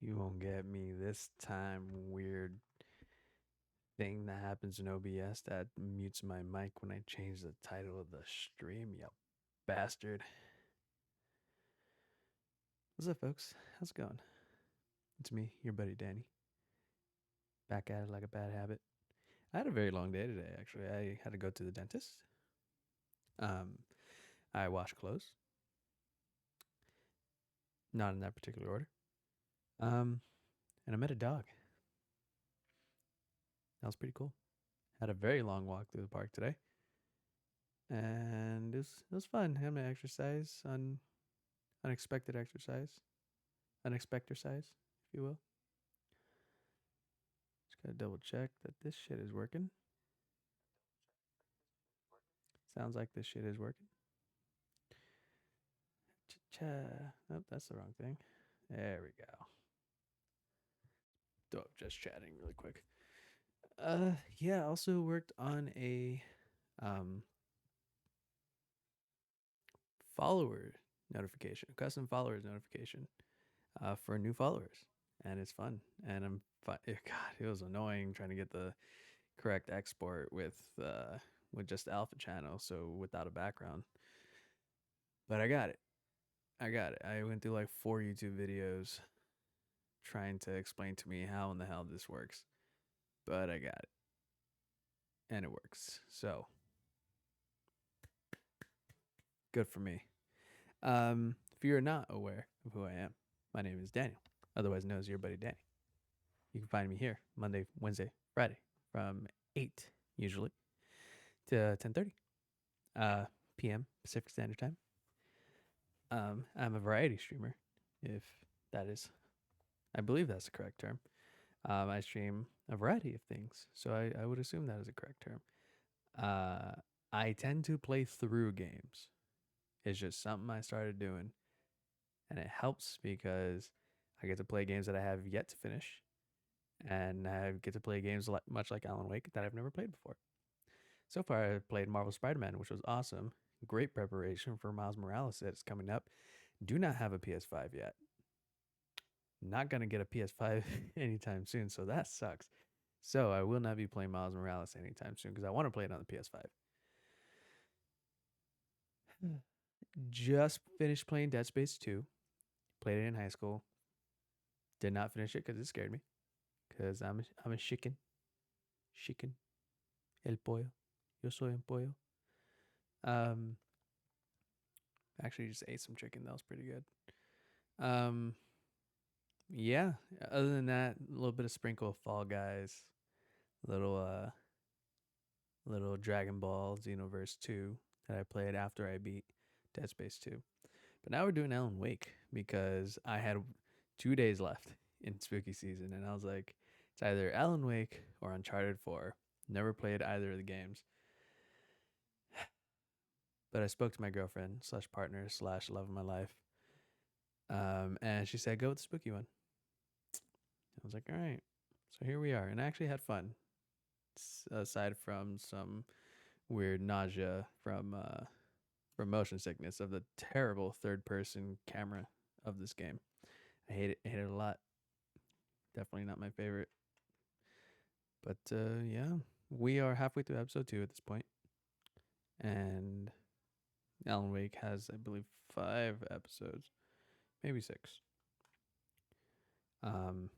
You won't get me this time. Weird thing that happens in OBS that mutes my mic when I change the title of the stream, you bastard. What's up, folks? How's it going? It's me, your buddy Danny. Back at it like a bad habit. I had a very long day today, actually. I had to go to the dentist. Um, I washed clothes, not in that particular order. Um, and I met a dog. That was pretty cool. Had a very long walk through the park today, and it was fun. Had my exercise, unexpected exercise, unexpected size, if you will. Just gotta double check that this shit is working. Sounds like this shit is working. Cha-cha. Nope, that's the wrong thing. There we go. Oh, just chatting really quick. Yeah, I also worked on a um follower notification, custom followers notification, for new followers, and it's fun. And God, it was annoying trying to get the correct export with just the alpha channel, so without a background. But I got it. I got it. I went through like 4 YouTube videos trying to explain to me how in the hell this works, but I got it, and it works. So good for me. If you're not aware of who I am, my name is Daniel, otherwise known as your buddy Danny. You can find me here Monday, Wednesday, Friday from 8 usually to 10:30 p.m. Pacific Standard Time. I'm a variety streamer, if that is, I believe that's the correct term. I stream a variety of things, so I would assume that is a correct term. I tend to play through games. It's just something I started doing, and it helps because I get to play games that I have yet to finish, and I get to play games much like Alan Wake that I've never played before. So far, I've played Marvel Spider-Man, which was awesome. Great preparation for Miles Morales that's coming up. Do not have a PS5 yet. Not gonna get a PS5 anytime soon, so that sucks. So I will not be playing Miles Morales anytime soon because I want to play it on the PS5. Just finished playing Dead Space 2. Played it in high school. Did not finish it because it scared me. Because I'm a chicken. Chicken. El pollo. Yo soy un pollo. Um, actually just ate some chicken. That was pretty good. Um, yeah. Other than that, a little bit of sprinkle of Fall Guys. Little little Dragon Ball Xenoverse 2 that I played after I beat Dead Space 2. But now we're doing Alan Wake because I had 2 days left in spooky season, and I was like, it's either Alan Wake or Uncharted 4. Never played either of the games. But I spoke to my girlfriend slash partner slash love of my life. And she said, go with the spooky one. I was like, all right. So here we are. And I actually had fun. Aside from some weird nausea from motion sickness of the terrible third person camera of this game. I hate it. I hate it a lot. Definitely not my favorite. But yeah, we are halfway through episode 2 at this point, and Alan Wake has, I believe, 5 episodes, maybe 6. Um,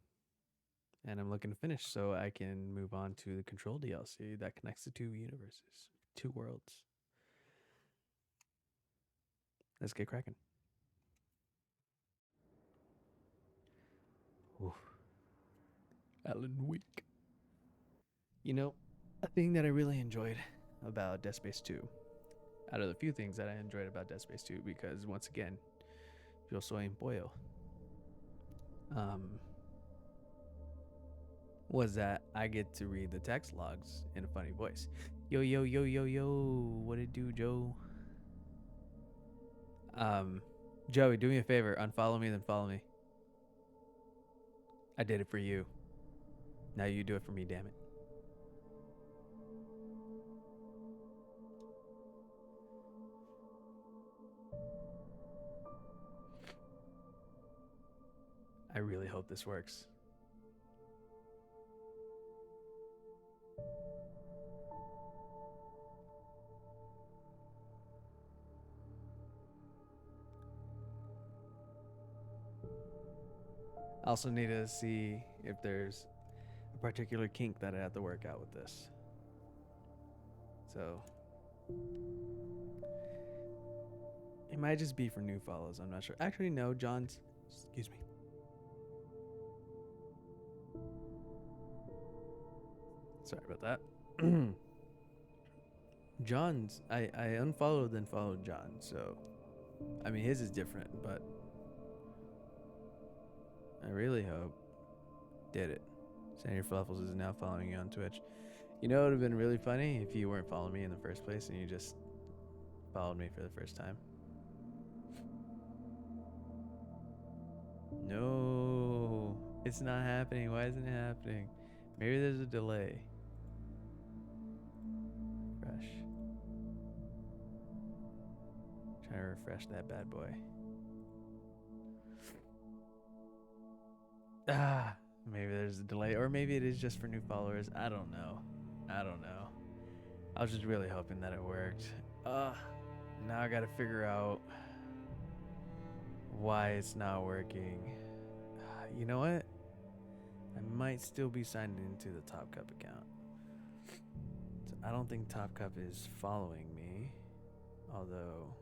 and I'm looking to finish so I can move on to the Control DLC that connects the 2 universes, 2 worlds. Let's get cracking. Oof. Alan Wake. You know, a thing that I really enjoyed about Dead Space 2, out of the few things that I enjoyed about Dead Space 2, because once again, yo soy un pollo, um, was that I get to read the text logs in a funny voice. Yo, yo, yo, yo, yo, what it do, Joe? Um, Joey, do me a favor, unfollow me, then follow me. I did it for you. Now you do it for me, damn it. I really hope this works. I also need to see if there's a particular kink that I have to work out with this. So it might just be for new follows. I'm not sure. Actually, no, John's. Excuse me. Sorry about that. John's. I unfollowed then followed John. So, I mean, his is different, but I really hope did it. Senator Fluffles is now following you on Twitch. You know, it would have been really funny if you weren't following me in the first place and you just followed me for the first time. No, it's not happening. Why isn't it happening? Maybe there's a delay. Fresh. Trying to refresh that bad boy. Maybe there's a delay, or maybe it is just for new followers. I don't know. I was just really hoping that it worked. Now I gotta figure out why it's not working. You know what? I might still be signed into the Top Cup account. So I don't think Top Cup is following me, although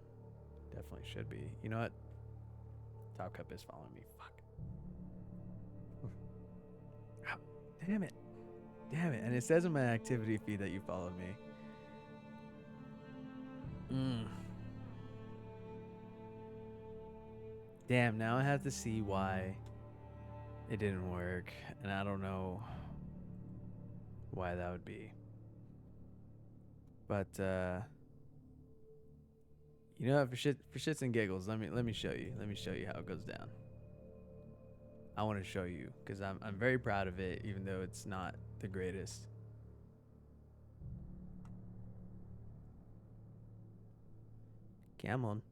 definitely should be. You know what? Top Cup is following me. Fuck. Damn it. And it says in my activity feed that you followed me. Damn, now I have to see why it didn't work. And I don't know why that would be. But you know what, for shits and giggles, let me show you. Let me show you how it goes down. I want to show you because I'm very proud of it, even though it's not the greatest. Come on.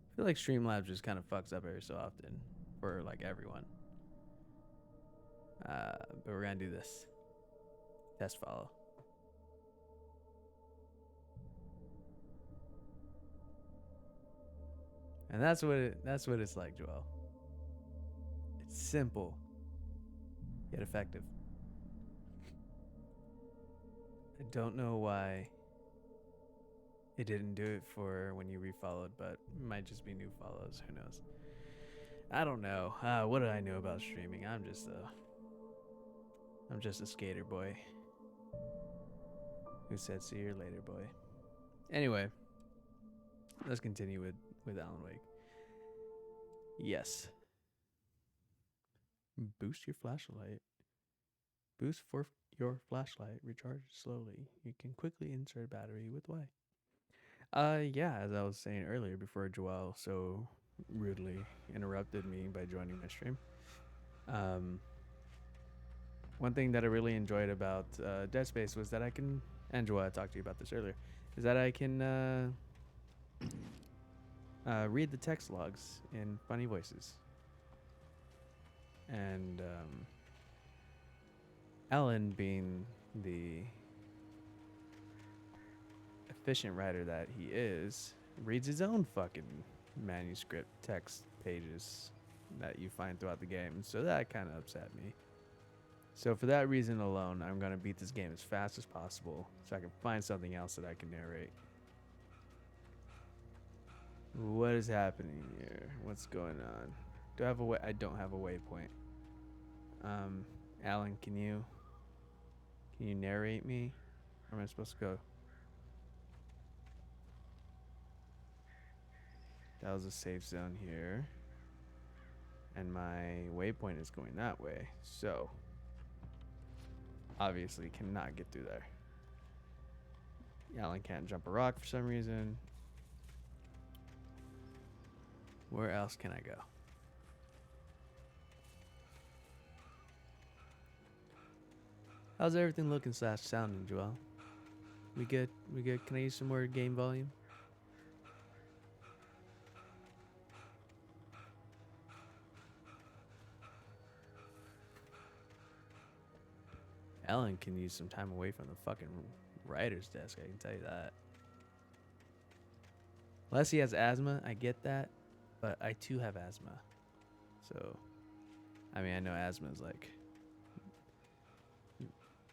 I feel like Streamlabs just kind of fucks up every so often for like everyone. But we're gonna do this. Test follow. And that's what it's like, Joel. It's simple, yet effective. I don't know why it didn't do it for when you refollowed, but it might just be new follows. Who knows? I don't know. What do I know about streaming? I'm just a skater boy who said see you later, boy. Anyway, let's continue with Alan Wake. Yes. Boost your flashlight. Boost for your flashlight. Recharge slowly. You can quickly insert battery with Y. Yeah, as I was saying earlier before Joel so rudely interrupted me by joining my stream. One thing that I really enjoyed about Dead Space was that I can, and Joel, I talked to you about this earlier, is that I can read the text logs in funny voices. And Alan, being the efficient writer that he is, reads his own fucking manuscript text pages that you find throughout the game. So that kind of upset me. So for that reason alone, I'm going to beat this game as fast as possible so I can find something else that I can narrate. What is happening here? What's going on? Do I have a way? I don't have a waypoint. Alan, can you narrate me? Where am I supposed to go? That was a safe zone here. And my waypoint is going that way. So, obviously cannot get through there. Alan can't jump a rock for some reason. Where else can I go? How's everything looking / sounding, Joel? We good? We good? Can I use some more game volume? Ellen can use some time away from the fucking writer's desk. I can tell you that. Unless he has asthma, I get that, but I too have asthma. So, I mean, I know asthma is like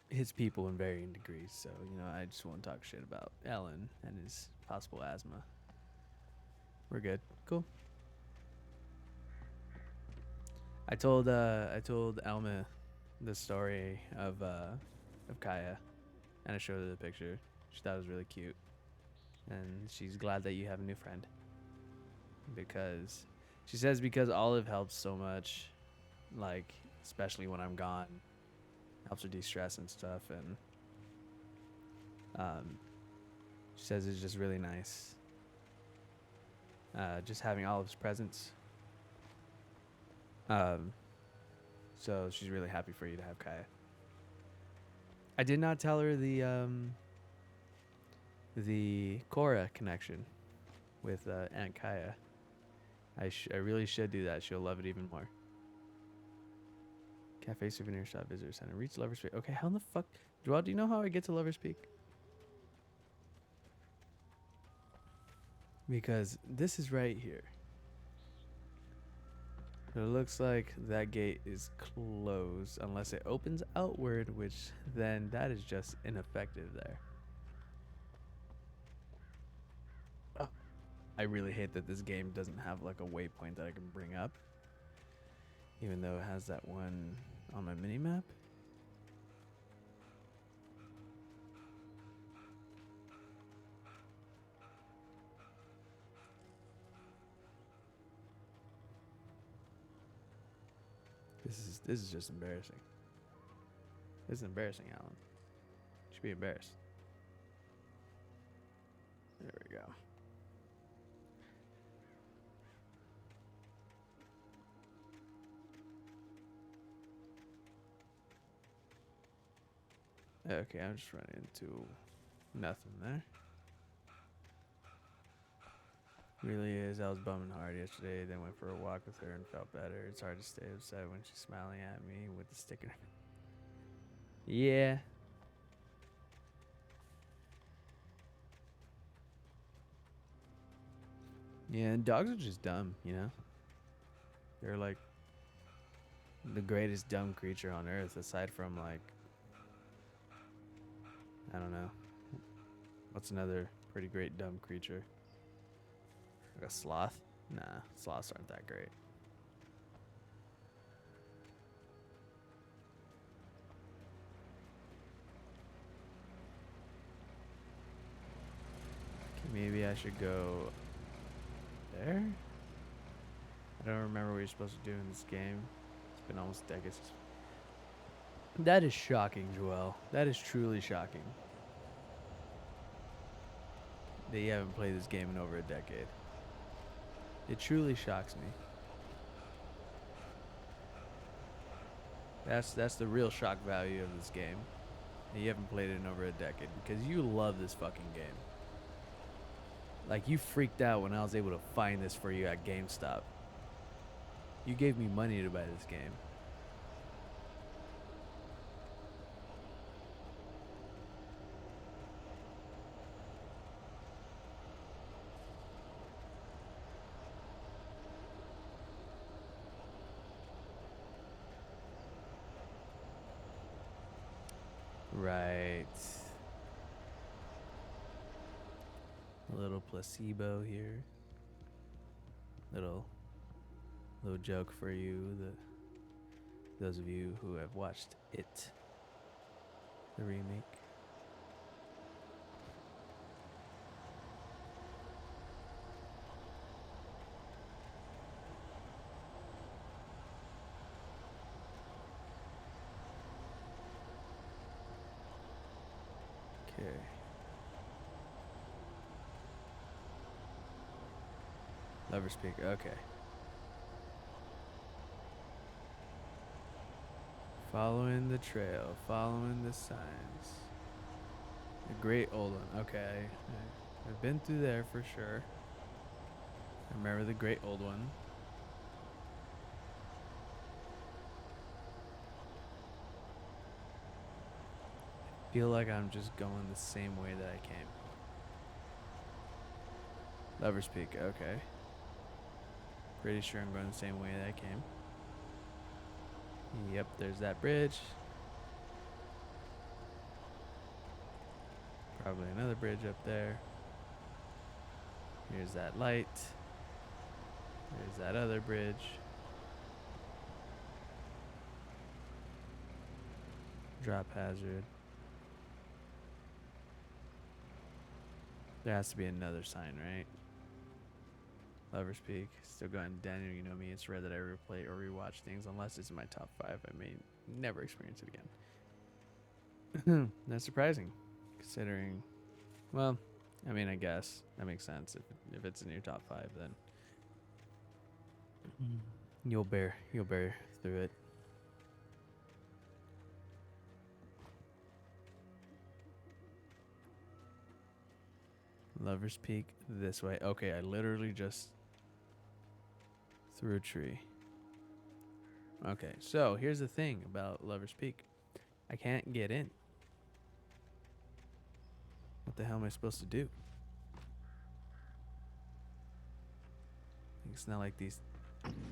hits people in varying degrees. So, you know, I just won't talk shit about Ellen and his possible asthma. We're good. Cool. I told Alma the story of Kaya, and I showed her the picture. She thought it was really cute, and she's glad that you have a new friend. Because she says because Olive helps so much, like especially when I'm gone, helps her de-stress and stuff, and she says it's just really nice. Just having Olive's presence. So she's really happy for you to have Kaya. I did not tell her the Cora connection with Aunt Kaya. I really should do that. She'll love it even more. Cafe souvenir shop visitor center. Reach Lover's Peak. Okay, how in the fuck, Joel? Do you know how I get to Lover's Peak? Because this is right here. It looks like that gate is closed unless it opens outward, which then that is just ineffective there. Oh. I really hate that this game doesn't have like a waypoint that I can bring up, even though it has that one on my minimap. This is just embarrassing. This is embarrassing, Alan. You should be embarrassed. There we go. Okay, I'm just running into nothing there. Really is. I was bumming hard yesterday, then went for a walk with her and felt better. It's hard to stay upset when she's smiling at me with the sticker. Yeah. Yeah, and dogs are just dumb, you know? They're like the greatest dumb creature on earth, aside from like, I don't know. What's another pretty great dumb creature? Like a sloth? Nah, sloths aren't that great. Okay, maybe I should go there? I don't remember what you're supposed to do in this game. It's been almost decades. That is shocking, Joel. That is truly shocking. That you haven't played this game in over a decade. It truly shocks me. That's the real shock value of this game. That you haven't played it in over a decade because you love this fucking game. Like, you freaked out when I was able to find this for you at GameStop. You gave me money to buy this game. Right. A little placebo here. Little joke for you, those of you who have watched It, the remake. Okay. Lover's Peak. Okay. Following the trail, following the signs. The Great Old One. Okay. I've been through there for sure. I remember the Great Old One. Feel like I'm just going the same way that I came. Lover's Peak, okay. Pretty sure I'm going the same way that I came. Yep, there's that bridge. Probably another bridge up there. Here's that light. There's that other bridge. Drop hazard. There has to be another sign, right? Lover's Peak. Still going, Daniel, you know me. It's rare that I replay or rewatch things unless it's in my top 5. I may never experience it again. That's surprising, considering. Well, I mean, I guess that makes sense. If it's in your top 5, then you'll bear through it. Lover's Peak this way. Okay, I literally just through a tree. Okay, so here's the thing about Lover's Peak. I can't get in. What the hell am I supposed to do? It's not like these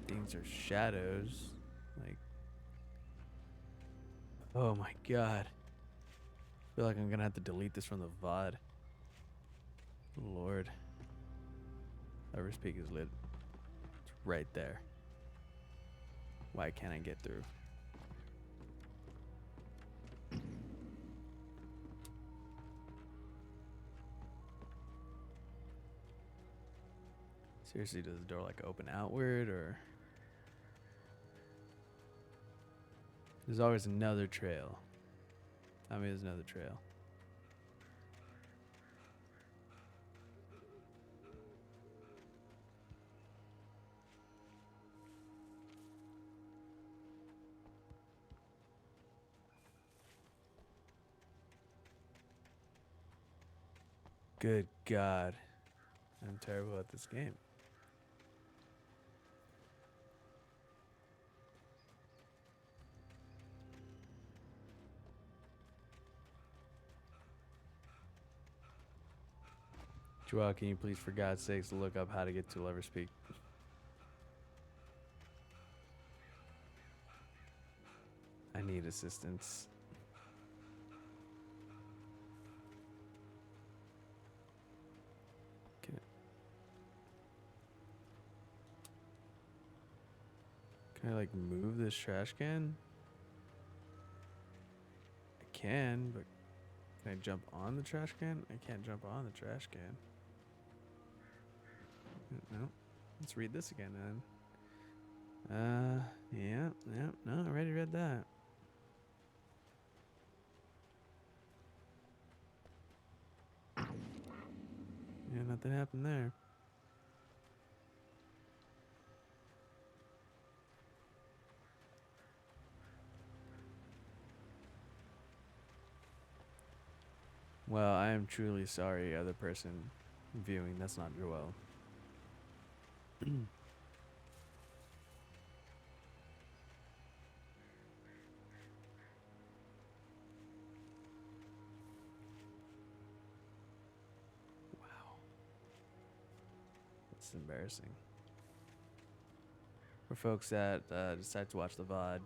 things are shadows. Like, oh my god. I feel like I'm gonna have to delete this from the VOD. Lord. Lover's Peak is lit. It's right there. Why can't I get through? Seriously, does the door like open outward or? There's always another trail. Tell me there's another trail. Good God. I'm terrible at this game. Joel, can you please, for God's sakes, look up how to get to Lover's Peak? I need assistance. Can I like move this trash can? I can, but can I jump on the trash can? I can't jump on the trash can. No. Let's read this again then. Yeah, no, I already read that. Yeah, nothing happened there. Well, I am truly sorry, other person viewing. That's not Joel. Wow. That's embarrassing. For folks that decide to watch the VOD,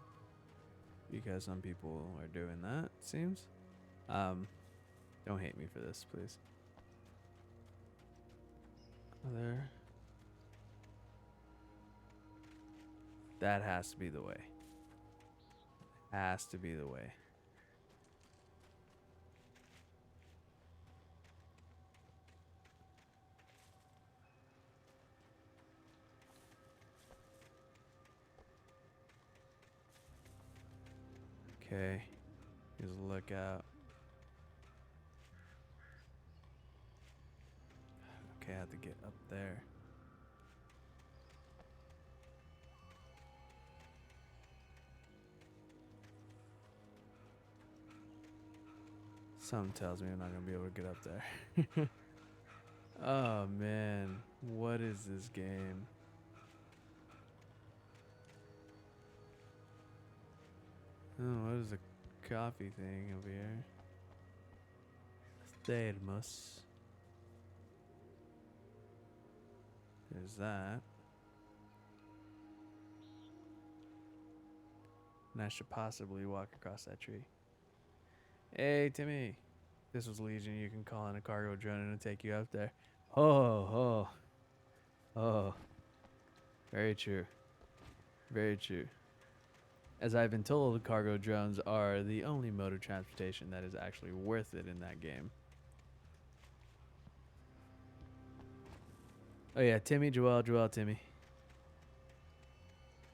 because some people are doing that, it seems. Don't hate me for this, please. There. That has to be the way. Has to be the way. Okay. Here's a lookout. Okay, I have to get up there. Something tells me I'm not gonna be able to get up there. Oh man, what is this game? Oh, what is the coffee thing over here? thermos. There's that. And I should possibly walk across that tree. Hey, Timmy. This was Legion. You can call in a cargo drone and it'll take you up there. Oh. Very true. Very true. As I've been told, cargo drones are the only mode of transportation that is actually worth it in that game. Oh yeah, Timmy, Joel, Timmy.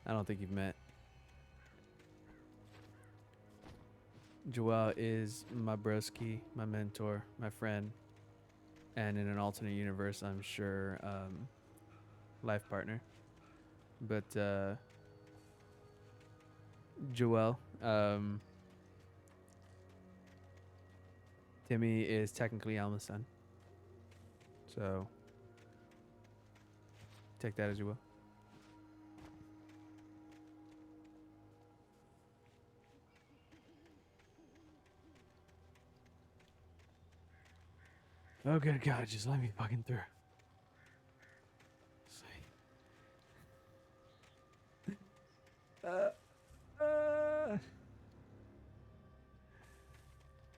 I don't think you've met. Joel is my broski, my mentor, my friend, and in an alternate universe, I'm sure, life partner. But Joel, Timmy is technically Alma's son. So take that as you will. Oh good God, just let me fucking through.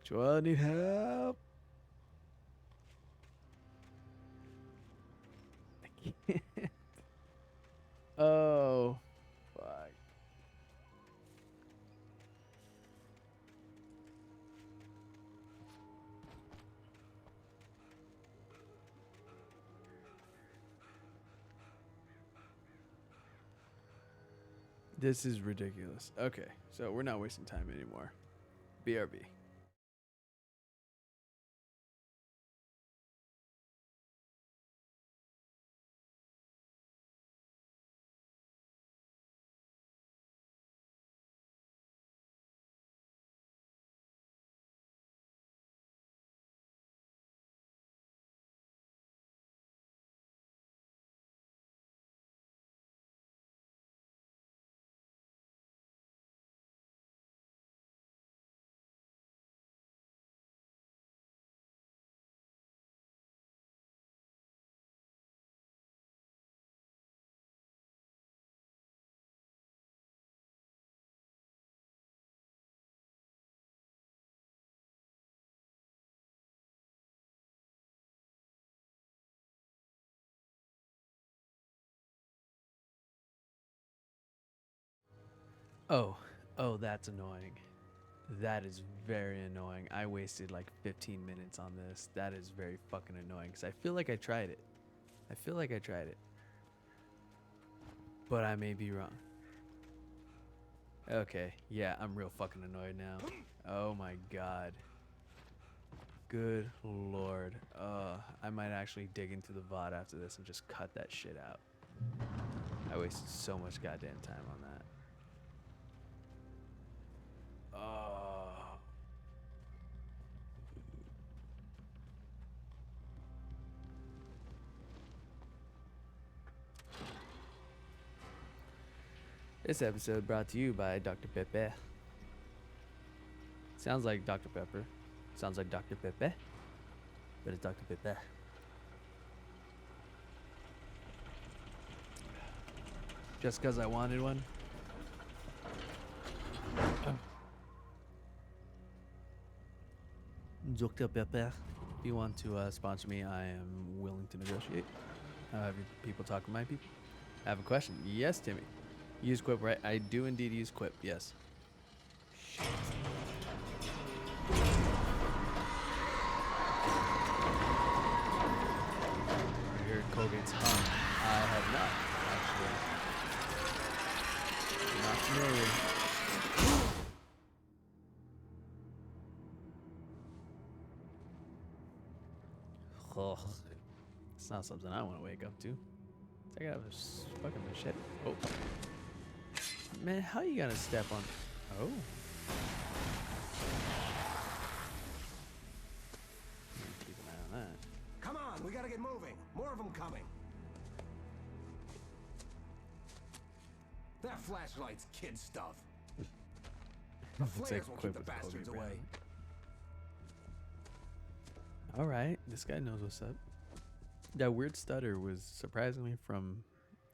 Joel, I need help. I can't. Oh, fuck. This is ridiculous. Okay, so we're not wasting time anymore. BRB. Oh, that's annoying. That is very annoying. I wasted like 15 minutes on this. That is very fucking annoying because I feel like I tried it. But I may be wrong. Okay, yeah, I'm real fucking annoyed now. Oh my God. Good Lord. I might actually dig into the VOD after this and just cut that shit out. I wasted so much goddamn time on that. This episode brought to you by Dr. Pepe. Sounds like Dr. Pepper. Sounds like Dr. Pepe. But it's Dr. Pepe. Just because I wanted one. Dr. Pepe. If you want to sponsor me, I am willing to negotiate. However, people talk to my people. I have a question. Yes, Timmy. Use Quip, right? I do indeed use Quip, yes. Shit. I heard Colgate's hum. I have not, actually. Not familiar. Oh, it's not something I want to wake up to. I got a fucking machete. Oh. Man, how you gonna step on? Oh. Keep an eye on that. Come on, we gotta get moving. More of them coming. That flashlight's kid stuff. The Looks flares like will Quip keep the with Kobe bastards Bryant. away. All right, this guy knows what's up. That weird stutter was surprisingly from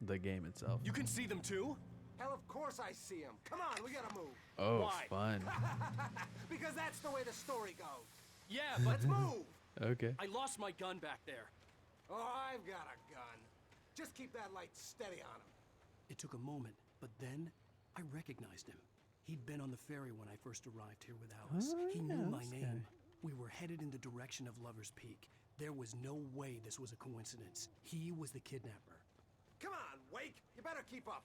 the game itself. You can see them too? Hell, of course I see him. Come on, we gotta move. Oh, Why? fun. Because that's the way the story goes. Yeah, but Let's move. Okay. I lost my gun back there. Oh, I've got a gun. Just keep that light steady on him. It took a moment, but then I recognized him. He'd been on the ferry when I first arrived here with Alice. Oh, He yeah, knew my this name. guy. We were headed in the direction of Lover's Peak. There was no way this was a coincidence. He was the kidnapper. Come on, Wake. You better keep up.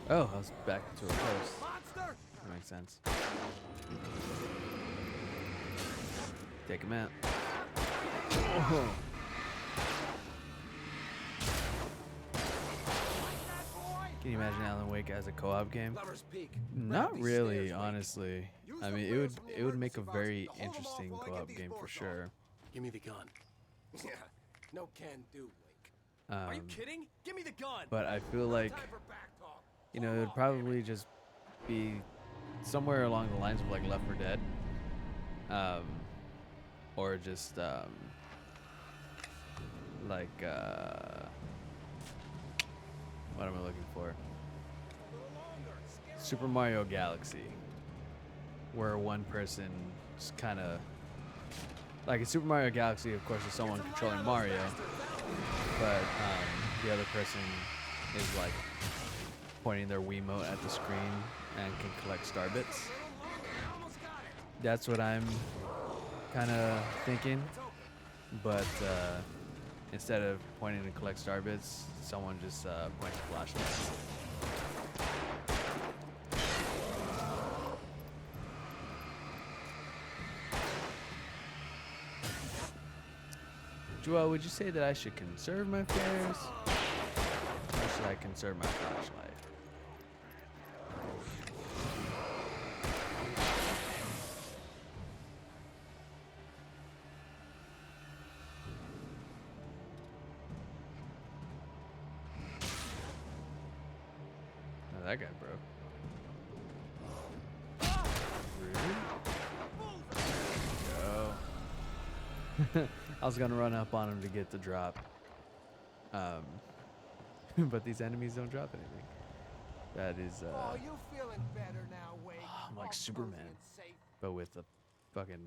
Oh, I was back to a post. Monster! That makes sense. Take him out. Oh. That boy! Can you imagine Alan Wake as a co-op game? Lover's Peak. Not Grab these really, stairs, Wake. honestly. Use I the mean, it flares would from the it would make a emergency very box to hold 'em off interesting while I get co-op these game for doors sure. off. Give me the gun. Yeah, no can do, Wake. Are you Um, kidding? Give me the gun! but I feel like, Time for back talk. you know, it Hold would off, probably just be somewhere along the lines of like Left 4 Dead, or just like what am I looking for? Super Mario Galaxy, where one person just kind of like in Super Mario Galaxy, of course, there's someone controlling Mario, but the other person is like pointing their Wiimote at the screen and can collect star bits. That's what I'm kind of thinking, but instead of pointing to collect star bits, someone just points a flashlight. Joel, would you say that I should conserve my flares, or should I conserve my flashlight? Oh, that guy broke. Rude. Go. I was gonna run up on him to get the drop. But these enemies don't drop anything. That is Oh, you feeling better now, Wake? I'm like All Superman. cozy and safe. but with a fucking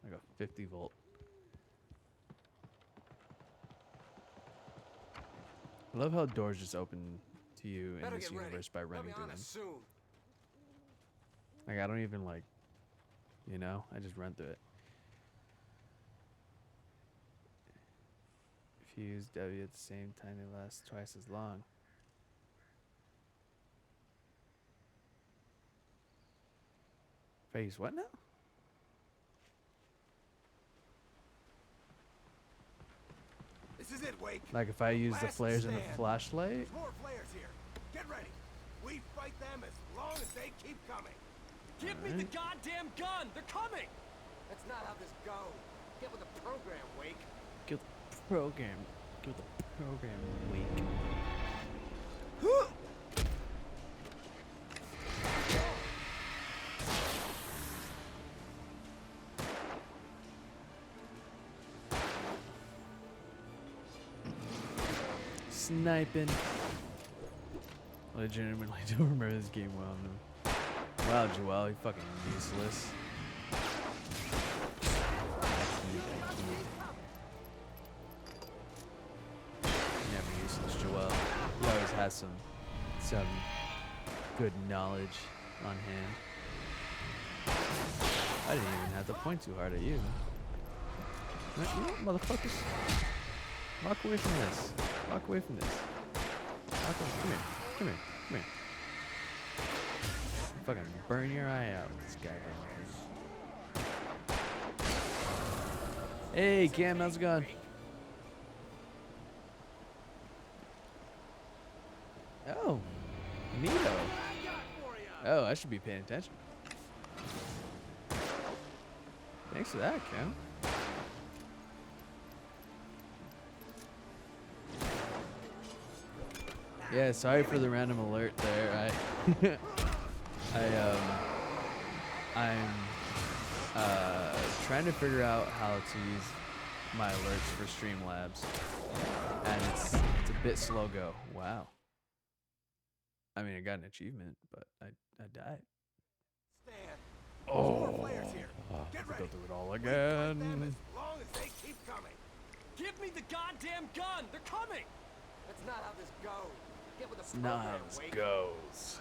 like a 50 volt. I love how doors just open to you in Better this get ready. universe by They'll running be through on them. us soon. Like I don't even like, you know, I just run through it. If you use W at the same time, they last twice as long. If I use what now? This is it, Wake. Like if I use the Last flares and the stand. flashlight? There's more flares here. Get ready. We fight them as long as they keep coming. Give me the goddamn gun! They're coming! That's not how this goes. Get with the program, Wake. Get the program. Get the program weak. Sniping. Legitimately don't remember this game well. No. Wow, Joel, you fucking useless. Never useless, Joel. He always has some good knowledge on hand. I didn't even have to point too hard at you. You know what, motherfuckers? Walk away from this. Walk away from this. Walk away. Come here. Come here. Come here. Fucking burn your eye out with this guy. Hey, Cam, how's it going? Oh, neato. I got for ya. Oh, I should be paying attention. Thanks for that, Cam. Yeah, sorry for the random alert there. I'm trying to figure out how to use my alerts for Streamlabs, and it's a bit slow go. Wow. I mean, I got an achievement, but I died. Stand. Oh, More players here. Get go ready. through it all We fight them again. as long as they keep coming. Give me the goddamn gun! They're coming! That's not how this goes. Get with the Knives Wake. goes.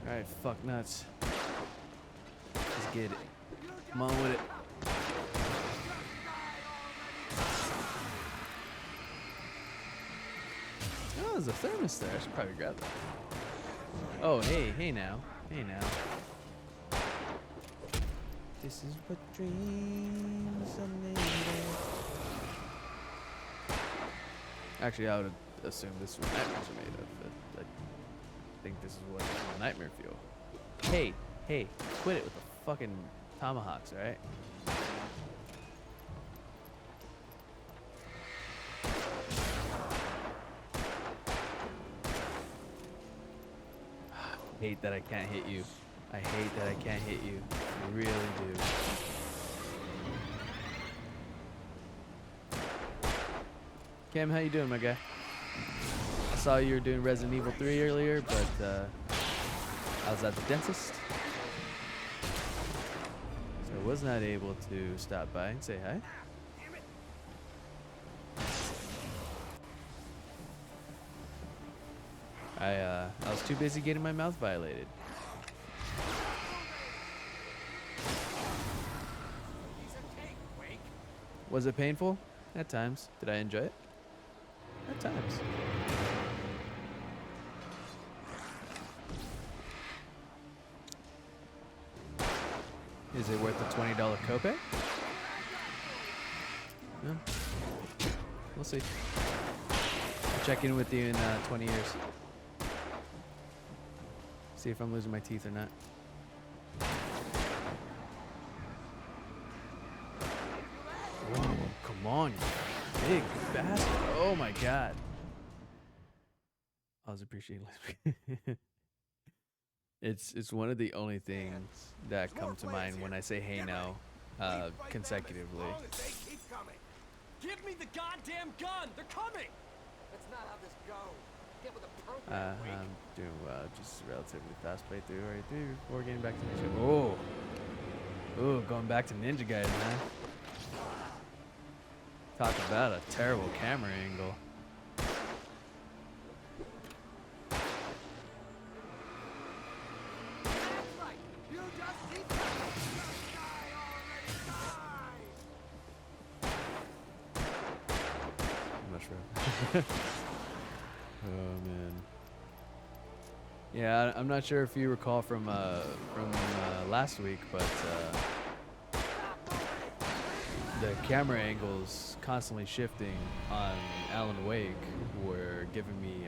All right, fuck nuts. Let's get it. Come on with it. Oh, there's a thermos there. I should probably grab that. Oh, hey now. Hey now. This is what dreams are made of. Actually, I would assume this is what nightmares are made of. I think this is what nightmare feel. Hey, quit it with the fucking tomahawks, alright? I hate that I can't hit you. I hate that I can't hit you. I really do. Cam, how you doing, my guy? I saw you were doing Resident Evil 3 earlier, but I was at the dentist, so I was not able to stop by and say hi. I was too busy getting my mouth violated. Was it painful? At times. Did I enjoy it? At times. Is it worth the $20 copay? No. We'll see. I'll check in with you in 20 years. See if I'm losing my teeth or not. Whoa, come on, you big bastard. Oh my god. I was appreciating It's one of the only things that come to mind when I say hey now consecutively. Give me the goddamn gun! They're coming! That's not how this goes. Get with the I'm program. doing well, just relatively fast playthrough right through before getting back to Ninja. Oh, going back to Ninja Gaiden, man. Talk about a terrible camera angle. Mushroom. Oh man. Yeah, I'm not sure if you recall from last week, but the camera angles constantly shifting on Alan Wake were giving me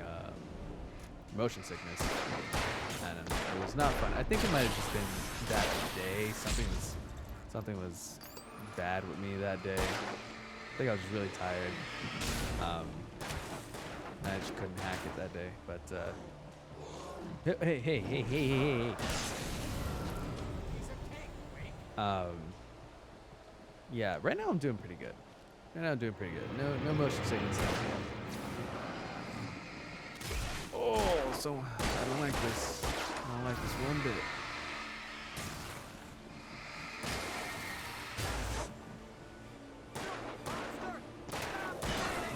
motion sickness, and it was not fun. I think it might have just been that day. Something was bad with me that day. I think I was just really tired. And I just couldn't hack it that day. But hey. Yeah, right now I'm doing pretty good. No motion sickness. Oh, so I don't like this. I don't like this one bit.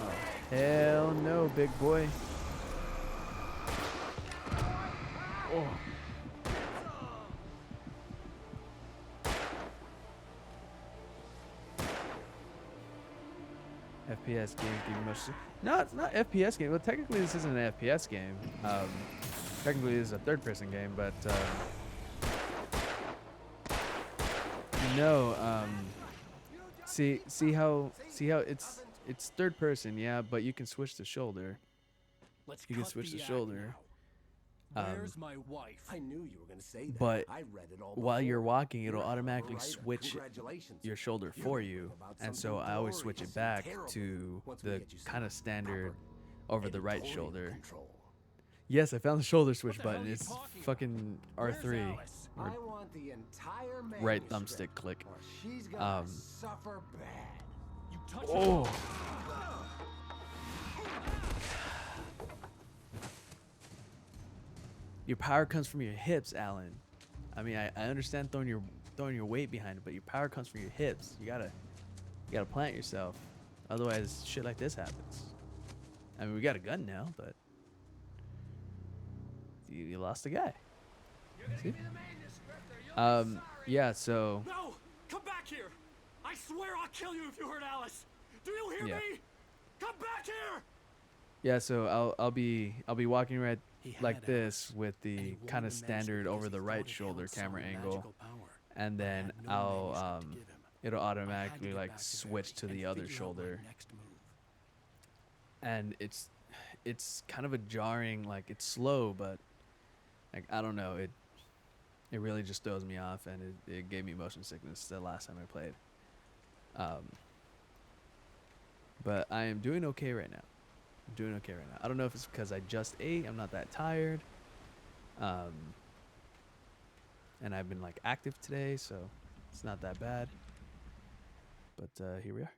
Oh, hell no, big boy. Oh. FPS game give you much. No, it's not FPS game. Well, technically this isn't an FPS game. Technically this is a third-person game, but no, see how it's third person, yeah, but you can switch the shoulder. Let's You can cut switch the the act shoulder. now. Where's my wife? I knew you were gonna say that. But I read it all while you're before. walking, it'll You're a hell of a automatically writer. switch Congratulations. your shoulder You're for gonna you, write about and so something I always switch it glorious and back terrible to once we the get you some kind of standard proper over the right editorial shoulder. control. Yes, I found the shoulder switch the hell button. are you It's talking fucking Where's R3 Alice? or I want the entire right manuscript, thumbstick click. or she's gonna Um, suffer bad. You touch Oh. it. Your power comes from your hips, Alan. I mean, I understand throwing your weight behind it, but your power comes from your hips. You gotta plant yourself. Otherwise, shit like this happens. I mean, we got a gun now, but you lost a guy. See? Yeah. So No! Come back here! I swear I'll kill you if you hurt Alice! Do you hear Yeah. me? Come back here! yeah. So I'll be walking right He like had this Alice, with and he the wanted kind of the standard manuscript over because the he right thought it shoulder held some camera angle, magical power, and but I then had no I'll manuscript to give him. it'll I had to automatically get like back to switch to Barry the and other figure out my shoulder. next move. And it's kind of a jarring, like it's slow, but like I don't know, it really just throws me off, and it gave me motion sickness the last time I played. But I am doing okay right now. I'm doing okay right now. I don't know if it's because I just ate, I'm not that tired, and I've been like active today, so it's not that bad. But here we are.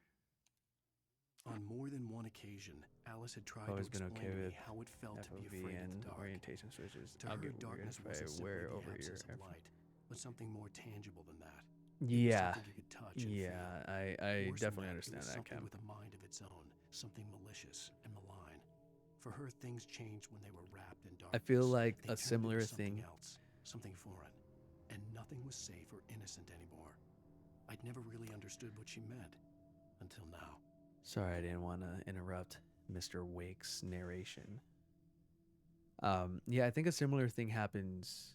On more than one occasion, Alice had tried Always to been explain okay to me with how it felt to be FOV afraid of and the dark. orientation switches. To I'll her, get weird darkness if wasn't I simply wear the over your absence of earphone. light, but something more tangible than that. It was Yeah, something you could touch and yeah, feel. I Worse than definitely it understand was that, something Cam. with a mind of its own, something malicious and malign. For her, things changed when they were wrapped in darkness. I feel like They a turned into similar something thing. else, something foreign, and nothing was safe or innocent anymore. I'd never really understood what she meant until now. Sorry, I didn't want to interrupt Mr. Wake's narration. Yeah, I think a similar thing happens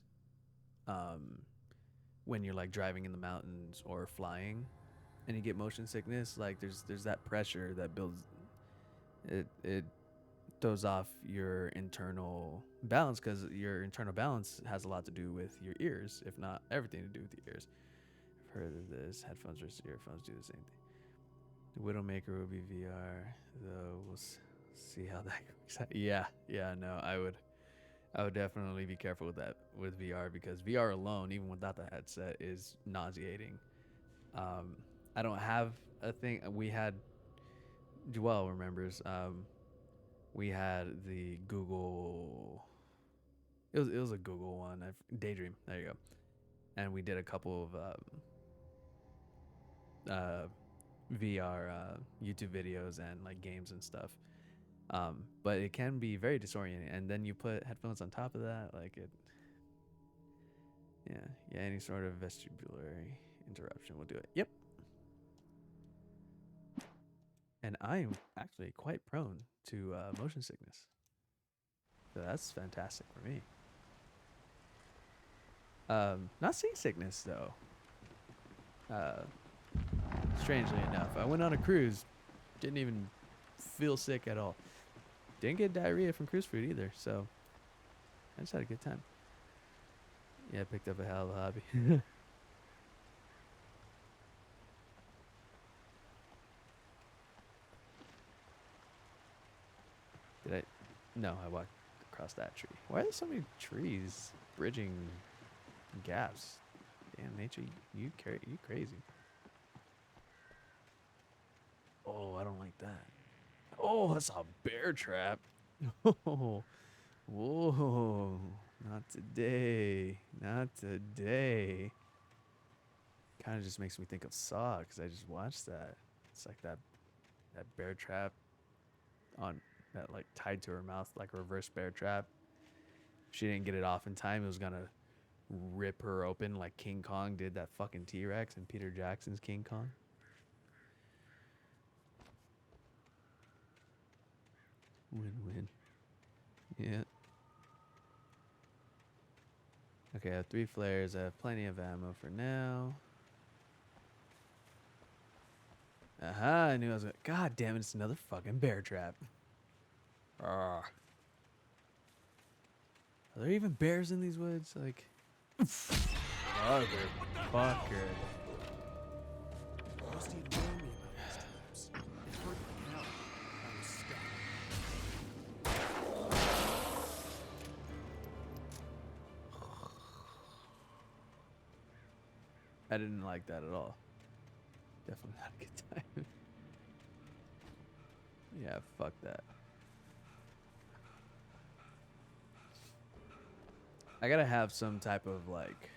when you're like driving in the mountains or flying and you get motion sickness. Like there's that pressure that builds it throws off your internal balance, because your internal balance has a lot to do with your ears, if not everything to do with the ears. I've heard of this. Headphones versus earphones do the same thing. The Widowmaker will be VR, though. We'll see how that works out. Yeah, no, I would definitely be careful with that with VR, because VR alone, even without the headset, is nauseating. I don't have a thing. We had, Joel remembers. We had the Google. It was a Google one. Daydream. There you go. And we did a couple of VR YouTube videos and like games and stuff. But it can be very disorienting, and then you put headphones on top of that, like it. Yeah. Any sort of vestibulary interruption will do it. Yep. And I am actually quite prone to motion sickness, so that's fantastic for me. Not seasickness though. Strangely enough, I went on a cruise, didn't even feel sick at all. Didn't get diarrhea from cruise food either, so I just had a good time. Yeah, I picked up a hell of a hobby. Did I? No, I walked across that tree. Why are there so many trees bridging gaps? Damn, nature, you crazy. Oh, I don't like that. Oh, that's a bear trap. Oh, whoa, not today. Not today. Kind of just makes me think of Saw, because I just watched that. It's like that bear trap on that, like tied to her mouth, like a reverse bear trap. If she didn't get it off in time, it was gonna rip her open like King Kong did that fucking T-Rex in Peter Jackson's King Kong. Win-win. Yeah. Okay, I have 3 flares. I have plenty of ammo for now. I knew I was like, God damn it, it's another fucking bear trap. Arrgh. Are there even bears in these woods? Like, motherfucker. Rusty had warned me about these traps. It hurt like hell. I was stuck. I didn't like that at all. Definitely not a good time. Yeah, fuck that. I gotta have some type of like,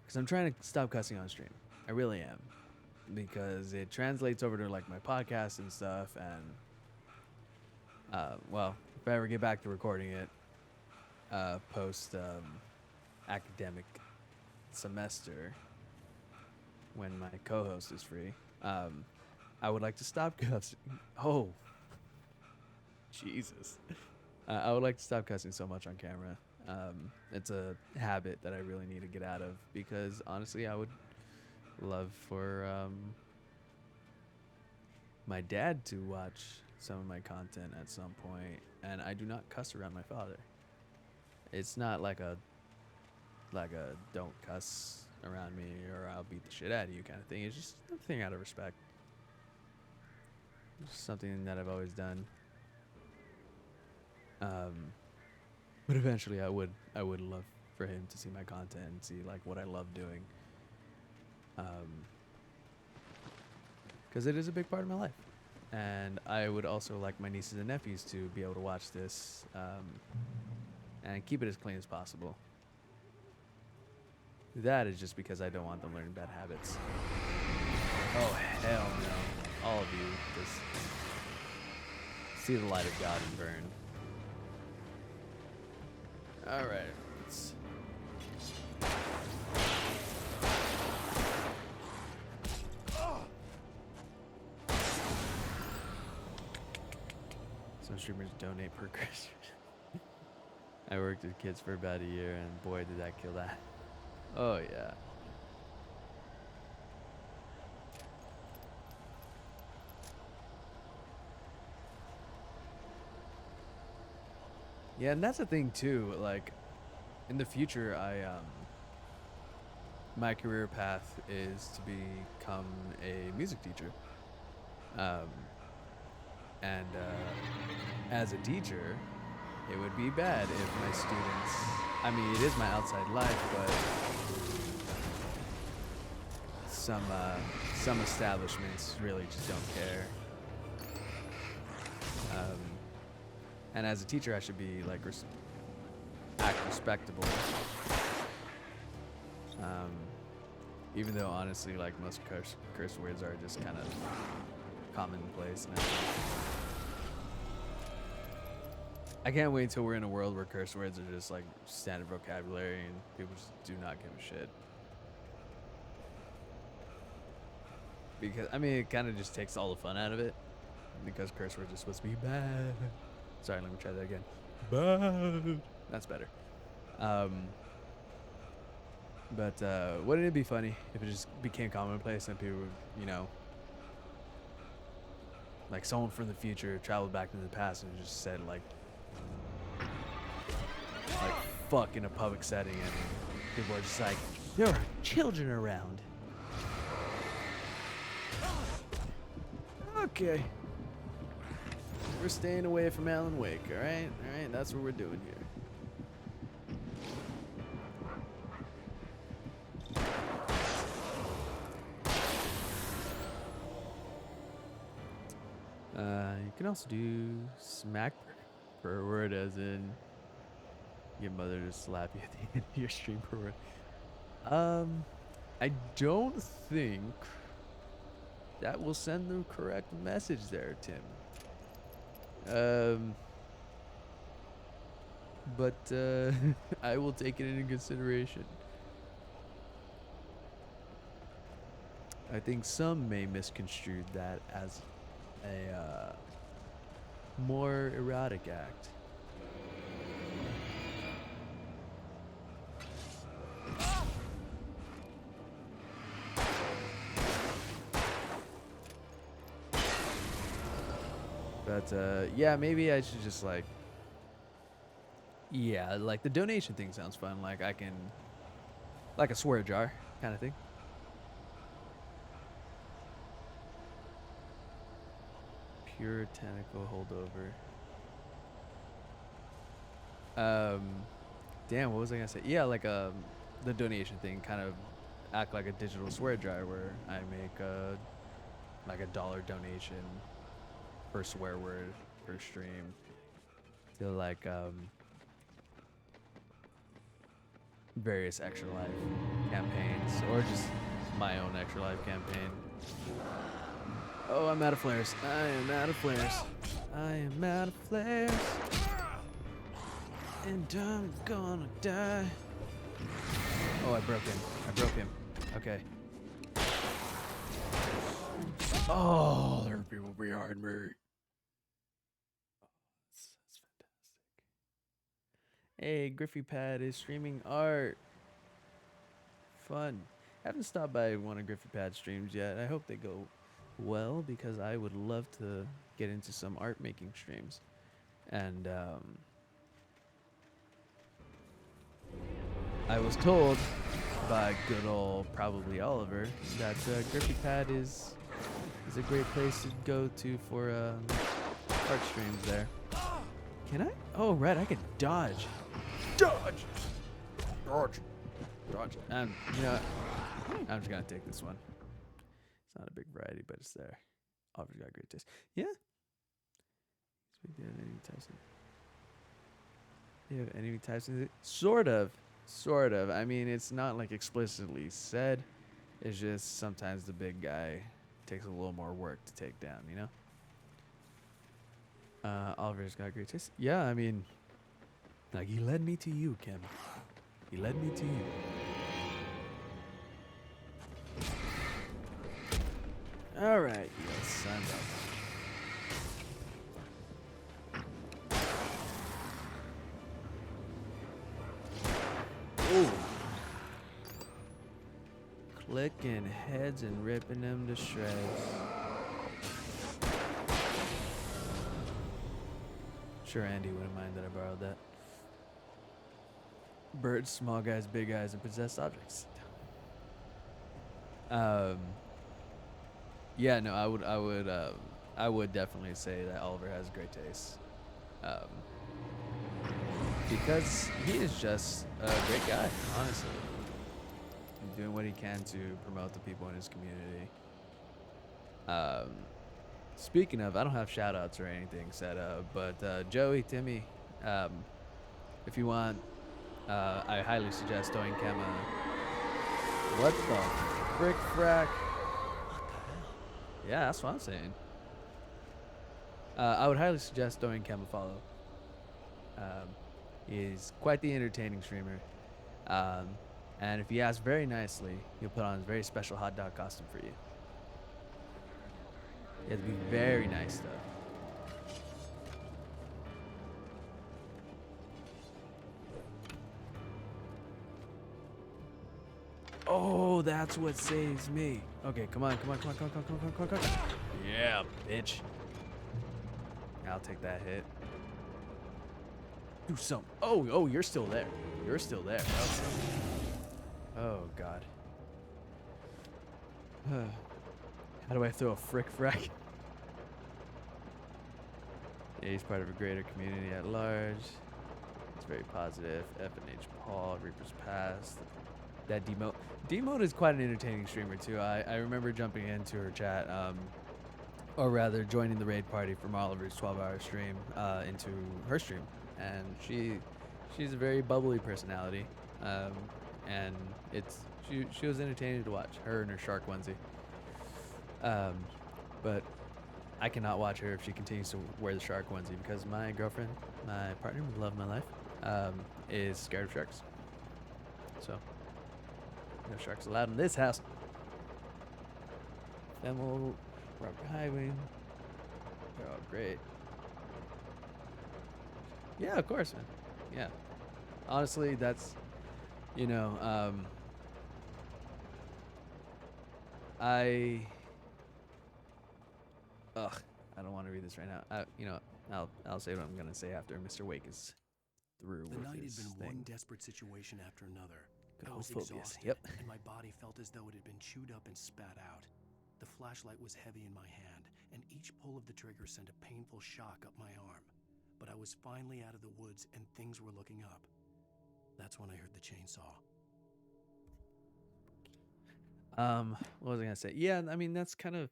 because I'm trying to stop cussing on stream. I really am, because it translates over to like my podcast and stuff. And well, if I ever get back to recording it, post academic semester, when my co-host is free, I would like to stop cussing. Oh, Jesus. I would like to stop cussing so much on camera. It's a habit that I really need to get out of, because honestly, I would love for my dad to watch some of my content at some point, and I do not cuss around my father. It's not like a don't cuss around me or I'll beat the shit out of you kind of thing. It's just a thing out of respect. Just something that I've always done. But eventually I would love for him to see my content and see like what I love doing. Because it is a big part of my life. And I would also like my nieces and nephews to be able to watch this and keep it as clean as possible. That is just because I don't want them learning bad habits. Oh, hell no. All of you just see the light of God and burn. Alright, let's... Some streamers donate per Christmas. I worked with kids for about a year, and boy, did that kill that. Oh, yeah. Yeah, and that's the thing too. Like, in the future, my career path is to become a music teacher. As a teacher, it would be bad if my students. I mean, it is my outside life, but some establishments really just don't care. And as a teacher, I should be like act respectable. Even though honestly, like most curse words are just kind of commonplace now. I can't wait until we're in a world where curse words are just like standard vocabulary and people just do not give a shit. Because I mean, it kind of just takes all the fun out of it. Because curse words are supposed to be bad. Sorry, let me try that again. Bad. That's better. But wouldn't it be funny if it just became commonplace and people would, you know, like someone from the future traveled back into the past and just said like fuck in a public setting, and people are just like, there are children around. Okay. We're staying away from Alan Wake, alright? Alright, that's what we're doing here. You can also do smack per word, as in your mother to slap you at the end of your stream per word. I don't think that will send the correct message there, Tim. But I will take it into consideration. I think some may misconstrue that as a more erotic act. But yeah, maybe I should just like, yeah, like the donation thing sounds fun. Like I can, like a swear jar kind of thing. Puritanical holdover. Damn, what was I gonna say? Yeah, like the donation thing, kind of act like a digital swear jar where I make like a $1 donation per swear word per stream to like various Extra Life campaigns or just my own Extra Life campaign. Oh, I'm out of flares. I am out of flares. I am out of flares. And I'm gonna die. Oh, I broke him. I broke him. Okay. Oh, there are people behind me. That's fantastic. Hey, Griffy Pad is streaming art. Fun. Haven't stopped by one of Griffy Pad's streams yet. I hope they go well because I would love to get into some art making streams. And I was told by good old probably Oliver that Griffy Pad is a great place to go to for art streams there. Can I? Oh, right, I can dodge. Dodge! Dodge! Dodge. You know what? I'm just gonna take this one. It's not a big variety, but it's there. Oliver's got great taste. Yeah. Do you have enemy types in it? Sort of. Sort of. I mean, it's not like explicitly said. It's just sometimes the big guy takes a little more work to take down, you know? Oliver's got great taste. Yeah, I mean, like he led me to you, Kim. He led me to you. All right, you son of. Ooh. Clicking heads and ripping them to shreds. Sure, Andy wouldn't mind that I borrowed that. Birds, small guys, big eyes, and possessed objects. Yeah, no, I would definitely say that Oliver has great taste. Because he is just a great guy, honestly. He's doing what he can to promote the people in his community. Speaking of, I don't have shout outs or anything set up, but Joey, Timmy, if you want, I highly suggest throwing Kema. What the frick frack? What the hell? Yeah, that's what I'm saying. I would highly suggest throwing Kema a follow. He's quite the entertaining streamer. And if you ask very nicely, he'll put on his very special hot dog costume for you. You have to be very nice, though. Oh, that's what saves me. Okay, come on, come on, come on, come on, come on, come on, come on, come on. Yeah, bitch. I'll take that hit. Do something. Oh, you're still there. You're still there. Oh, God. How do I throw a frick frack? Yeah, he's part of a greater community at large. It's very positive. F&H Paul, Reaper's Past. That Demote. Demote is quite an entertaining streamer, too. I remember jumping into her chat, or rather joining the raid party from Oliver's 12-hour stream into her stream. And she's a very bubbly personality. And she was entertaining to watch, her and her shark onesie. But I cannot watch her if she continues to wear the shark onesie because my girlfriend, my partner, the love of my life, is scared of sharks. So, no sharks allowed in this house. Femel, Robert Highway, they're all great. Yeah, of course, man. Yeah. Honestly, that's, you know, I don't want to read this right now. I'll say what I'm gonna say after Mr. Wake is through The with night had his been thing. one desperate situation after another. Good I old was Phobius. exhausted, Yep. and my body felt as though it had been chewed up and spat out. The flashlight was heavy in my hand, and each pull of the trigger sent a painful shock up my arm. But I was finally out of the woods, and things were looking up. That's when I heard the chainsaw. What was I gonna say? Yeah, I mean that's kind of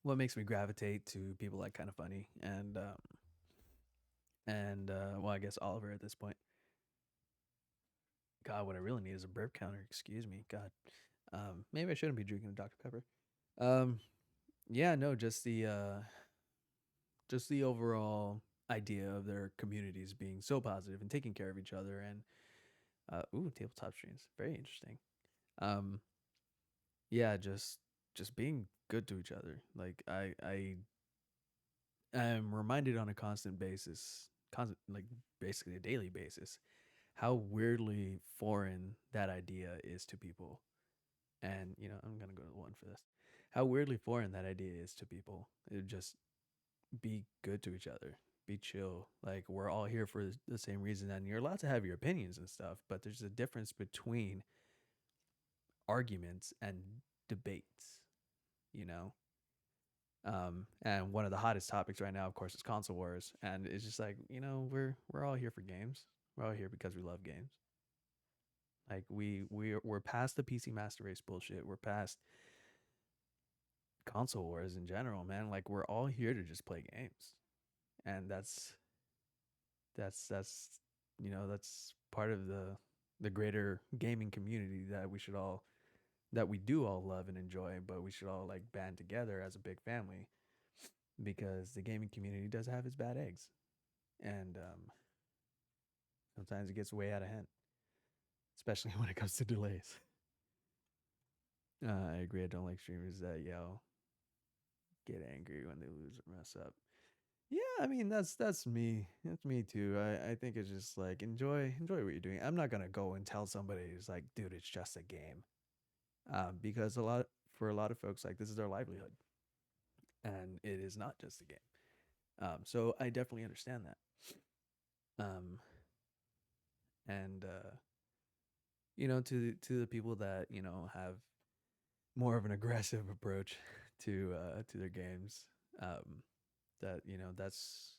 what makes me gravitate to people like Kind of Funny and well, I guess Oliver at this point. God, what I really need is a burp counter. Excuse me. God. Maybe I shouldn't be drinking a Dr. Pepper. Yeah, no, just the overall idea of their communities being so positive and taking care of each other and tabletop streams. Very interesting. Yeah, just being good to each other. Like I am reminded on a constant basis, like basically a daily basis, how weirdly foreign that idea is to people. And I'm gonna go to one for this. How weirdly foreign that idea is to people. It just be good to each other, be chill. Like we're all here for the same reason, and you're allowed to have your opinions and stuff. But there's a difference between arguments and debates. You know, and one of the hottest topics right now, of course, is console wars. And it's just like, we're all here for games. We're all here because we love games. Like we're past the PC Master Race bullshit. We're past console wars in general, man. Like we're all here to just play games. And that's that's part of the greater gaming community that we do all love and enjoy, but we should all like band together as a big family, because the gaming community does have its bad eggs, and sometimes it gets way out of hand, especially when it comes to delays. I agree. I don't like streamers that yell, get angry when they lose or mess up. Yeah, I mean that's me. That's me too. I think it's just like enjoy what you're doing. I'm not gonna go and tell somebody it's like, dude, it's just a game, because for a lot of folks, like this is their livelihood, and it is not just a game. So I definitely understand that. And to the people that have more of an aggressive approach to their games, that that's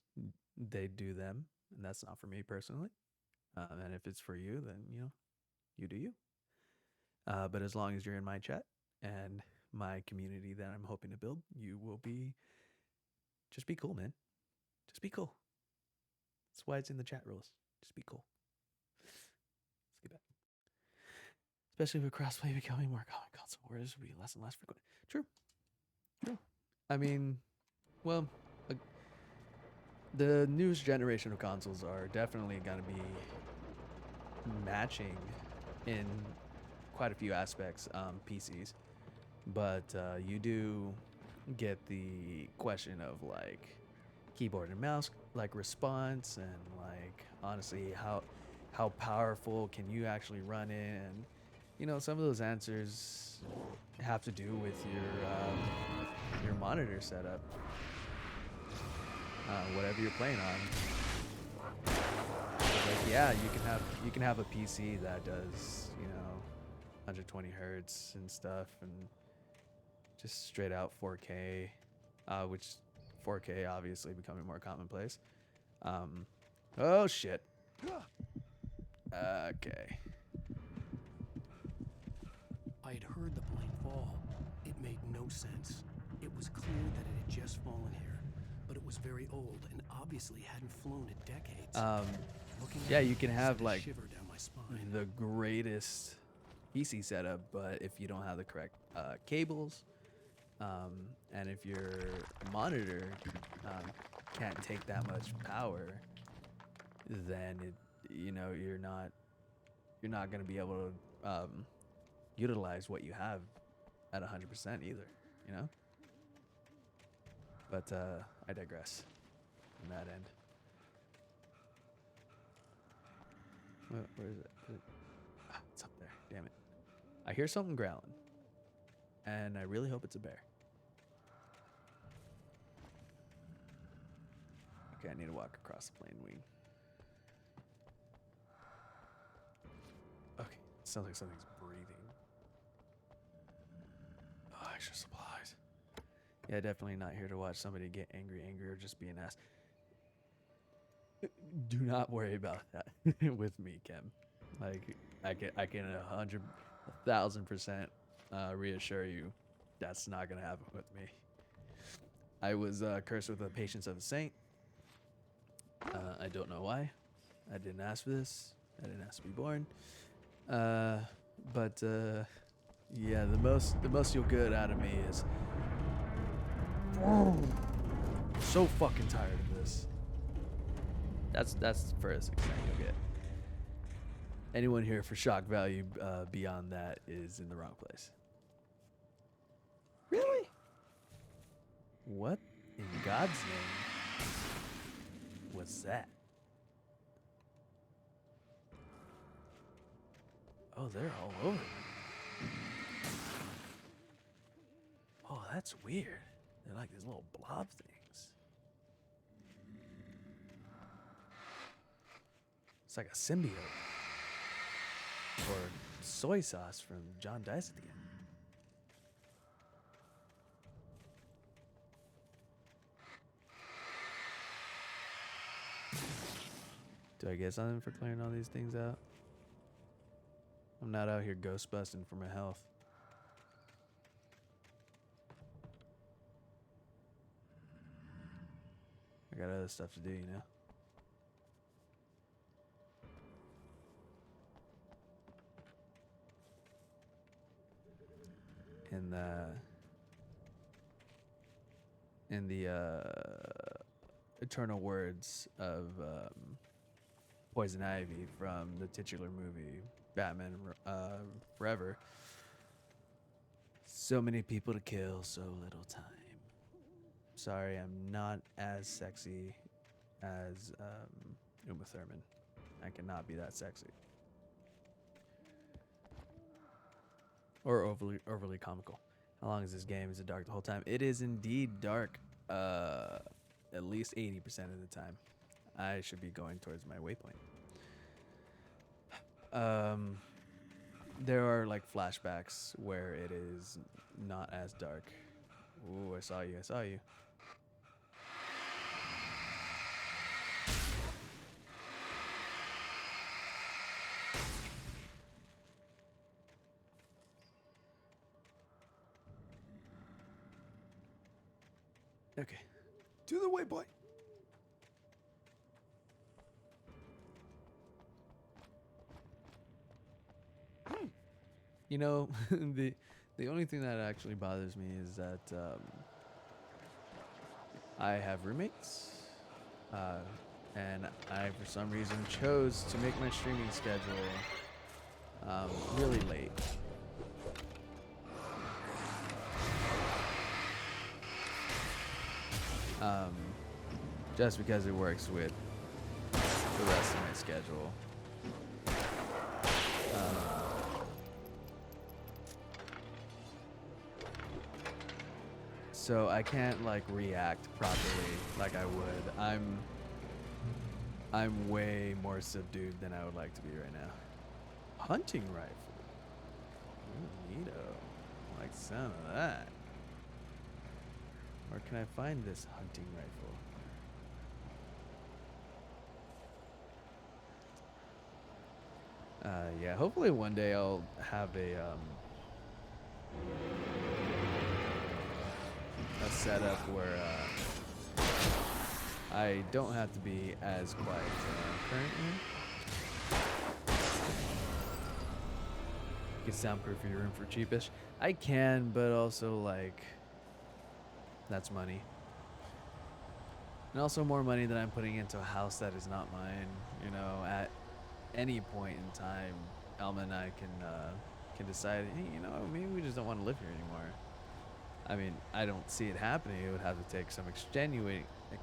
they do them, and that's not for me personally. And if it's for you, then you do you. But as long as you're in my chat and my community that I'm hoping to build, you will just be cool, man. Just be cool. That's why it's in the chat rules. Just be cool. Let's get back. Especially with crossplay becoming more common, console wars will be less and less frequent. True. I mean, well, the newest generation of consoles are definitely going to be matching in quite a few aspects PCs, but you do get the question of like keyboard and mouse like response, and like honestly how powerful can you actually run it, and some of those answers have to do with your monitor setup, whatever you're playing on. Like, yeah, you can have a PC that does 120 hertz and stuff, and just straight out 4K, which 4K obviously becoming more commonplace. Oh shit. Okay. I had heard the plane fall. It made no sense. It was clear that it had just fallen here, but it was very old and obviously hadn't flown in decades. Yeah, you can have sent a like shiver down my spine. the greatest PC setup, but if you don't have the correct cables, and if your monitor can't take that much power, then you're not going to be able to utilize what you have at 100% either, But I digress on that end. Where is it? It's up there. Damn it. I hear something growling, and I really hope it's a bear. Okay, I need to walk across the plane wing. Okay, it sounds like something's breathing. Oh, extra supplies. Yeah, definitely not here to watch somebody get angry, or just be an ass. Do not worry about that with me, Kim. Like, I can 1,000% reassure you, that's not gonna happen with me. I was cursed with the patience of a saint. I don't know why. I didn't ask for this. I didn't ask to be born. But yeah, the most you'll get out of me is so fucking tired of this. That's the first extent you'll get. Anyone here for shock value beyond that is in the wrong place. Really? What in God's name was that? Oh, they're all over. Oh, that's weird. They're like these little blob things. It's like a symbiote. Or soy sauce from John Dice at the end. Do I get something for clearing all these things out? I'm not out here ghost busting for my health. I got other stuff to do, you know? In the eternal words of Poison Ivy from the titular movie Batman Forever, so many people to kill, so little time. Sorry, I'm not as sexy as Uma Thurman. I cannot be that sexy. Or overly comical. How long is this game? Is it dark the whole time? It is indeed dark at least 80% of the time. I should be going towards my waypoint. There are like flashbacks where it is not as dark. Ooh, I saw you. Okay. To the waypoint. You know, the only thing that actually bothers me is that I have roommates, and I for some reason chose to make my streaming schedule really late. Just because it works with the rest of my schedule. So I can't like react properly like I would. I'm way more subdued than I would like to be right now. Hunting rifle. Ooh, neato. Like some of that. Where can I find this hunting rifle? Yeah, hopefully one day I'll have a setup where I don't have to be as quiet currently. You can soundproof your room for cheapish. I can, but also like that's money. And also more money that I'm putting into a house that is not mine. You know, at any point in time, Alma and I can decide, hey, you know, maybe we just don't want to live here anymore. I mean, I don't see it happening. It would have to take some extenuating. It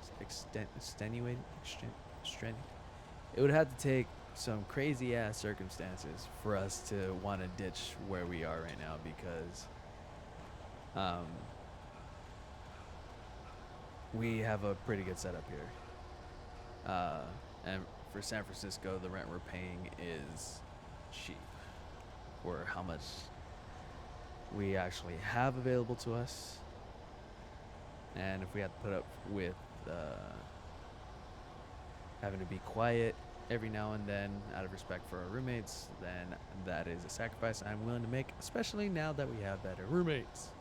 would have to take some crazy ass circumstances for us to want to ditch where we are right now, because we have a pretty good setup here. And for San Francisco, the rent we're paying is cheap for how much we actually have available to us. And if we have to put up with having to be quiet every now and then out of respect for our roommates, then that is a sacrifice I'm willing to make, especially now that we have better roommates.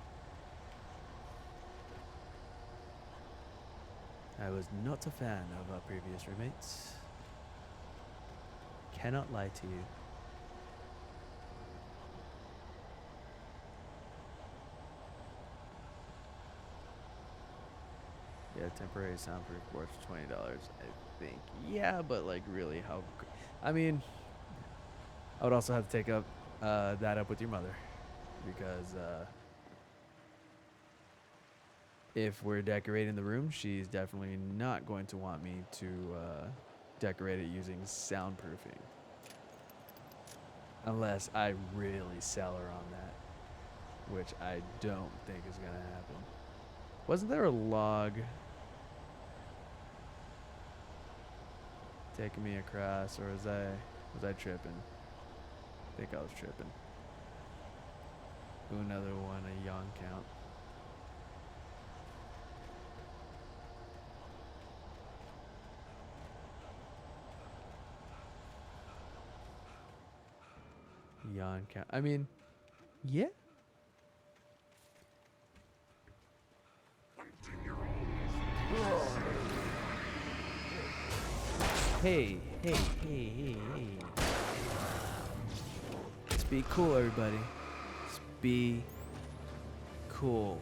I was not a fan of our previous roommates. Cannot lie to you. Yeah, temporary soundproof boards for $20, I think. Yeah, but like really, I mean, I would also have to take up that up with your mother, because if we're decorating the room, she's definitely not going to want me to decorate it using soundproofing, unless I really sell her on that, which I don't think is gonna happen. Wasn't there a log taking me across, or was I tripping? I think I was tripping. Ooh, another one, a yawn count. Yawn count. I mean, yeah. Hey. Let's be cool, everybody. Let's be cool.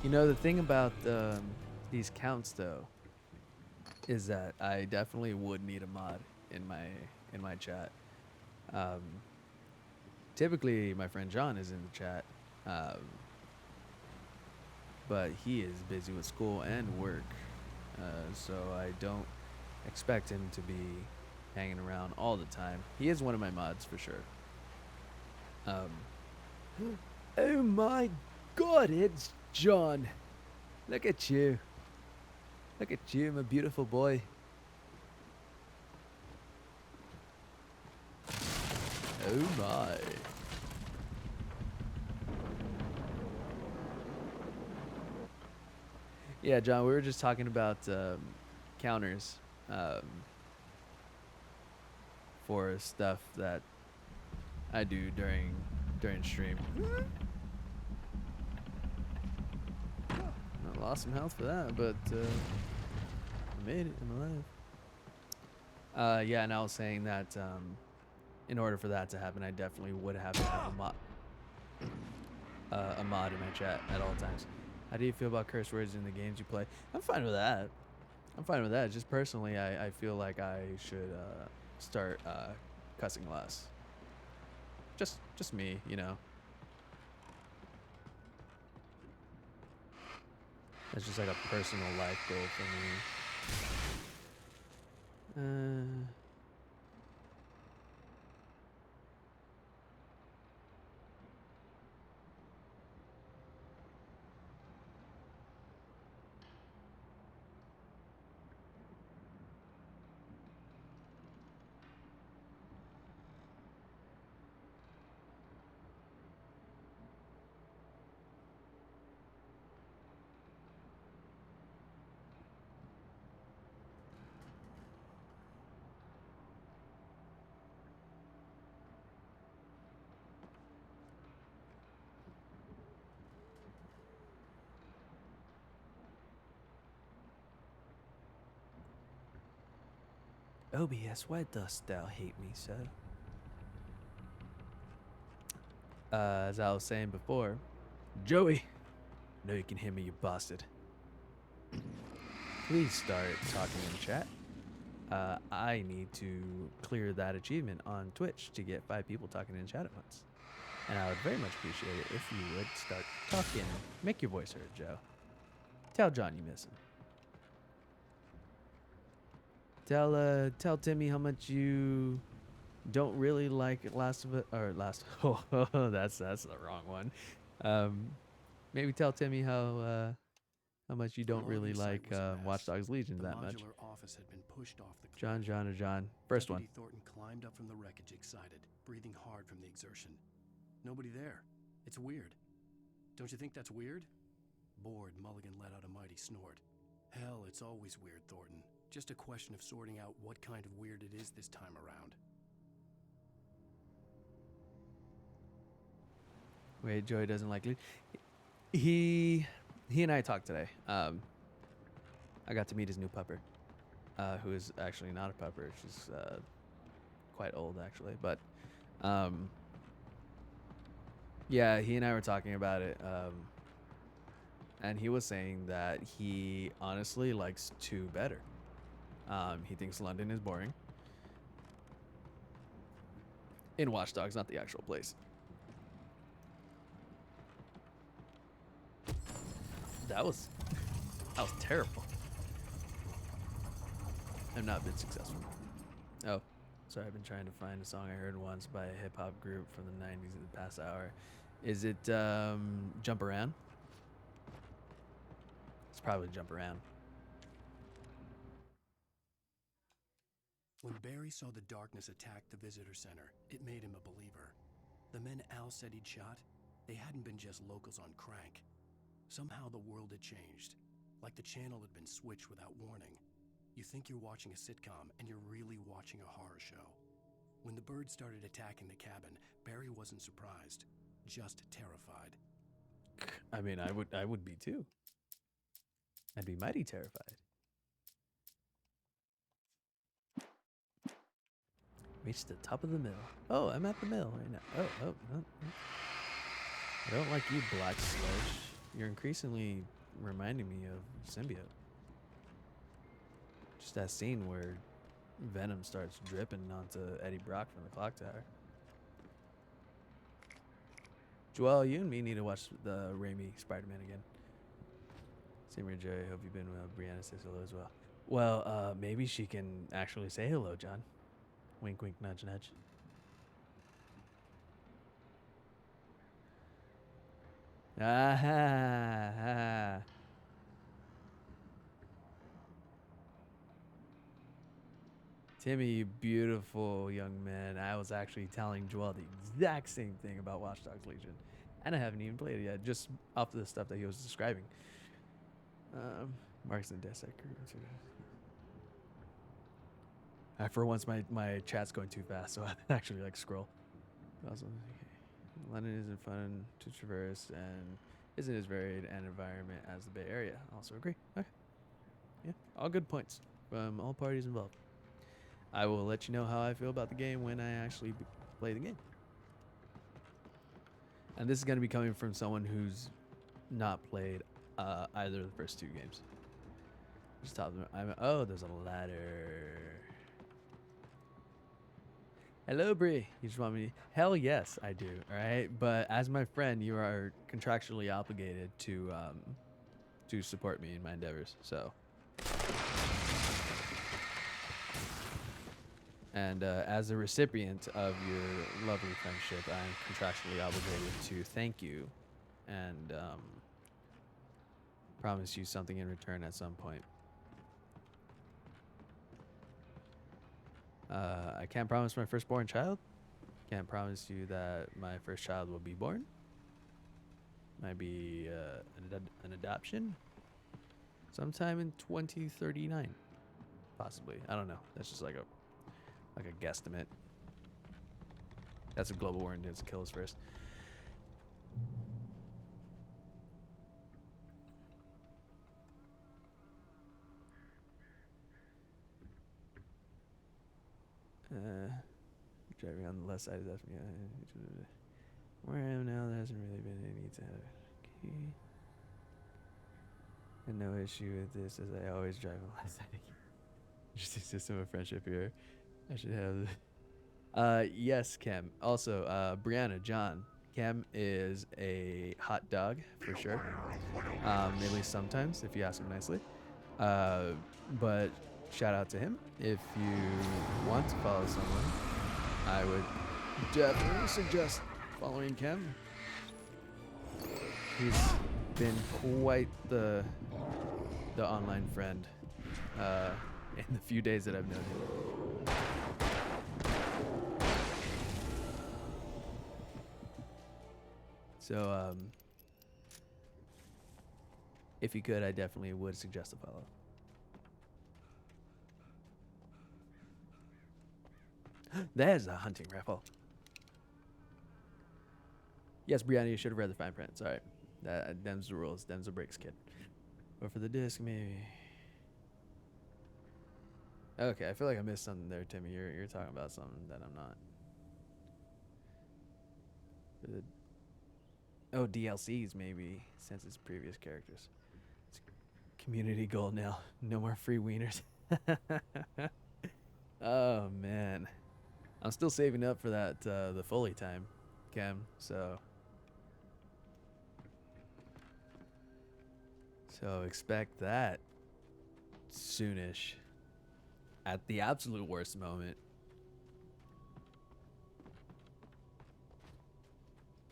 You know, the thing about these counts, though, is that I definitely would need a mod in my chat. Typically, my friend John is in the chat, but he is busy with school and work, so I don't expect him to be hanging around all the time. He is one of my mods for sure. Oh my God, it's John. Look at you. Look at you, my beautiful boy. Oh my. Yeah, John, we were just talking about counters for stuff that I do during stream. I lost some health for that, but I made it. I'm alive. Yeah, and I was saying that in order for that to happen, I definitely would have to have a mod in my chat at all times. How do you feel about curse words in the games you play? I'm fine with that. I'm fine with that. Just personally, I feel like I should start cussing less. Just me, you know. That's just like a personal life goal for me. OBS, why dost thou hate me so? As I was saying before, Joey, I know you can hear me, you bastard. Please start talking in chat. I need to clear that achievement on Twitch to get 5 people talking in chat at once. And I would very much appreciate it if you would start talking. Make your voice heard, Joe. Tell John you miss him. Tell Timmy how much you don't really like Last of Us or Last. Oh, that's the wrong one. Maybe tell Timmy how much you don't really like Watch Dogs Legion that much. modular office had been pushed off the cliff. John. First one. Deputy Thornton climbed up from the wreckage excited, breathing hard from the exertion. Nobody there. It's weird. Don't you think that's weird? Bored, Mulligan let out a mighty snort. Hell, it's always weird, Thornton. Just a question of sorting out what kind of weird it is this time around. Wait, Joey doesn't like it. He and I talked today. I got to meet his new pupper, who is actually not a pupper. She's quite old, actually. But yeah, he and I were talking about it. And he was saying that he honestly likes 2 better. He thinks London is boring. In Watch Dogs, not the actual place. That was terrible. I've not been successful. Oh, sorry. I've been trying to find a song I heard once by a hip hop group from the 90s in the past hour. Is it Jump Around? It's probably Jump Around. When Barry saw the darkness attack the visitor center, it made him a believer. The men Al said he'd shot, they hadn't been just locals on crank. Somehow the world had changed, like the channel had been switched without warning. You think you're watching a sitcom, and you're really watching a horror show. When the birds started attacking the cabin, Barry wasn't surprised, just terrified. I mean, I would be too. I'd be mighty terrified. Reached the top of the mill. Oh, I'm at the mill right now. Oh. I don't like you, Black Sludge. You're increasingly reminding me of Symbiote. Just that scene where Venom starts dripping onto Eddie Brock from the clock tower. Joel, you and me need to watch the Raimi Spider-Man again. Same here, Jerry. Hope you've been well. Brianna says hello as well. Well, maybe she can actually say hello, John. Wink, wink, nudge, nudge. Ah. Timmy, you beautiful young man. I was actually telling Joel the exact same thing about Watch Dogs Legion. And I haven't even played it yet, just off the stuff that he was describing. Marks and Dissect. For once, my chat's going too fast, so I actually scroll. Also, London isn't fun to traverse and isn't as varied an environment as the Bay Area. Also agree. Okay. Yeah, all good points from all parties involved. I will let you know how I feel about the game when I actually play the game. And this is going to be coming from someone who's not played either of the first 2 games. Just top them. Oh, there's a ladder. Hello, Bree. You just want me? Hell yes, I do. All right, but as my friend, you are contractually obligated to support me in my endeavors. So, and as a recipient of your lovely friendship, I'm contractually obligated to thank you and promise you something in return at some point. I can't promise my firstborn child. Can't promise you that my first child will be born. Might be an adoption sometime in 2039, possibly. I don't know. That's just like a guesstimate. That's a global warning to kill us first. Driving on the left side is asking me where I am now. There hasn't really been any need to have key. And no issue with this, as I always drive on the left side. Just a system of friendship here. I should have. Yes, Kim. Also, Brianna, John, Cam is a hot dog for sure. At least sometimes, if you ask him nicely. But shout out to him. If you want to follow someone, I would definitely suggest following Cam. He's been quite the online friend in the few days that I've known him. So if you could, I definitely would suggest a follow. That is a hunting rifle. Yes, Brianna, you should have read the fine print. Sorry. Them's the rules. Them's the breaks, kid. But for the disc, maybe. Okay, I feel like I missed something there, Timmy. You're talking about something that I'm not. Oh, DLCs maybe, since it's previous characters. It's community goal now. No more free wieners. Oh man, I'm still saving up for that the Foley time, Cam. So expect that soonish. At the absolute worst moment,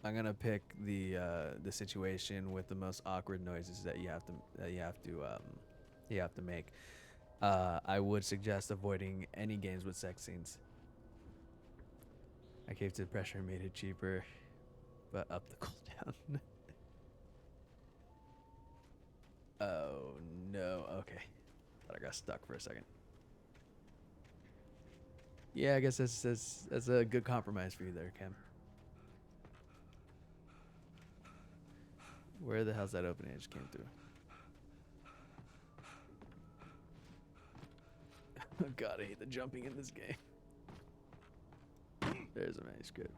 I'm gonna pick the situation with the most awkward noises that you have to make. I would suggest avoiding any games with sex scenes. I caved to the pressure and made it cheaper, but up the cooldown. Oh no. Okay, thought I got stuck for a second. Yeah, I guess that's a good compromise for you there, Cam. Where the hell's that open edge came through? Oh god, I hate the jumping in this game. There's a manuscript.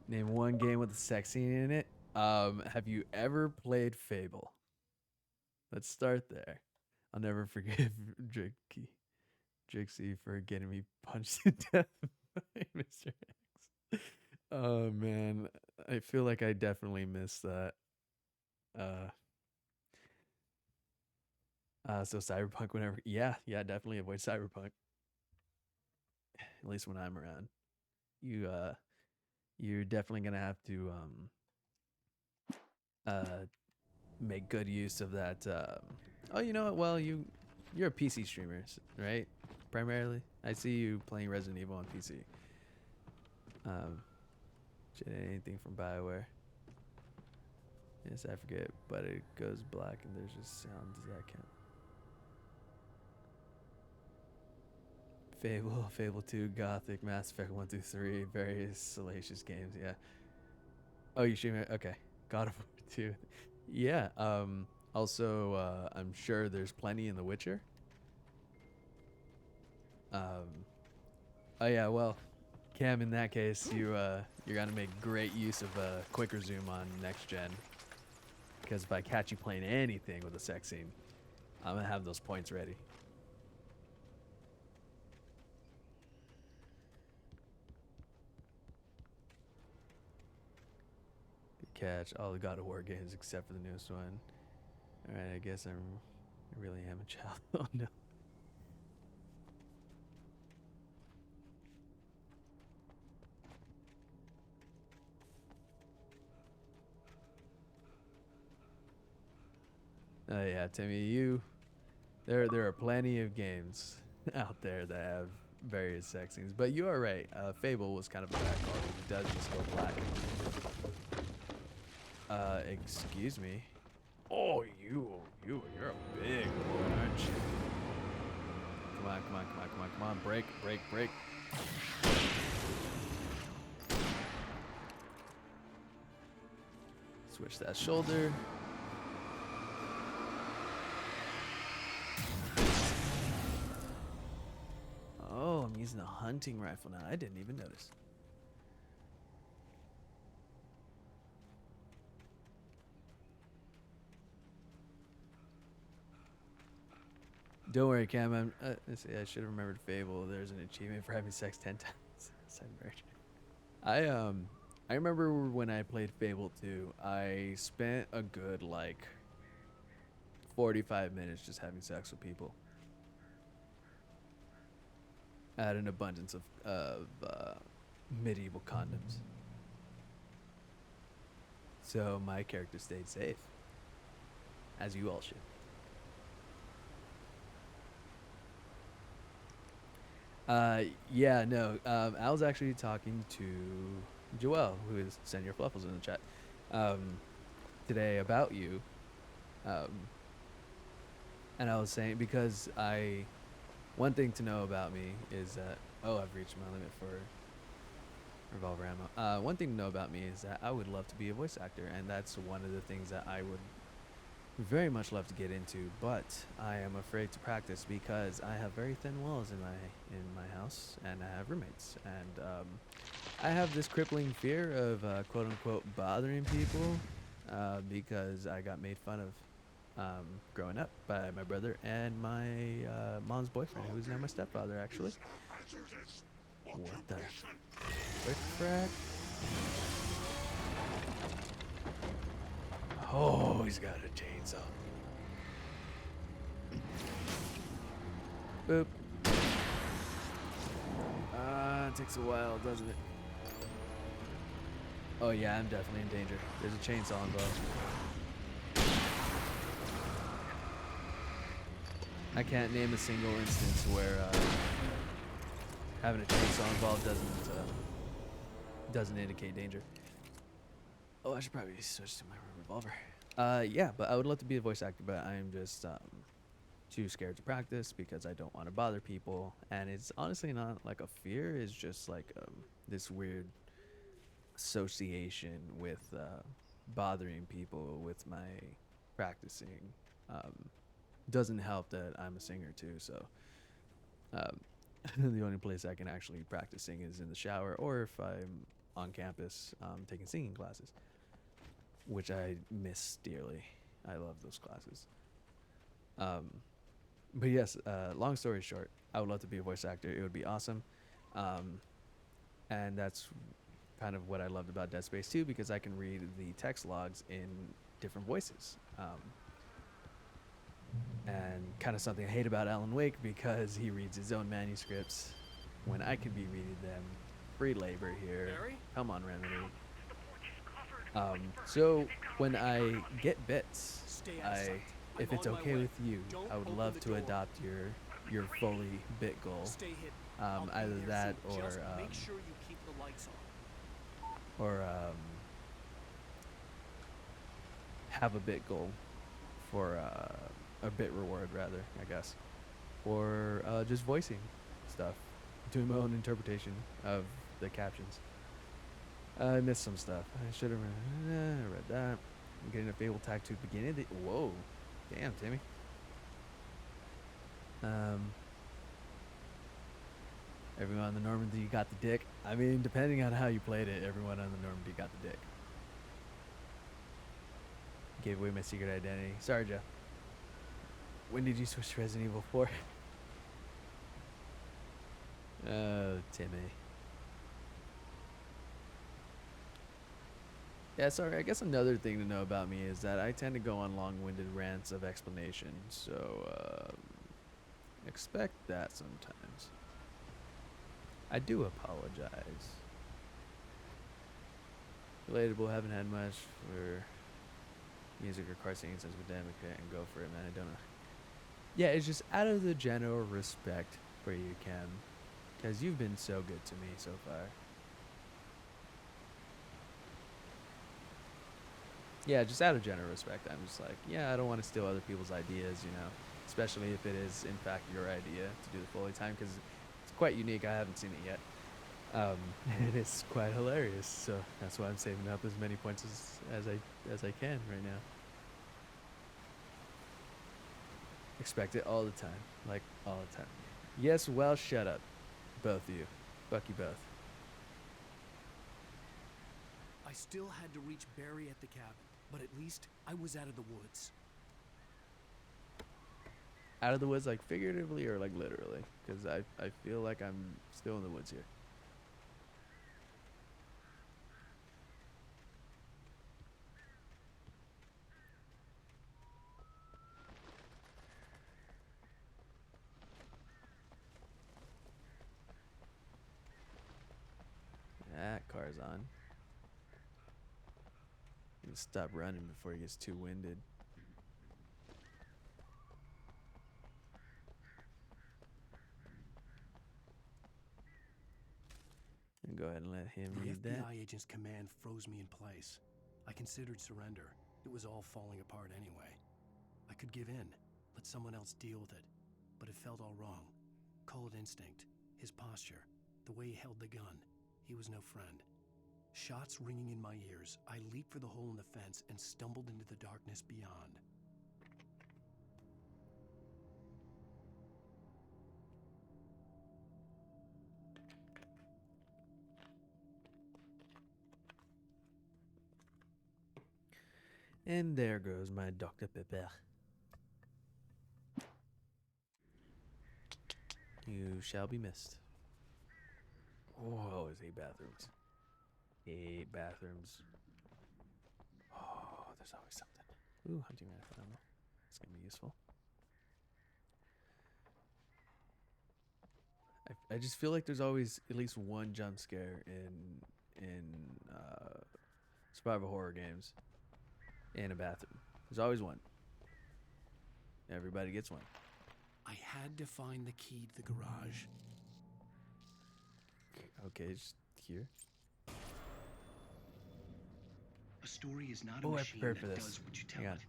Name one game with a sex scene in it. Have you ever played Fable? Let's start there. I'll never forgive Drixie for getting me punched to death by Mr. X. Oh man, I feel like I definitely missed that. So Cyberpunk whenever, yeah, definitely avoid Cyberpunk. At least when I'm around. You're definitely gonna have to make good use of that. Oh, you know what? Well, you're a PC streamer, right? Primarily, I see you playing Resident Evil on PC. Anything from BioWare? Yes, I forget, but it goes black and there's just sound. Does that count? Fable 2, Gothic, Mass Effect 1 through 3, various salacious games. Yeah. Oh, you stream it? Okay. God of War 2. Yeah. Also, I'm sure there's plenty in The Witcher. Oh yeah. Well, Cam, in that case, you're gonna make great use of quicker zoom on next gen. Because if I catch you playing anything with a sex scene, I'm gonna have those points ready. Catch all the God of War games except for the newest one. Alright, I guess I really am a child. Oh no. Oh yeah, Timmy, there are plenty of games out there that have various sex scenes, but you are right. Fable was kind of a bad call. It does just go black. Excuse me. Oh, you're a big boy, aren't you? Come on, break. Switch that shoulder. Oh, I'm using a hunting rifle now. I didn't even notice. Don't worry, Cam. Let's see, I should have remembered Fable. There's an achievement for having sex 10 times. I I remember when I played Fable 2, I spent a good like 45 minutes just having sex with people. I had an abundance of medieval condoms. So my character stayed safe. As you all should. Yeah, no. I was actually talking to Joelle, who is Senior Fluffles in the chat, today about you. And I was saying, because one thing to know about me is that, oh, I've reached my limit for revolver ammo. One thing to know about me is that I would love to be a voice actor, and that's one of the things that I would very much love to get into, but I am afraid to practice because I have very thin walls in my house, and I have roommates, and I have this crippling fear of quote unquote bothering people because I got made fun of growing up by my brother and my mom's boyfriend, who's now my stepfather, actually. What the frick frack? Oh, he's got a chainsaw. Boop. It takes a while, doesn't it? Oh yeah, I'm definitely in danger. There's a chainsaw involved. I can't name a single instance where having a chainsaw involved doesn't indicate danger. Oh, I should probably switch to my revolver. Yeah, but I would love to be a voice actor, but I'm just too scared to practice because I don't want to bother people, and it's honestly not like a fear. It's just like this weird association with bothering people with my practicing. Doesn't help that I'm a singer too, so the only place I can actually practice sing is in the shower, or if I'm on campus taking singing classes, which I miss dearly. I love those classes. But yes, long story short, I would love to be a voice actor. It would be awesome. And that's kind of what I loved about Dead Space 2, because I can read the text logs in different voices. And kind of something I hate about Alan Wake, because he reads his own manuscripts when I could be reading them. Free labor here. Barry? Come on, Remedy. So when I get bits, Stay out of sight. if I'm it's on my okay way. with you, Don't I would open love the to door. adopt your fully bit goal. Stay hidden. I'll be Either there that soon. or Just make sure you keep the lights on. or have a bit goal for a bit reward, rather, I guess, or just voicing stuff, doing my own interpretation of the captions. I missed some stuff. I should have read that. I'm getting a Fable tag to begin it. Whoa, damn, Timmy. Everyone on the Normandy got the dick. I mean, depending on how you played it, everyone on the Normandy got the dick. Gave away my secret identity. Sorry, Joe. When did you switch to Resident Evil 4? Oh, Timmy. Yeah, sorry. I guess another thing to know about me is that I tend to go on long-winded rants of explanation, so expect that sometimes. I do apologize. Relatable, haven't had much for music or car singing since pandemic, and go for it, man. I don't know. Yeah, it's just out of the general respect for you, Cam, because you've been so good to me so far. Yeah, just out of general respect, I'm just like, yeah, I don't want to steal other people's ideas, you know, especially if it is, in fact, your idea to do the Foley time, because it's quite unique. I haven't seen it yet. And it's quite hilarious, so that's why I'm saving up as many points as I can right now. Expect it all the time, like all the time. Yes, well, shut up, both of you. Fuck you both. I still had to reach Barry at the cabin, but at least I was out of the woods. Out of the woods, like figuratively or like literally? Because I feel like I'm still in the woods here. on. He can stop running before he gets too winded. And go ahead and let him The read that. FBI agent's command froze me in place. I considered surrender. It was all falling apart anyway. I could give in, let someone else deal with it, but it felt all wrong. Call it instinct, his posture, the way he held the gun. He was no friend. Shots ringing in my ears, I leaped for the hole in the fence and stumbled into the darkness beyond. And there goes my Dr. Pepper. You shall be missed. Oh, there's 8 bathrooms. 8 bathrooms. Oh, there's always something. Ooh, hunting rifle ammo. It's gonna be useful. I just feel like there's always at least one jump scare in survival horror games in a bathroom. There's always one. Everybody gets one. I had to find the key to the garage. Okay, just here. A story is not a Oh, I machine prepared that for this. does what you tell Hang on. it.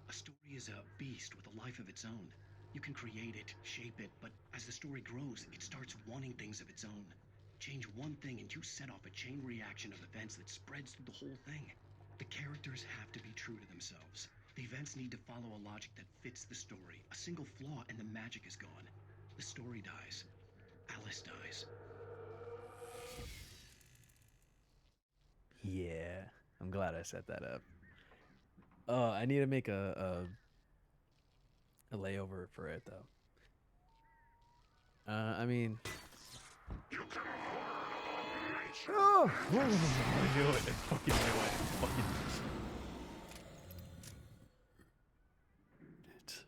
A story is a beast with a life of its own. You can create it, shape it, but as the story grows, it starts wanting things of its own. Change one thing and you set off a chain reaction of events that spreads through the whole thing. The characters have to be true to themselves. The events need to follow a logic that fits the story. A single flaw and the magic is gone. The story dies. Alice dies. Yeah, I'm glad I set that up. Oh, I need to make a layover for it though. I mean, oh, I knew it. I fucking knew it. Fucking it.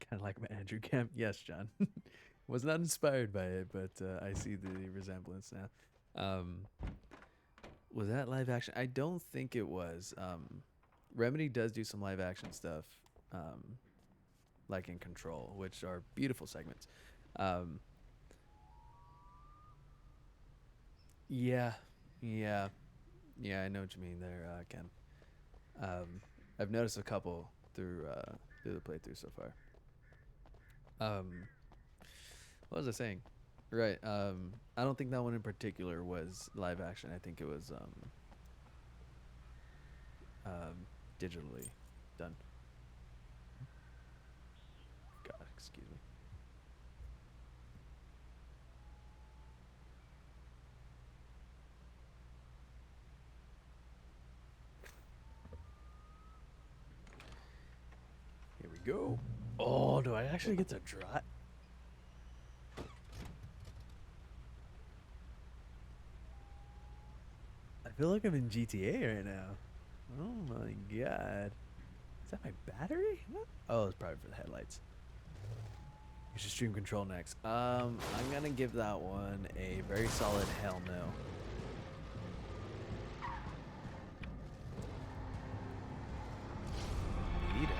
Kind of like my Andrew Camp. Yes, John. Was not inspired by it, but I see the resemblance now. Was that live action? I don't think it was. Remedy does do some live action stuff, like in Control, which are beautiful segments. Yeah, yeah, yeah. I know what you mean there, Ken. I've noticed a couple through the playthrough so far. What was I saying? Right. I don't think that one in particular was live action. I think it was digitally done. God, excuse me. Here we go. Oh, do I actually get to drive? I feel like I'm in GTA right now. Oh my god. Is that my battery? What? Oh, it's probably for the headlights. You should stream Control next. I'm gonna give that one a very solid hell no. Neato.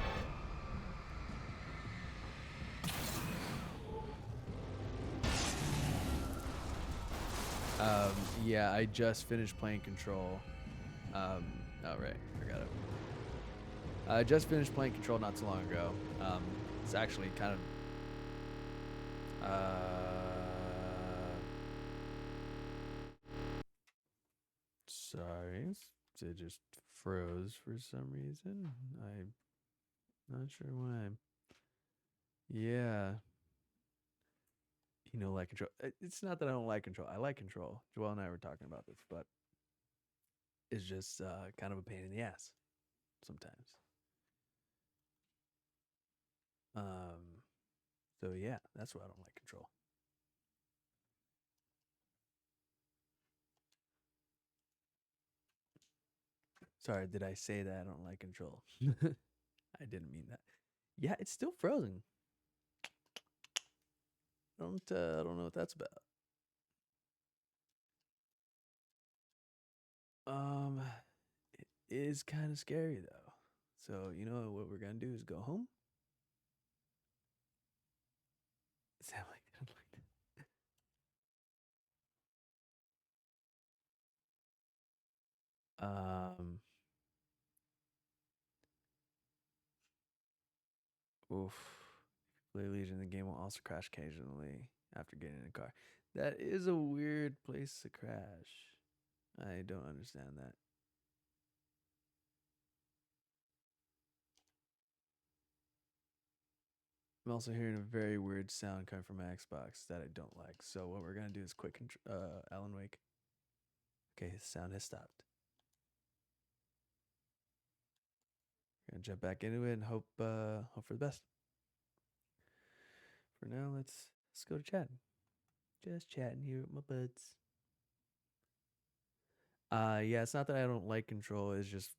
Yeah, I just finished playing Control. Oh right, forgot it. I just finished playing Control not too long ago. It's actually kind of sorry, it just froze for some reason. I'm not sure why. Yeah, you know, like Control. It's not that I don't like Control. I like Control. Joel and I were talking about this, but it's just kind of a pain in the ass sometimes. So yeah, that's why I don't like Control. Sorry, did I say that I don't like Control? I didn't mean that. Yeah, it's still frozen. I don't know what that's about. It is kind of scary though. So you know what we're gonna do is go home. Sound like um. Oof. Play Legion, the game will also crash occasionally after getting in a car. That is a weird place to crash. I don't understand that. I'm also hearing a very weird sound coming from my Xbox that I don't like. So what we're gonna do is quick Alan Wake. Okay, his sound has stopped. Gonna jump back into it and hope for the best. For now, let's go to chatting. Just chatting here with my buds. Yeah, it's not that I don't like Control, it's just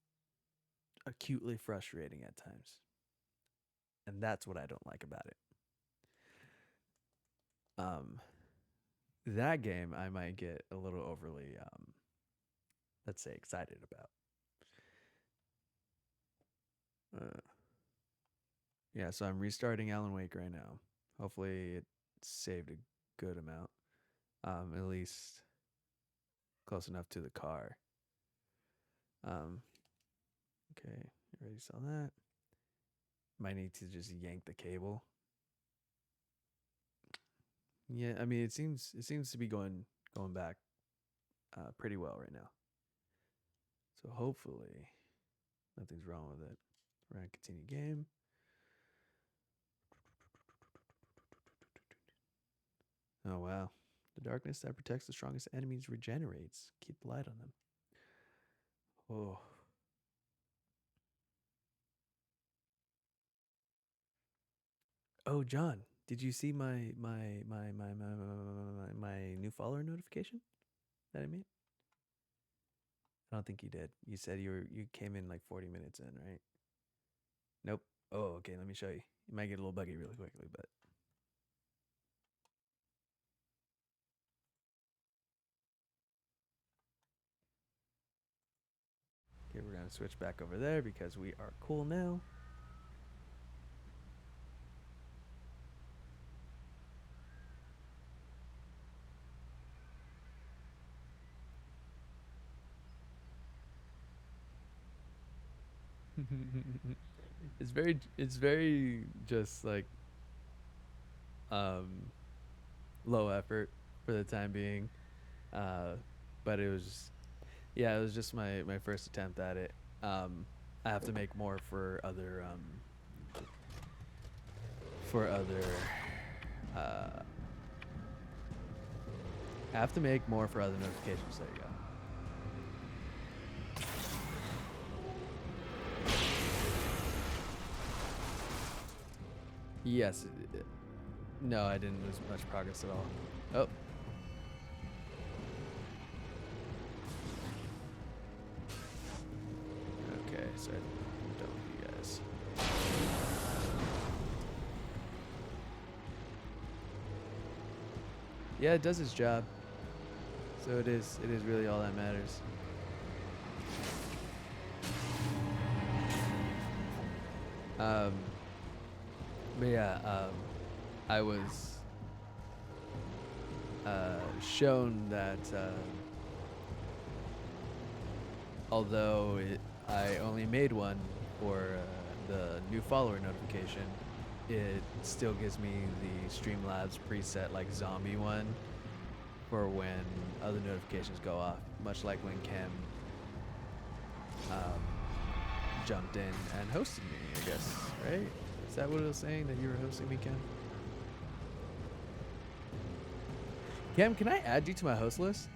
acutely frustrating at times. And that's what I don't like about it. That game I might get a little overly let's say excited about. Yeah, so I'm restarting Alan Wake right now. Hopefully it saved a good amount. At least close enough to the car. Okay, you already saw that. Might need to just yank the cable. Yeah, I mean it seems to be going back pretty well right now. So hopefully nothing's wrong with it. We're gonna continue game. Oh wow. The darkness that protects the strongest enemies regenerates. Keep the light on them. Oh. Oh, John, did you see my new follower notification that I made? I don't think you did. You said you came in like 40 minutes in, right? Nope. Oh, okay, let me show you. You might get a little buggy really quickly, but okay, we're gonna switch back over there because we are cool now. It's very just like low effort for the time being. But it was just my first attempt at it. I have to make more for other I have to make more for other notifications. There you go. Yes. No, I didn't lose much progress at all. Oh. Okay, so I'm done with you guys. Yeah, it does its job. So it is really all that matters. But yeah, I was shown that although I only made one for the new follower notification, it still gives me the Streamlabs preset like zombie one for when other notifications go off, much like when Chem jumped in and hosted me, I guess, right? Is that what it was saying, that you were hosting me, Chem? Chem, can I add you to my host list?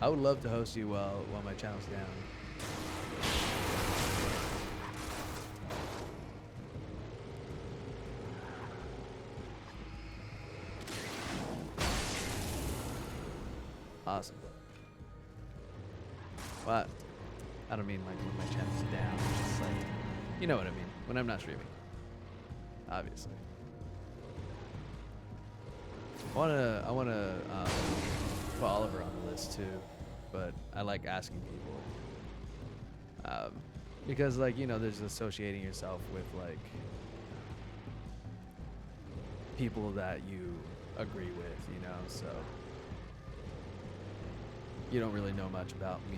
I would love to host you while my channel's down. Awesome. But I don't mean like when my channel's down. It's just like, you know what I mean. When I'm not streaming. Obviously. I wanna put Oliver on the list too, but I like asking people. Because like there's associating yourself with like people that you agree with, so you don't really know much about me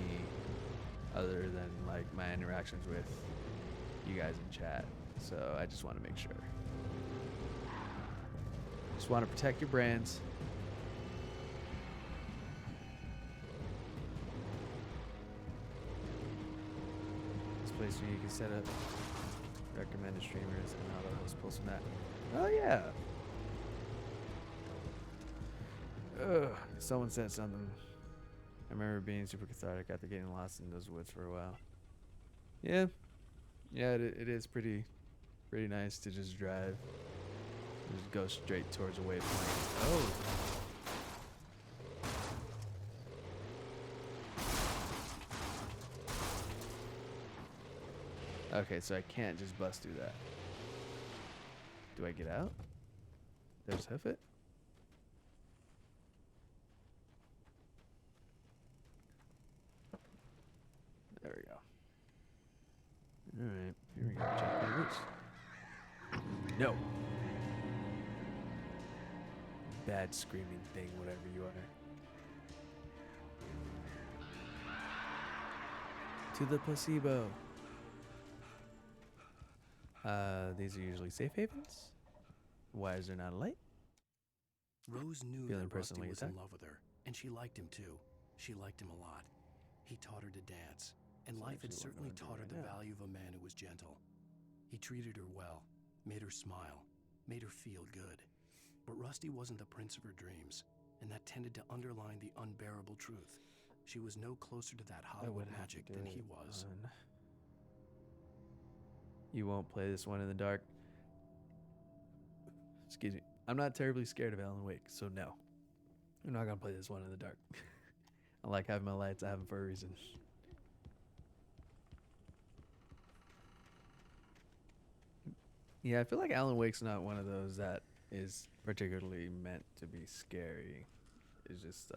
other than like my interactions with you guys in chat. So I just want to make sure. Just want to protect your brands. This place where you can set up recommended streamers and how they'll post from that. Oh yeah. Ugh, someone said something. I remember being super cathartic after getting lost in those woods for a while. Yeah, it is pretty nice to just drive, just go straight towards a waypoint. Oh. Okay, so I can't just bust through that. Do I get out? There's hoof it. There we go. Alright, here we go. Check loose. No. Bad screaming thing, whatever you are. To the placebo. These are usually safe havens? Why is there not a light? Rose knew Feeling that Rusty personally was in attacked? love with her, and she liked him too. She liked him a lot. He taught her to dance, and That's life had actually what I'm certainly gonna do taught her right the now. value of a man who was gentle. He treated her well, made her smile, made her feel good. But Rusty wasn't the prince of her dreams, and that tended to underline the unbearable truth. She was no closer to that I Hollywood would have magic to do than it he was. on- You won't play this one in the dark. Excuse me. I'm not terribly scared of Alan Wake, so no. I'm not gonna play this one in the dark. I like having my lights. I have them for a reason. Yeah, I feel like Alan Wake's not one of those that is particularly meant to be scary. It's just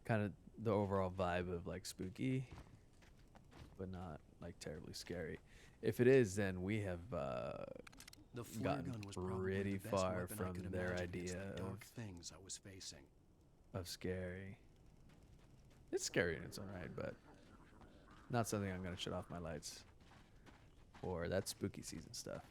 kind of the overall vibe of like spooky, but not like terribly scary. If it is, then we have The flare gotten gun was probably pretty the best far weapon I from could their imagine against idea the dark things I was facing. of scary. It's scary in its own right, but not something I'm gonna shut off my lights for. That's spooky season stuff.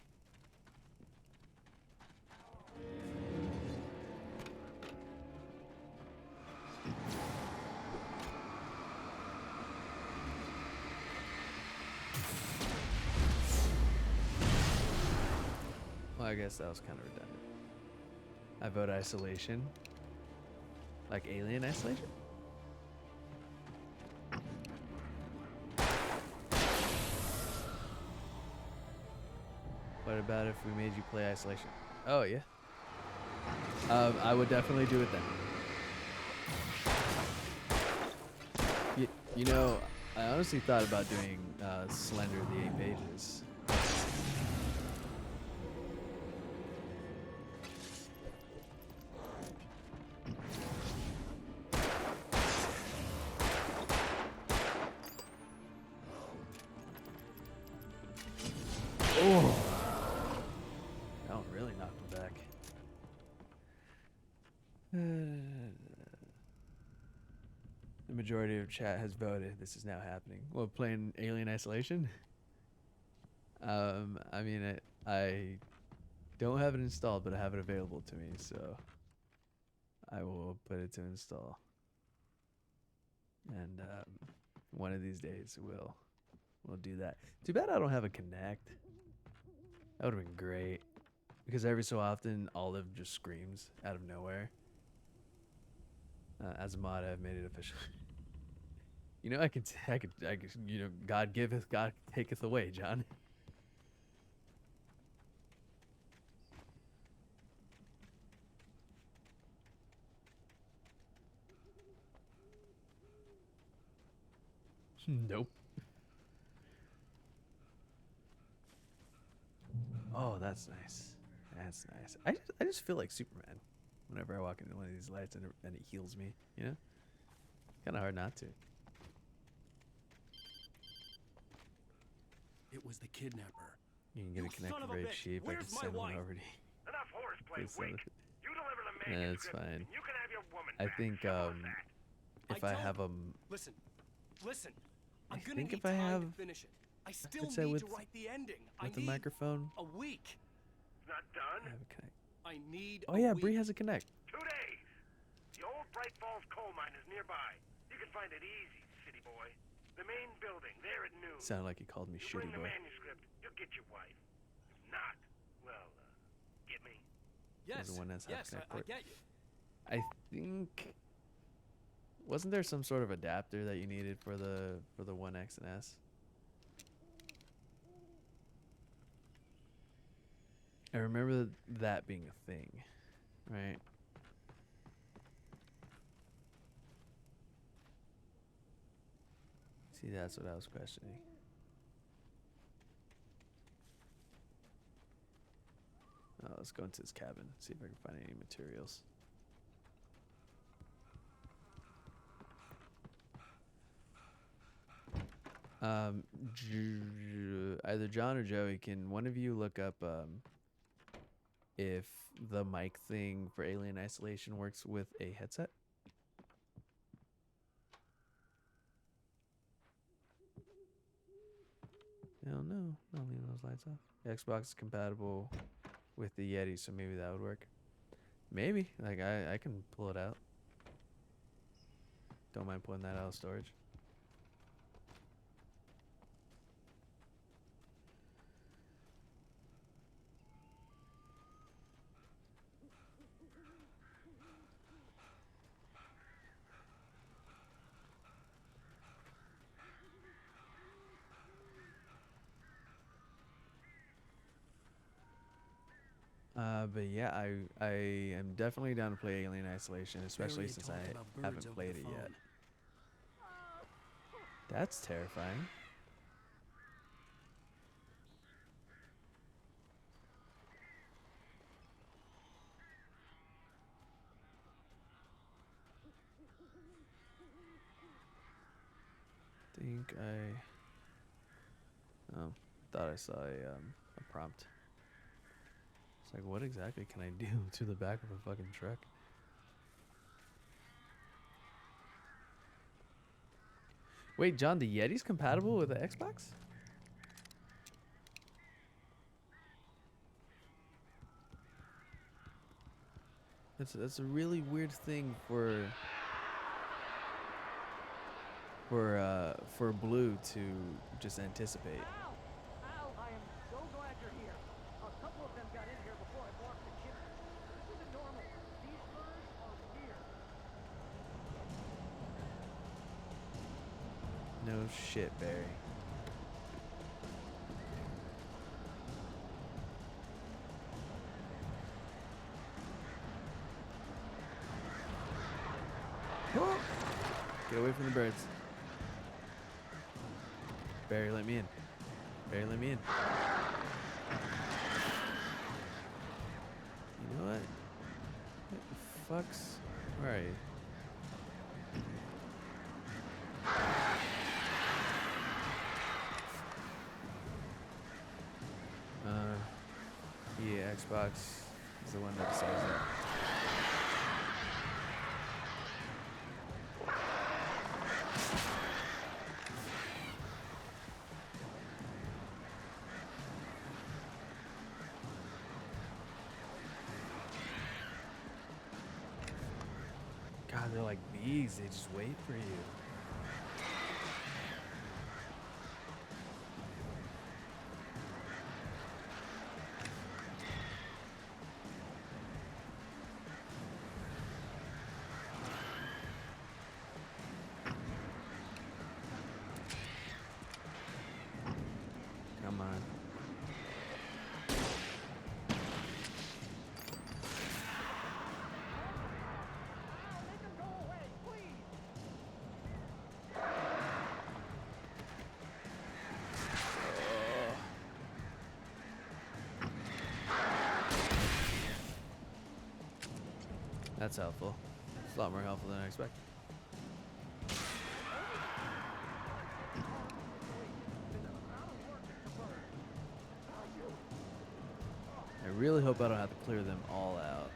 Well, I guess that was kind of redundant. I vote isolation. Like alien isolation? What about if we made you play isolation? Oh, yeah. I would definitely do it then. You know, I honestly thought about doing Slender the 8 pages. Oh, that one really knocked him back. The majority of chat has voted. This is now happening. Well, playing Alien Isolation. I mean, I don't have it installed, but I have it available to me, so I will put it to install. And one of these days we'll do that. Too bad I don't have a Connect. That would have been great, because every so often Olive just screams out of nowhere. As a mod, I've made it official. You know, I could, you know, God giveth, God taketh away, John. Nope. Oh, that's nice. That's nice. I just feel like Superman whenever I walk into one of these lights and it heals me. You know, kind of hard not to. It was the kidnapper. You can get You a connect son of a raid bitch. sheep. I can Where's my send one wife? over to you. Enough horseplay, Please send Wink. it. You deliver the Nah, it's manuscript, fine. and you can have your woman I back. think Simple as that. if I I don't- have Listen, listen. I'm I gonna think need if I time to have finish it. I still headset need with- to write the ending. I with the need microphone, a week. It's not I done. have a connect. I need. Oh a yeah, week. Bree has a connect. 2 days. The old Bright Falls coal mine is nearby. You can find it easy, city boy. The main building, there at noon. Sounded like he called me You shitty bring the boy. manuscript, you'll get your wife. If not, well, get me. Yes. the one that's yes, Connect I port. get you. I think wasn't there some sort of adapter that you needed for the 1X and S? I remember that being a thing, right? See, that's what I was questioning. Let's go into his cabin, see if I can find any materials. Either John or Joey, can one of you look up if the mic thing for Alien Isolation works with a headset? Hell no, not leaving those lights off. The Xbox is compatible with the Yeti, so maybe that would work. Maybe, like I can pull it out. Don't mind pulling that out of storage. But yeah, I am definitely down to play Alien Isolation, especially Barry had since talked I about birds haven't over played the it yet. phone. That's terrifying. Think thought I saw a prompt. It's like, what exactly can I do to the back of a fucking truck? Wait, John, the Yeti's compatible with the Xbox? That's a really weird thing for Blue to just anticipate. Al! Al, I am so glad you're here. A couple of them got in here before I blocked the chimney. This isn't normal. These birds are weird. No shit, Barry. Get away from the birds. Barry, let me in. Barry, let me in. You know what? What the fuck's... Where are you? Yeah, Xbox is the one that decides that. God, they're like bees. They just wait for you. Come on. Al, make them go away, please! That's helpful. It's a lot more helpful than I expected. I really hope I don't have to clear them all out,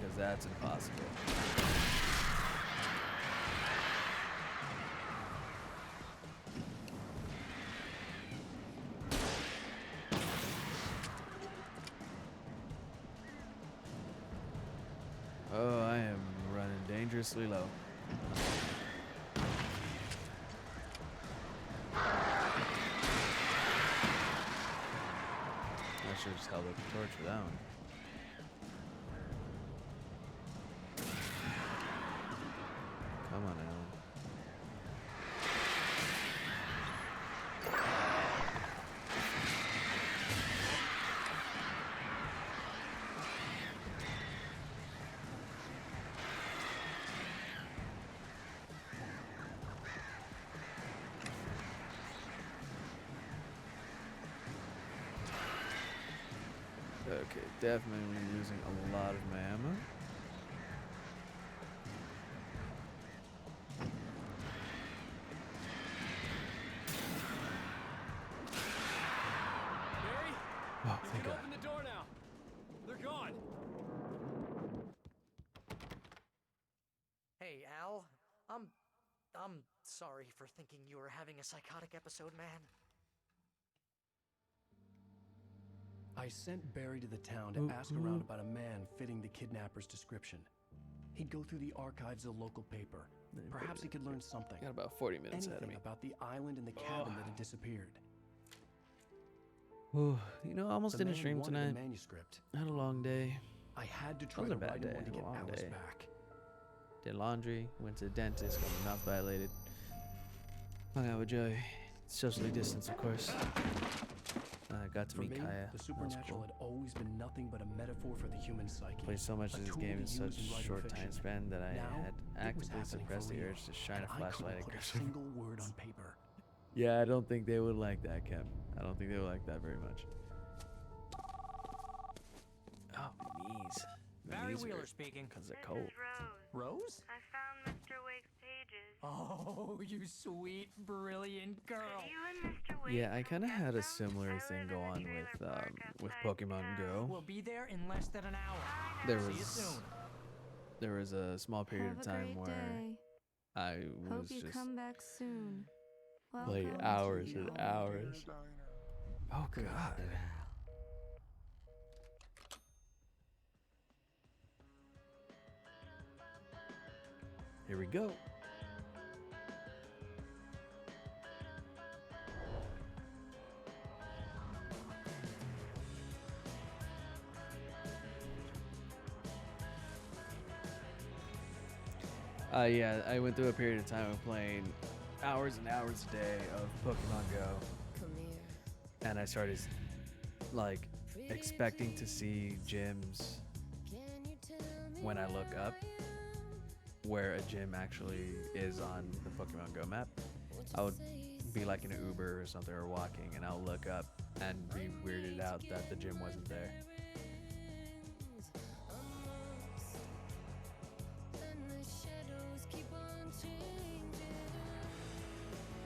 because that's impossible. Oh, I am running dangerously low. I should have just held up the torch for that one. Come on, Alan. Okay, definitely losing a lot of my ammo. Barry, Oh, you thank can God. open the door now. They're gone. Hey, Al. I'm sorry for thinking you were having a psychotic episode, man. I sent Barry to the town to ask around about a man fitting the kidnapper's description. He'd go through the archives of the local paper. Perhaps he could learn something. Got about 40 minutes ahead of Anything me. about the island and the cabin that had disappeared. Ooh, you know, I almost The didn't man stream wanted tonight. a manuscript. I had a long day. I had to try was to a bad write him day, one to a get long Alice day. back. Did laundry, went to the dentist, got my mouth dilated. Hung out with Joey. Socially distanced, of course. Got to For meet me, Kaya. the That was supernatural cool. had always been nothing but a metaphor for the human psyche. Played so much a of this tool game to in such use in writing short time fiction. span that I Now, had it was actively happening suppressed for the real, urge to shine and a I flashlight couldn't put a at single word on paper. Yeah, I don't think they would like that, Kev. I don't think they would like that very much. Oh, my knees. My Barry knees Wheeler hurt speaking. because they're This cold. is Rose. Rose? I found Mr. Wake's pages. Oh, you sweet, brilliant girl. You and Mr. Wake Yeah, I from kind of had a Kemptown? similar I thing live in go the on trailer park with outside Pokemon town. Go. We'll be there in less than an hour. There See you was soon. there was a small period Have of a time great where day. I Hope was you just come back soon. playing Welcome hours to and the hours. Oh God. Here we go. Yeah, I went through a period of time of playing hours and hours a day of Pokemon Go, and I started like expecting to see gyms when I look up where a gym actually is on the Pokemon Go map. I would be like in an Uber or something or walking, and I'll look up and be weirded out that the gym wasn't there.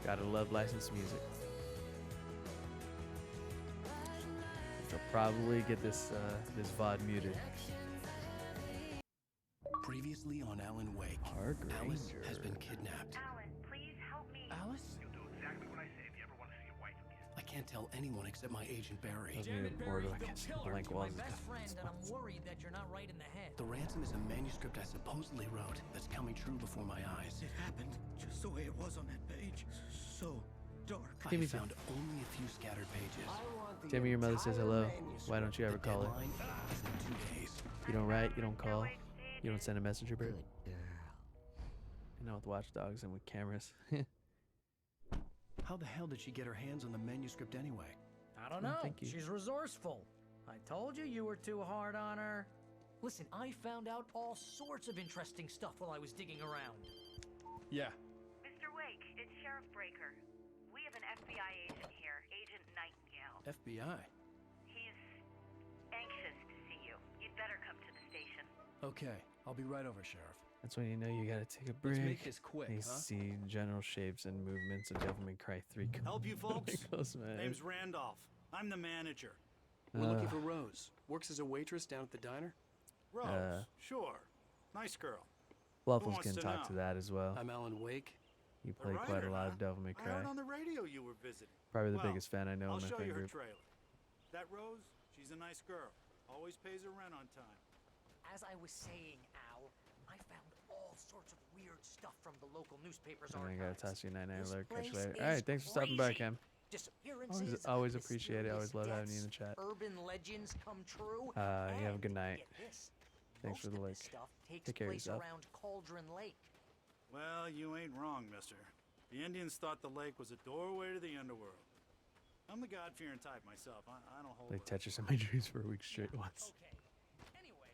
Gotta love licensed music. Which will probably get this this VOD muted. Previously on Alan Wake, Park Alice Ranger. has been kidnapped. Alan, please help me. Alice? You'll do exactly what I say if you ever want to see your wife again. I can't tell anyone except my agent Barry. Doesn't Damn even it, order Barry, like they'll it's kill her. blank You're walls my and best stuff. friend, and I'm worried that you're not right in the head. The ransom is a manuscript I supposedly wrote that's coming true before my eyes. It happened just the way it was on that page. So dark. I Timmy, found only a few scattered pages. Timmy, your mother says hello. Why don't you ever The call her? deadline is in 2 days. You don't write, you don't Mr. call, Wake's you don't pages. send a messenger bird. You know, with watchdogs and with cameras. How the hell did she get her hands on the manuscript anyway? I don't Oh, know. thank you. She's resourceful. I told you were too hard on her. Listen, I found out all sorts of interesting stuff while I was digging around. Yeah. Mr. Wake, it's Sheriff Breaker. We have an FBI agent here, Agent Nightingale. FBI. He's anxious to see you. You'd better come to the station. Okay. I'll be right over, Sheriff. That's when you know you gotta take a Let's break. make this quick, You huh? see general shapes and movements of Devil May Cry 3. Help you folks? Goes, man. Name's Randolph. I'm the manager. We're looking for Rose. Works as a waitress down at the diner. Rose, sure. Nice girl. Waffles wants can to talk know? to that as well. I'm Alan Wake. You A play quite a writer, lot huh? of Devil May I Cry. heard on the radio you were visiting. Probably the Well, biggest fan I know I'll in my show friend you her group. trailer. That Rose, she's a nice girl. Always pays her rent on time. As I was saying, Al, I found all sorts of weird stuff from the local newspapers And I gotta archives. toss you a 99 This alert. Catch you place later. is Alright, thanks for stopping by, crazy. Cam. Disappearances. Always appreciate it. Always mysterious love having you in the deaths, chat. Urban legends come true. You have a good and night. get this, Thanks for most the of link. this stuff takes Take care of place yourself. around Cauldron Lake. Well, you ain't wrong, mister. The Indians thought the lake was a doorway to the underworld. I'm the God-fearing type myself. I don't hold Played with Tetris in my dreams for a week straight once. Okay. Anyway,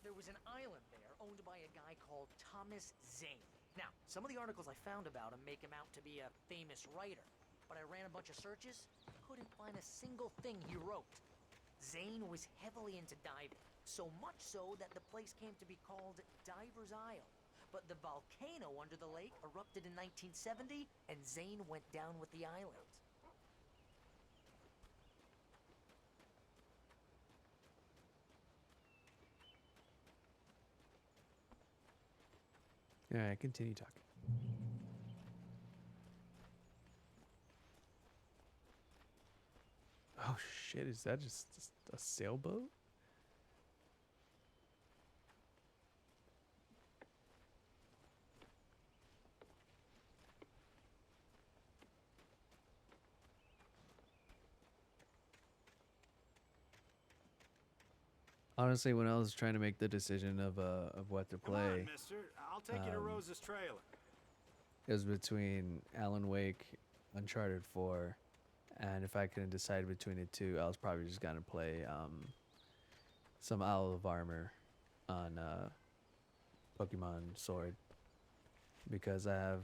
there was an island there owned by a guy called Thomas Zane. Now, some of the articles I found about him make him out to be a famous writer, but I ran a bunch of searches, couldn't find a single thing he wrote. Zane was heavily into diving, so much so that the place came to be called Diver's Isle. But the volcano under the lake erupted in 1970, and Zane went down with the island. Alright, continue talking. Oh shit, is that just a sailboat? Honestly, when I was trying to make the decision of what to Come on, play, mister. I'll take you to um, Rose's trailer. it was between Alan Wake, Uncharted 4, and if I couldn't decide between the two, I was probably just gonna play some Isle of Armor on Pokemon Sword, because I have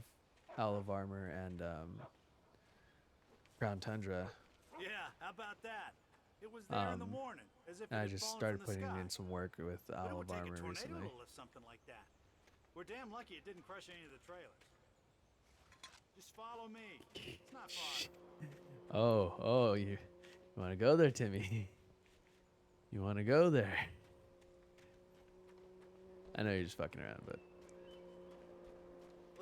Isle of Armor and Crown Tundra. Yeah, how about that? It was there in the morning, as if it I had just fallen started from the putting sky. in some work with But it Isle would of take a Armor tornado recently. to lift something like that. We're damn lucky it didn't crush any of the trailers. Just follow me. It's not far. Oh, you want to go there, Timmy? You want to go there? I know you're just fucking around, but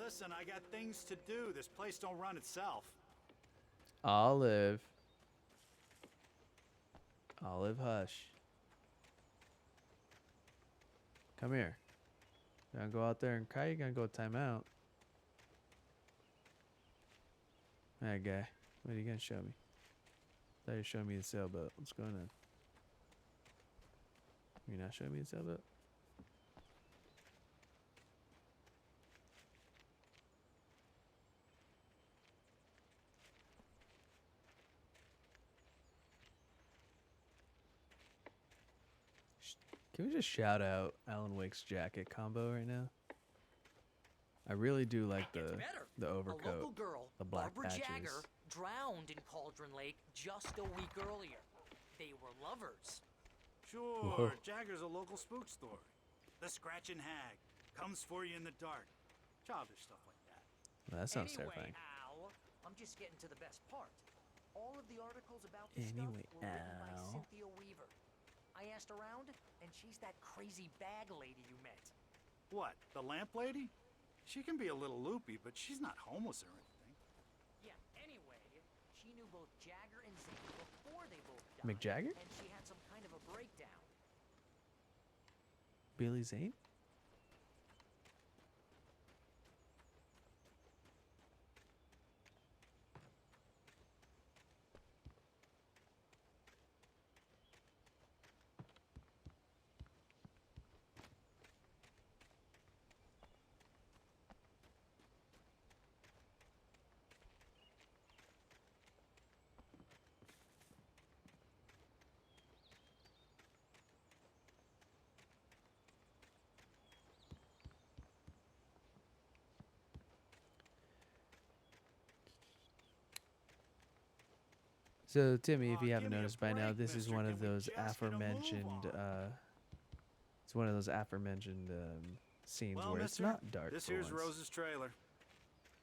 Listen, I got things to do. This place don't run itself. Olive, hush. Come here. You gonna go out there and cry? You gonna go time out? Alright, guy. What are you gonna show me? Thought you were showing me the sailboat. What's going on? You're not showing me the sailboat? Can we just shout out Alan Wake's jacket combo right now? I really do like It gets the better. the A overcoat. local girl, the black Barbara patches. Jagger, drowned in Cauldron Lake just a week earlier. They were lovers. Sure, Whoa. Jagger's a local spook story. The Scratching Hag comes for you in the dark. Childish stuff like that. Well, that sounds Anyway, terrifying. Al, I'm just getting to the best part. All of the articles about this Anyway, stuff were written by Al. Cynthia Weaver. I asked around, and she's that crazy bag lady you met. What, the lamp lady? She can be a little loopy, but she's not homeless or anything. Yeah, anyway, she knew both Jagger and Zane before they both died. Mick Jagger? And she had some kind of a breakdown. Billy Zane? So, Timmy, if Aw, you give haven't me a noticed by now, break, this is mister. one Can of we those just get a move aforementioned on? It's one of those aforementioned scenes Well, where mister, it's not dark. this for here's once. Rose's trailer.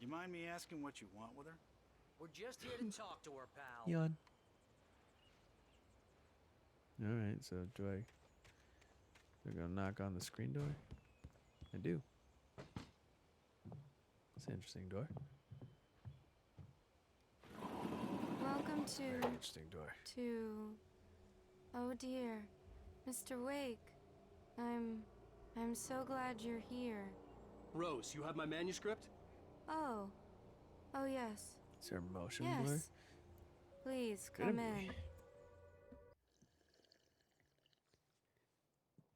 You mind me asking what you want with her? We're just here to talk to her, pal. Yawn. All right, so do I? They're gonna knock on the screen door. I do. It's an interesting door. Welcome Very to interesting door. Oh dear, Mr. Wake. I'm so glad you're here. Rose, you have my manuscript? Oh. Oh yes. Is there a motion blur? Yes. Please Gonna come be. in.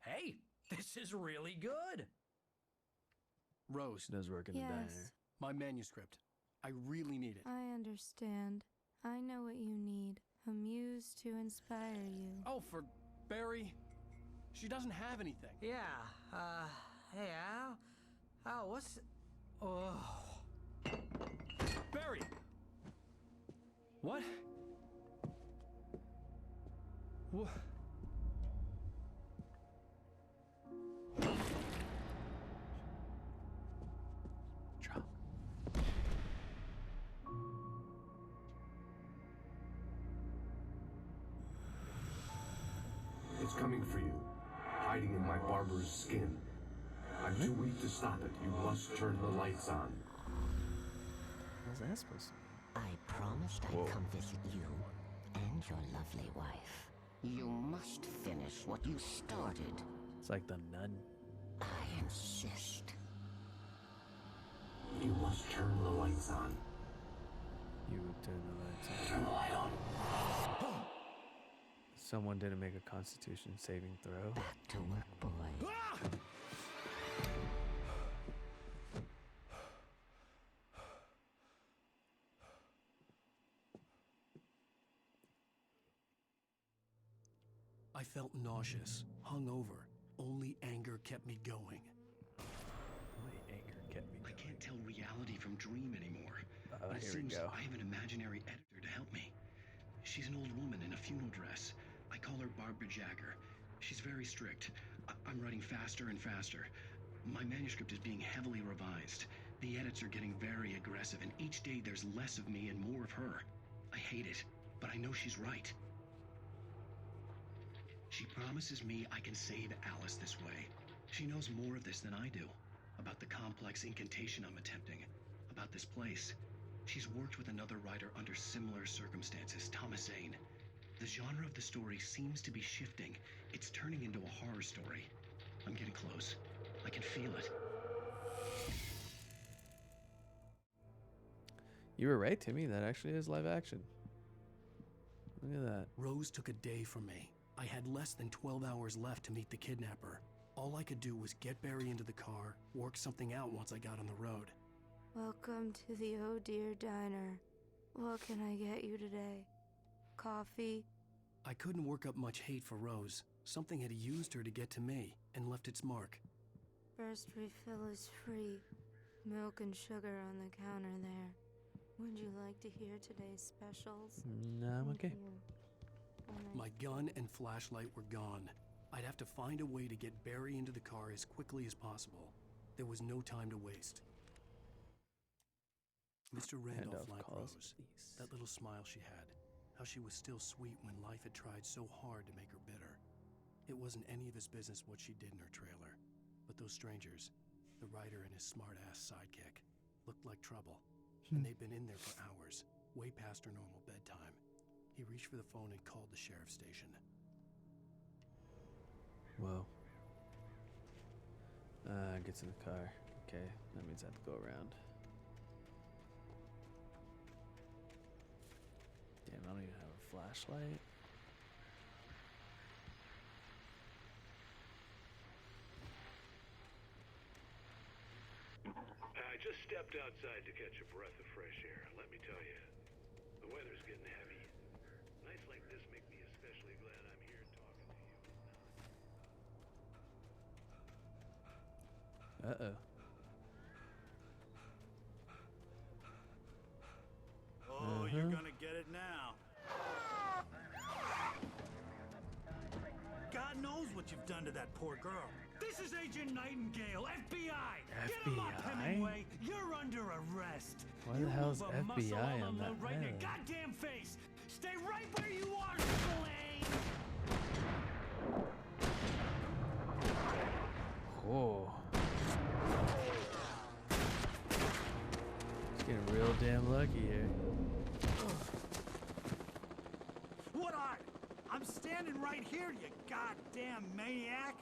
Hey, this is really good. Rose, She does work in the diner. Yes. my manuscript. I really need it. I understand. I know what you need. A muse to inspire you. Oh, for Barry? She doesn't have anything. Yeah, hey, Al, what's... Oh... Barry! What? What? Drop. It's coming for you, hiding in my barber's skin. I'm too weak to stop it. You must turn the lights on. What's that supposed to be? I promised Whoa. I'd come visit you and your lovely wife. You must finish what you started. It's like the nun. I insist. You must turn the lights on. You would turn the lights on. Turn the light on. Someone didn't make a Constitution saving throw. Back to work, boy. I felt nauseous, hungover. Only anger kept me going. Only anger kept me I going. can't tell reality from dream anymore. Oh, It here we seems go. I have an imaginary editor to help me. She's an old woman in a funeral dress. I call her Barbara Jagger. She's very strict. I'm writing faster and faster. My manuscript is being heavily revised. The edits are getting very aggressive, and each day there's less of me and more of her. I hate it, but I know she's right. She promises me I can save Alice this way. She knows more of this than I do. About the complex incantation I'm attempting. About this place. She's worked with another writer under similar circumstances, Thomas Zane. The genre of the story seems to be shifting. It's turning into a horror story. I'm getting close. I can feel it. You were right, Timmy. That actually is live action. Look at that. Rose took a day from me. I had less than 12 hours left to meet the kidnapper. All I could do was get Barry into the car, work something out once I got on the road. Welcome to the Oh Dear Diner. What can I get you today? Coffee? I couldn't work up much hate for Rose. Something had used her to get to me and left its mark. First refill is free. Milk and sugar on the counter there. Would you like to hear today's specials? No, I'm okay. My gun and flashlight were gone. I'd have to find a way to get Barry into the car as quickly as possible. There was no time to waste. Mr. Randolph liked calls, Rose. please. That little smile she had. How she was still sweet when life had tried so hard to make her bitter. It wasn't any of his business what she did in her trailer. But those strangers, the writer and his smart-ass sidekick, looked like trouble. And they'd been in there for hours, way past her normal bedtime. He reached for the phone and called the sheriff's station. Whoa. Gets in the car. Okay, that means I have to go around. Damn, I don't even have a flashlight. I just stepped outside to catch a breath of fresh air. Let me tell you, the weather's getting heavy. Nights like this make me especially glad I'm here talking to you. Uh-oh. Oh, you're gonna get it now. God knows what what you've done to that poor girl. This is Agent Nightingale, FBI! Get him up, FBI? Hemingway! You're under arrest! Why the hell is move a muscle, FBI I'll on that unload right in your island? goddamn face! Stay right where you are, Spillane! Oh. It's getting real damn lucky here. What are you? I'm standing right here, you goddamn maniac!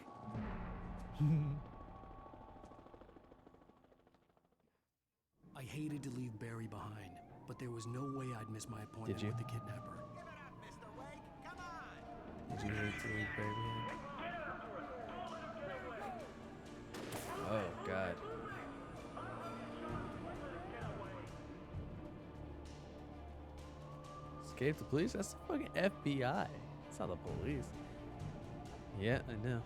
I hated to leave Barry behind, but there was no way I'd miss my appointment Did you? with the kidnapper. Did you hate to leave baby? Oh god. Escape the police? That's the fucking FBI. It's not the police. Yeah, I know.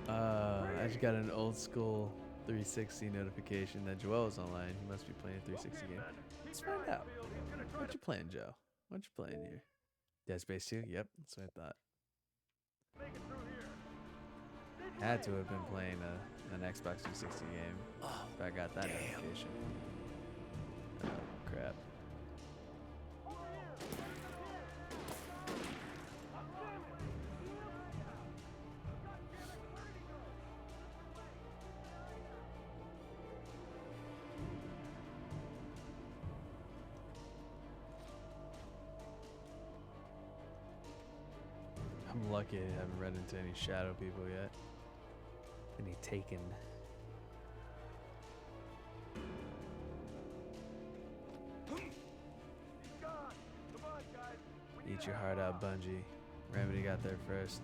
I just got an old school 360 notification that Joel is online. He must be playing a 360 game. Let's find out. What you playing, Joe? What you playing here? Dead Space 2? Yep, that's what I thought. Had to have been playing an Xbox 360 game if I got that notification. Oh, crap. I'm lucky I haven't run into any shadow people yet. Any taken. Eat your heart out, Bungie. Remedy got there first.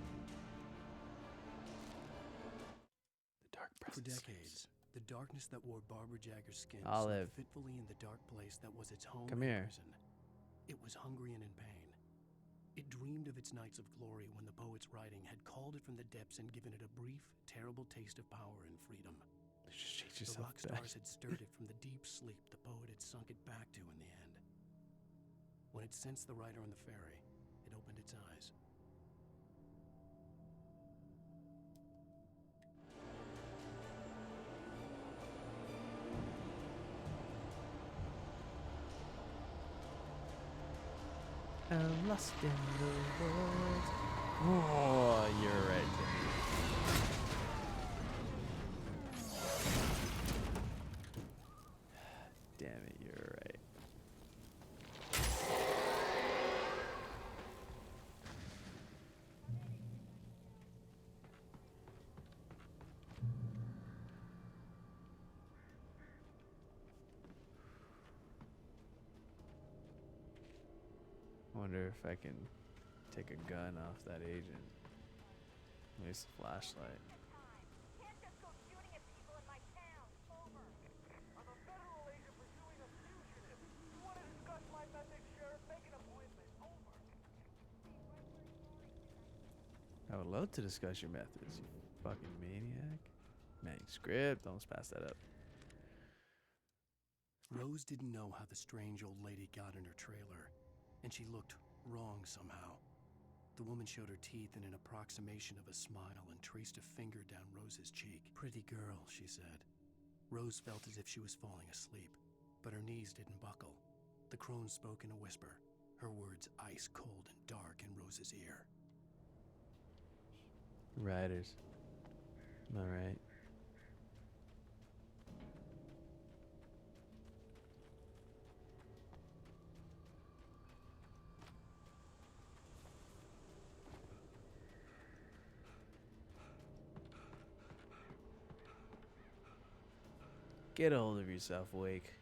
The dark For presence. decades, the darkness that wore Barbara Jagger's skin Olive. slept fitfully in the dark place that was its home Come and here. prison. It was hungry and in pain. It dreamed of its nights of glory when the poet's writing had called it from the depths and given it a brief, terrible taste of power and freedom. Shake The yourself rock back. stars had stirred it from the deep sleep the poet had sunk it back to in the end. When it sensed the writer on the ferry, it opened its eyes. I'm lost in the woods. Oh, you're right, Timmy. Damn it, you're right. I wonder if I can take a gun off that agent. Maybe it's a flashlight. I would love to discuss your methods, you fucking maniac. Manuscript, almost passed that up. Rose didn't know how the strange old lady got in her trailer, and she looked wrong somehow. The woman showed her teeth in an approximation of a smile and traced a finger down Rose's cheek. Pretty girl, she said. Rose felt as if she was falling asleep, but her knees didn't buckle. The crone spoke in a whisper, her words ice cold and dark in Rose's ear. Riders. Am I right? Get a hold of yourself, Wake.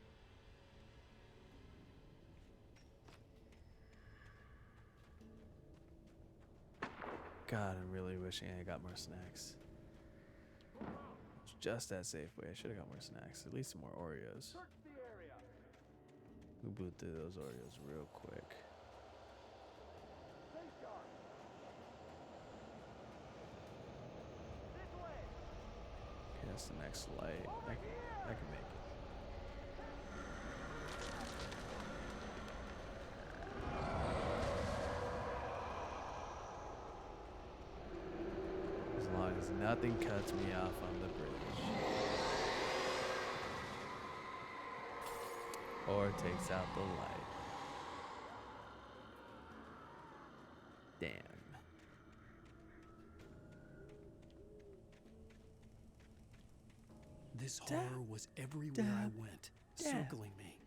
God, I'm really wishing I got more snacks. It's just at Safeway. I should have got more snacks. At least some more Oreos. We boot through those Oreos real quick. That's the next light. I can make it. As long as nothing cuts me off on the bridge. Or takes out the light. Damn. This horror was everywhere I went, circling me.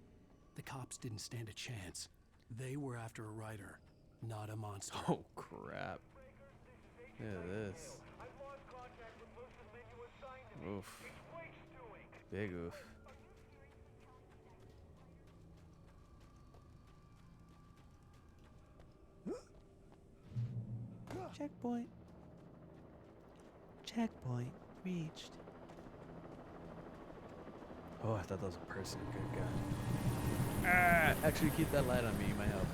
The cops didn't stand a chance. They were after a writer, not a monster. Oh, crap. Look at this. Oof. Big oof. Checkpoint. Checkpoint reached. Oh, I thought that was a person. Good God. Ah, actually, keep that light on me. You might help.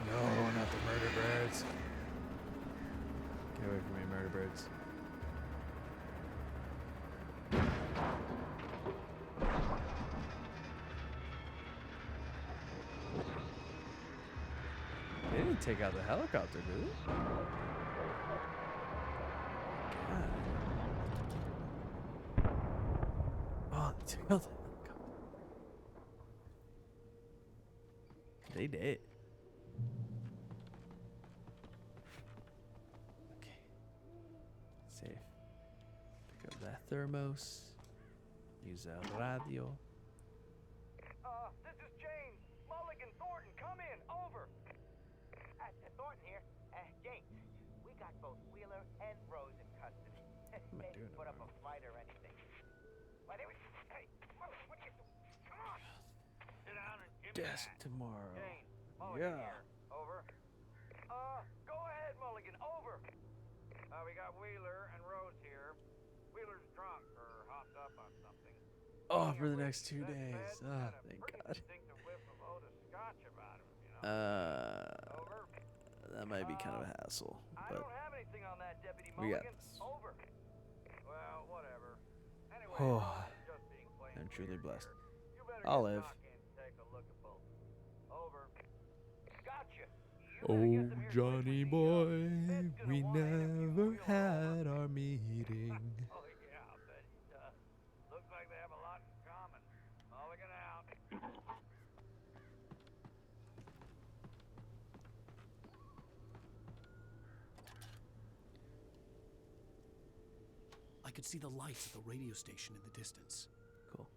No, not the murder birds. Get away from me, murder birds. They didn't take out the helicopter, did they? God. Oh, they took out the helicopter. They did. Okay. Safe. Pick up that thermos. Use el radio. This is James. Mulligan, Thornton, come in. Over. Thornton here. James, we got both Wheeler and Rose in custody. They didn't put up a fight or anything. Why, they were... Hey, what are you... Come on. Sit down and give me Desk that. tomorrow. James, Mulligan Yeah. here. Over. Go ahead, Mulligan. Over. We got Wheeler and Rose here. Wheeler's drunk or hopped up on something. Oh, for the next 2 days. Oh, thank God. That might be kind of a hassle, I but don't have anything on that, Deputy we got Mulligan. this. Over. Well, whatever. Anyway, Oh, just being plain I'm truly weird blessed. here. You better I'll get live. Doc in to take a look at both. Over. Gotcha. Oh, Johnny boy, we never had our meeting. Oh, yeah, I bet he does. Looks like they have a lot in common. Mulligan out. I could see the lights at the radio station in the distance. Cool.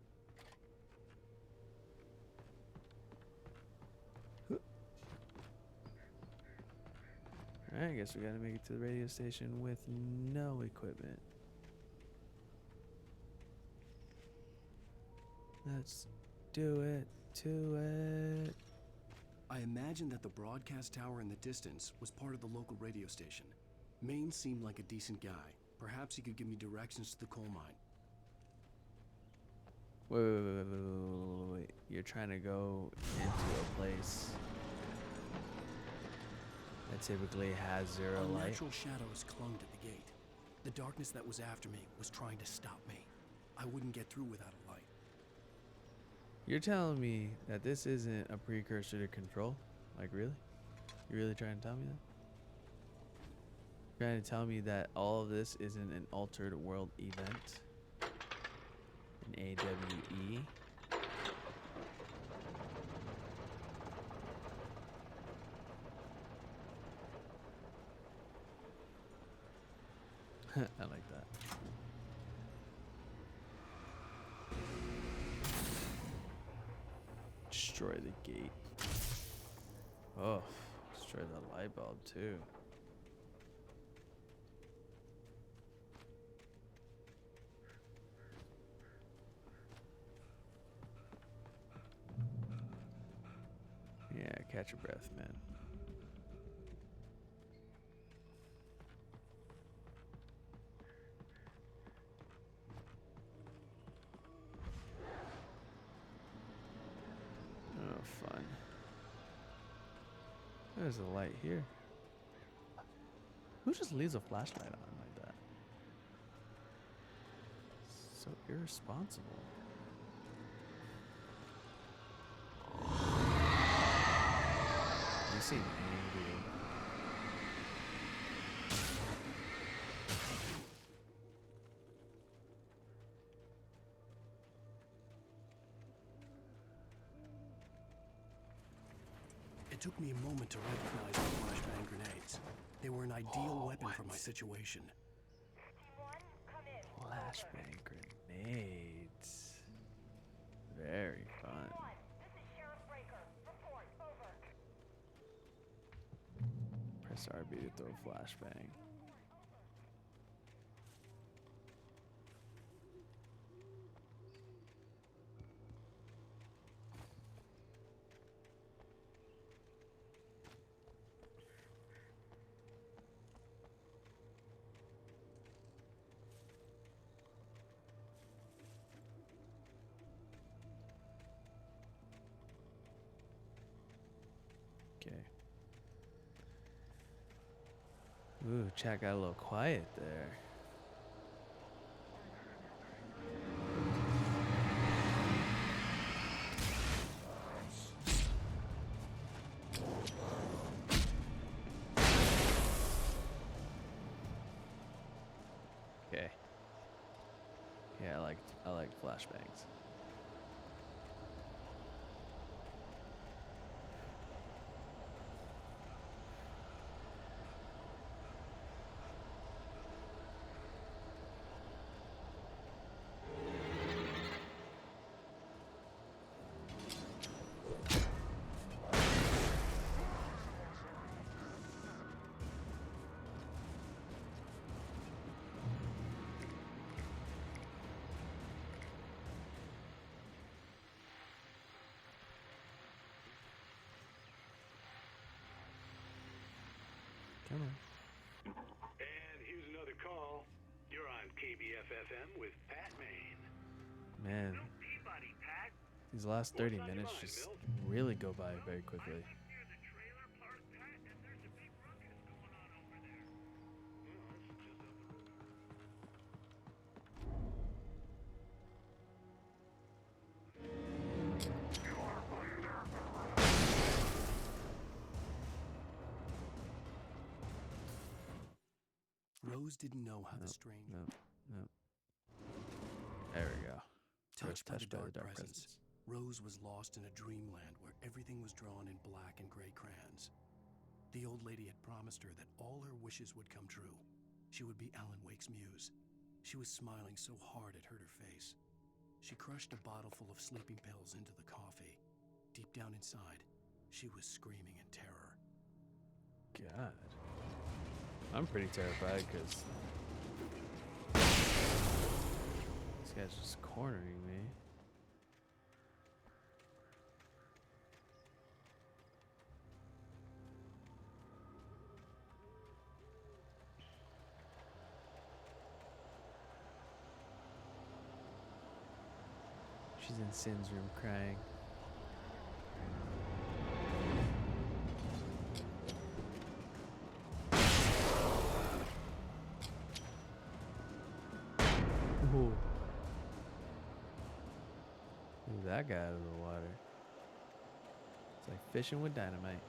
Alright, I guess we gotta make it to the radio station with no equipment. Let's do it to it. I imagined that the broadcast tower in the distance was part of the local radio station. Maine seemed like a decent guy. Perhaps he could give me directions to the coal mine. Wait. You're trying to go into a place that typically has zero light? Unnatural shadows clung to the gate. The darkness that was after me was trying to stop me. I wouldn't get through without a light. You're telling me that this isn't a precursor to Control? Like, really? You really trying to tell me that? Trying to tell me that all of this isn't an altered world event? An AWE? I like that. Destroy the gate. Oh, destroy the light bulb too. Yeah, catch your breath, man. fun. There's a light here. Who just leaves a flashlight on like that? So irresponsible. You seem angry. It took me a moment to recognize the flashbang grenades. They were an ideal weapon for my situation. Flashbang grenades. Very fun. Press RB to throw a flashbang. Okay. Ooh, chat got a little quiet there. Okay. Yeah, I like flashbangs. Come on. And here's another call. You're on KBFFM with Pat Maine. Man, these last 30 minutes just really go by very quickly. Rose didn't know how the strange... No. There we go. Touched by the Touched dark presence, Rose was lost in a dreamland where everything was drawn in black and gray crayons. The old lady had promised her that all her wishes would come true. She would be Alan Wake's muse. She was smiling so hard it hurt her face. She crushed a bottle full of sleeping pills into the coffee. Deep down inside, she was screaming in terror. God. I'm pretty terrified because this guy's just cornering me. She's in Sin's room crying. Ooh. Move that guy out of the water. It's like fishing with dynamite.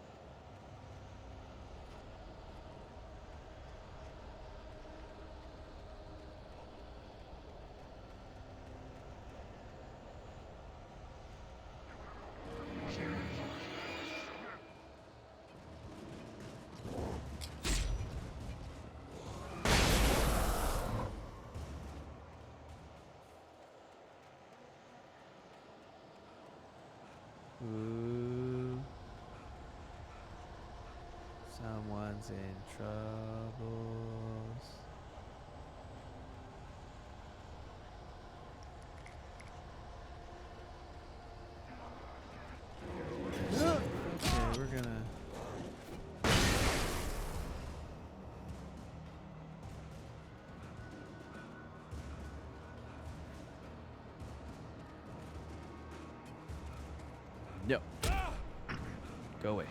Ooh. Someone's in troubles. Okay, we're gonna... No. Go away.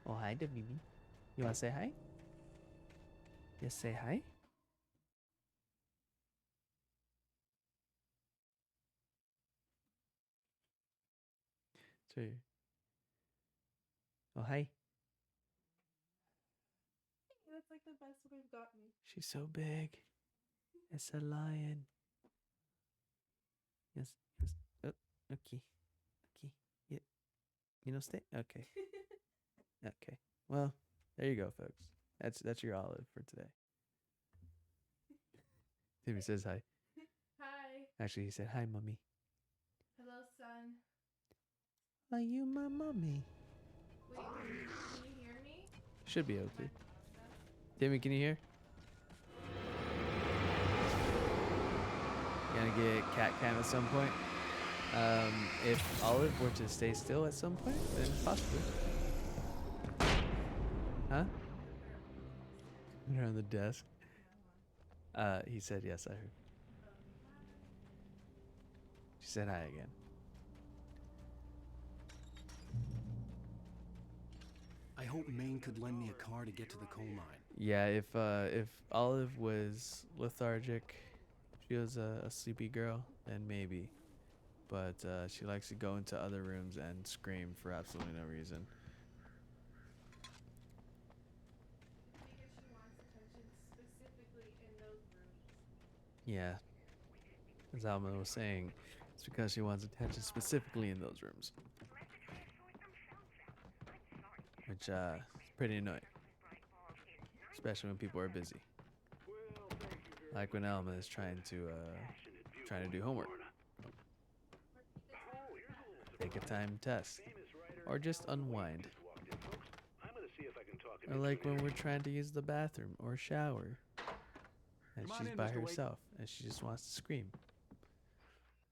Oh, hi, Davini. You wanna say hi? Yes, say hi. Sure. Oh, hi. That's like the best we've gotten. She's so big. It's a lion. Yes. Yes. Oh, okay. Okay. Yeah. You know, stay. Okay. Okay. Well, there you go, folks. That's your olive for today. Timmy says hi. Hi. Actually, he said hi, mommy. Hello, son. Are you my mommy? Wait, can you hear me? Should be able to. Timmy, can you hear? Gonna get cat cam at some point. If Olive were to stay still at some point, then possibly. Huh? Put her on the desk. He said yes, I heard. She said hi again. I hope Maine could lend me a car to get to the coal mine. Yeah, if Olive was lethargic, she was a sleepy girl, then maybe. But she likes to go into other rooms and scream for absolutely no reason. Because she wants attention specifically in those rooms. Yeah, as Alma was saying, it's because she wants attention specifically in those rooms. Which is pretty annoying. Especially when people are busy. Like when Alma is trying to do homework. Take a time test. Or just unwind. Or like when we're trying to use the bathroom or shower. And she's by herself and she just wants to scream.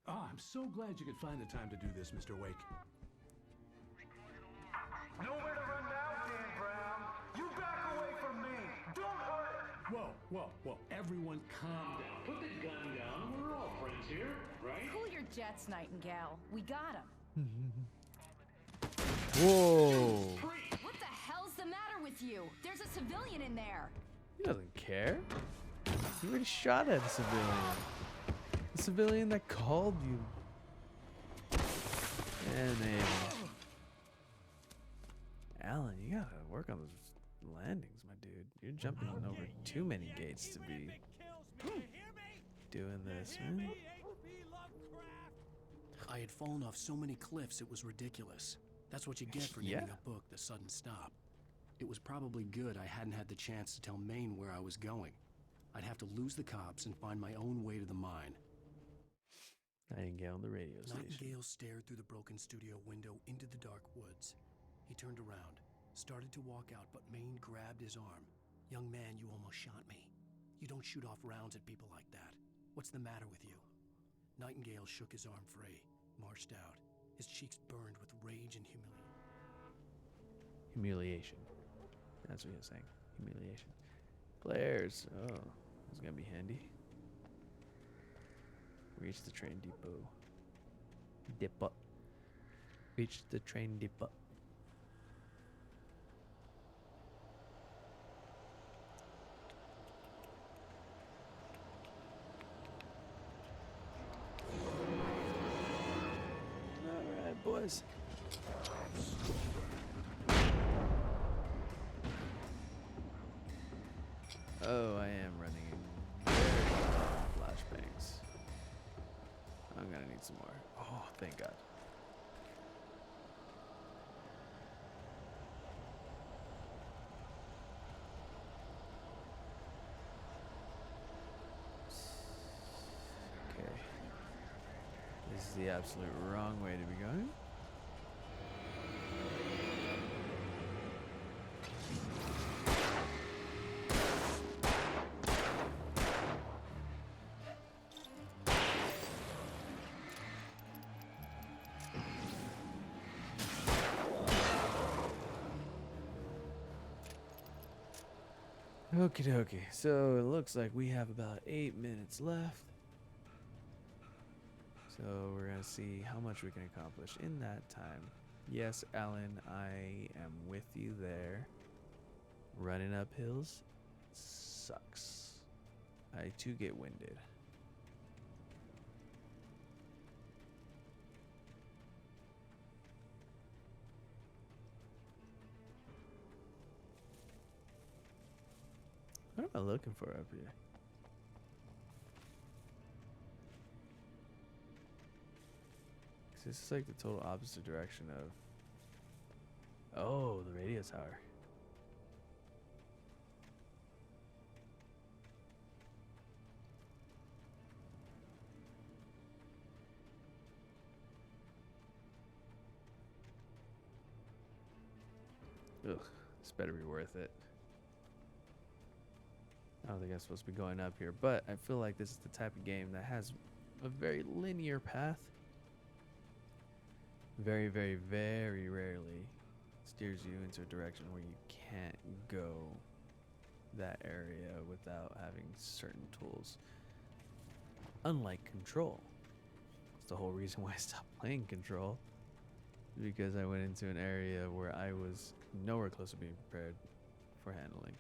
Oh, I'm so glad you could find the time to do this, Mr. Wake. Nowhere to run now, Dan Brown. You back away from me. Don't hurt. Whoa. Everyone calm down. Put the gun down. We're all friends here, right? Cool your jets, Nightingale. We got him. Whoa. What the hell's the matter with you? There's a civilian in there. He doesn't care. You already shot at a civilian. The civilian that called you. And Alan, you gotta work on those landings, my dude. You're jumping over too many gates to be doing this, man. I had fallen off so many cliffs it was ridiculous. That's what you get for naming a book The Sudden Stop. It was probably good I hadn't had the chance to tell Maine where I was going. I'd have to lose the cops and find my own way to the mine. Nightingale on the radio station. Nightingale stared through the broken studio window into the dark woods. He turned around, started to walk out, but Maine grabbed his arm. Young man, you almost shot me. You don't shoot off rounds at people like that. What's the matter with you? Nightingale shook his arm free, marched out. His cheeks burned with rage and humiliation. That's what he was saying. Humiliation. Players. Oh, this is gonna be handy. Reach the train depot. Depot. Reach the train depot. All right, boys. Oh, I am running very long flashbangs. I'm gonna need some more. Oh, thank God. Okay. This is the absolute wrong way to be going. Okie dokie. So it looks like we have about 8 minutes left. So we're going to see how much we can accomplish in that time. Yes, Alan, I am with you there. Running up hills sucks. I too get winded. What am I looking for up here? This is like the total opposite direction of... Oh, the radio tower. Ugh, this better be worth it. I don't think I'm supposed to be going up here, but I feel like this is the type of game that has a very linear path. Very, very, very rarely steers you into a direction where you can't go that area without having certain tools. Unlike Control. That's the whole reason why I stopped playing Control. Because I went into an area where I was nowhere close to being prepared for handling.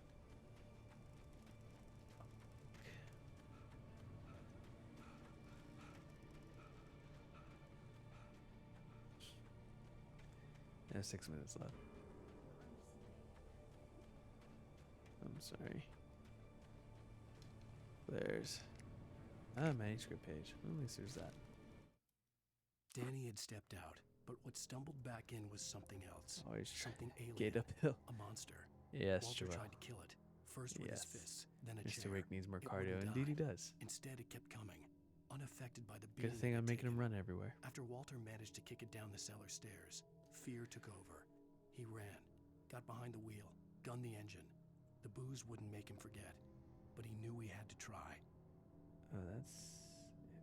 There's 6 minutes left. I'm sorry. There's a manuscript page. At least there's that. Danny had stepped out, but what stumbled back in was something else. Always something alien. Get uphill. A monster. Yes, Walter Joel. tried to kill it. First with his fists, then a Mr. chair. Rick needs more It cardio. wouldn't Indeed he die. does. Instead, it kept coming, unaffected by the Good beating thing it I'm had making him taken. run everywhere. After Walter managed to kick it down the cellar stairs, fear took over. He ran, got behind the wheel, gunned the engine. The booze wouldn't make him forget, but he knew he had to try. Oh, that's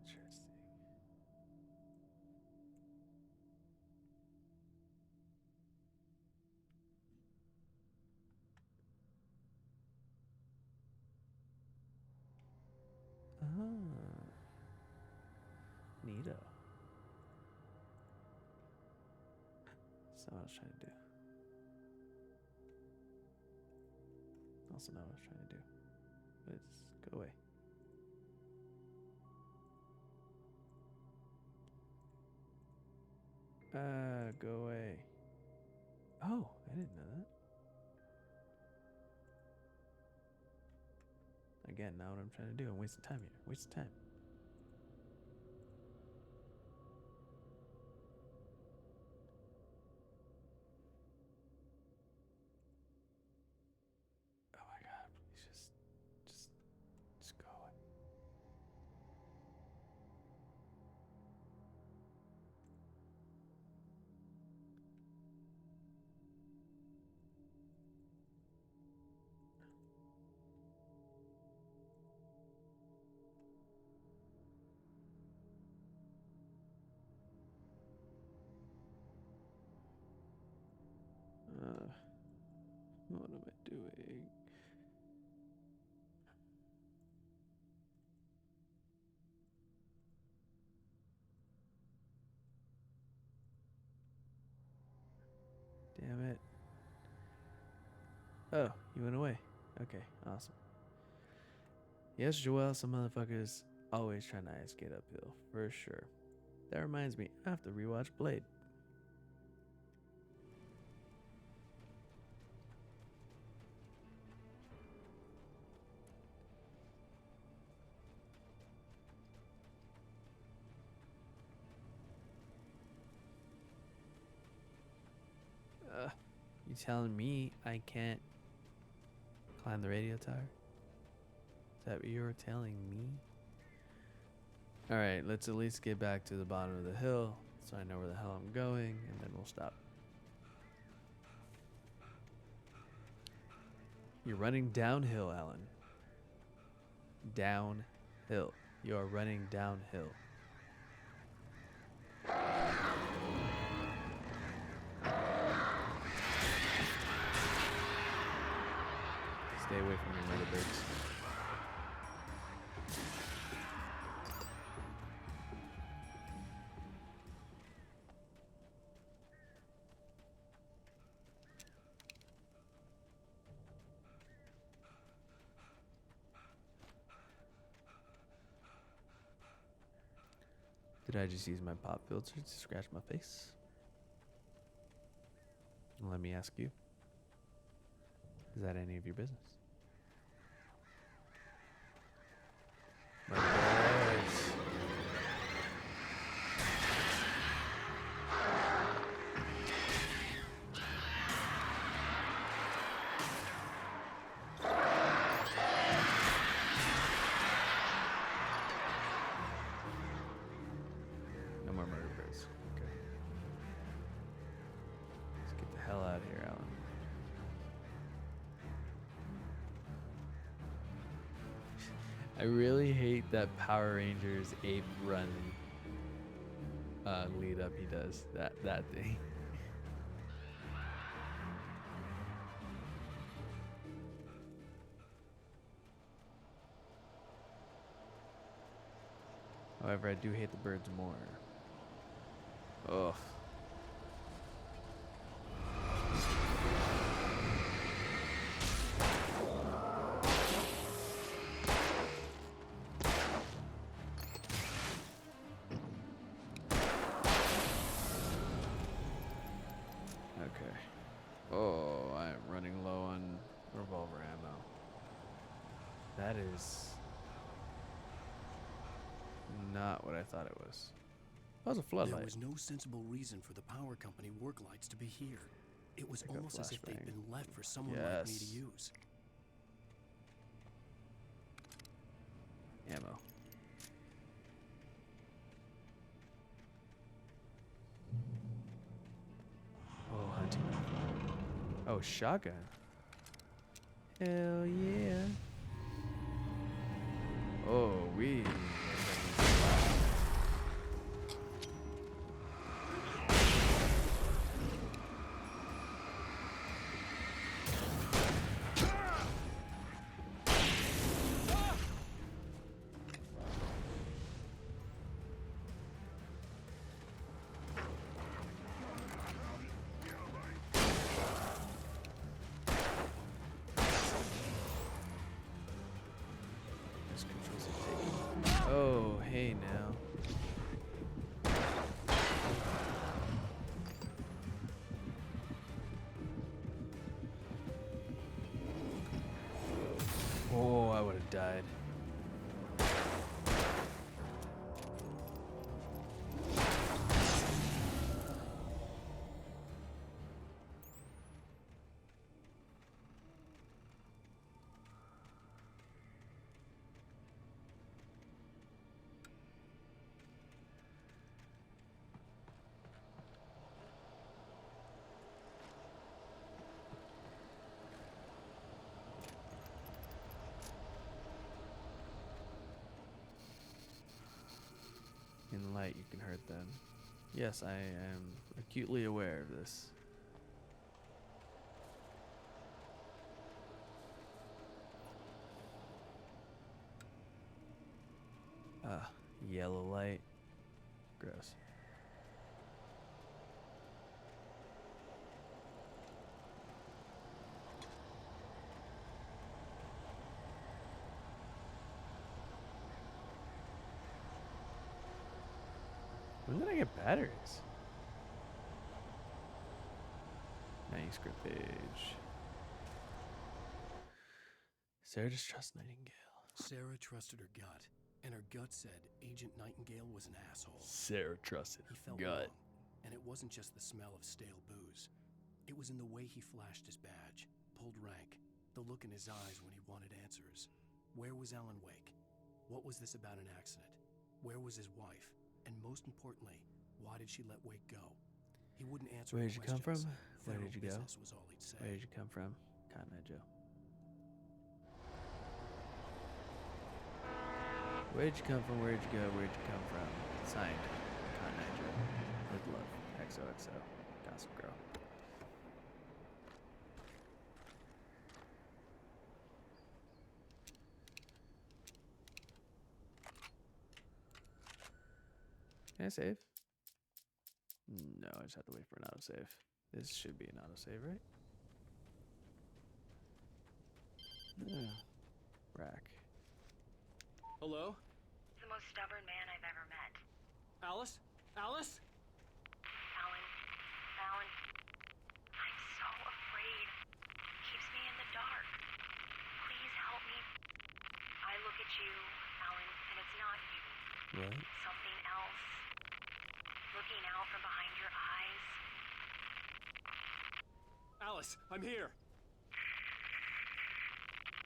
interesting. Ah, neato. That's not what I was trying to do. Also not what I was trying to do. Let's go away. Go away. Oh, I didn't know that. Again, not what I'm trying to do. I'm wasting time here. Wasting time. Oh my god, please just go away. What am I doing? Damn it. Oh, you went away. Okay, awesome. Yes, Joel, some motherfuckers always trying to ice skate uphill, for sure. That reminds me, I have to rewatch Blade. You telling me I can't climb the radio tower? Is that what you're telling me? Alright, let's at least get back to the bottom of the hill so I know where the hell I'm going, and then we'll stop. You're running downhill, Alan. Downhill. You are running downhill. Stay away from your mother birds. Did I just use my pop filter to scratch my face? Let me ask you. Is that any of your business? My boys. No more murder birds. Okay. Let's get the hell out of here, Alan. I really hate that Power Rangers ape run lead up he does. That thing. However, I do hate the birds more. Ugh. Okay. Oh, I am running low on revolver ammo. That is not what I thought it was. That was a floodlight. There was no sensible reason for the power company work lights to be here. It was Like a almost as if they'd flashbang. been left for someone like me to Yes. use. Ammo. Oh, hunting rifle. Oh, shotgun. Hell yeah. Oh, we. Oh, hey now. Oh, I would have died. In light, you can hurt them. Yes, I am acutely aware of this. Yellow light. Gross. When did I get batteries? Manuscript page. Sarah just trusts Nightingale. Sarah trusted her gut, and her gut said Agent Nightingale was an asshole. Sarah trusted He her felt gut. wrong, and it wasn't just the smell of stale booze. It was in the way he flashed his badge, pulled rank, the look in his eyes when he wanted answers. Where was Alan Wake? What was this about an accident? Where was his wife? And most importantly, why did she let Wake go? He wouldn't answer Where her did you come from? questions. Where Federal did you go? business was all he'd say. Where did you come from? Cotton Eye Joe. Where did you come from? Where did you go? Where did you come from? Signed, Cotton Eye Joe. With love, XOXO, Gossip Girl. Can I save? No, I just have to wait for an autosave. This should be an autosave, right? Yeah. Rack. Hello? The most stubborn man I've ever met. Alice? Alice? Alan. Alan. I'm so afraid. Keeps me in the dark. Please help me. I look at you, Alan, and it's not you. What? Something else. Looking out from behind your eyes. Alice, I'm here.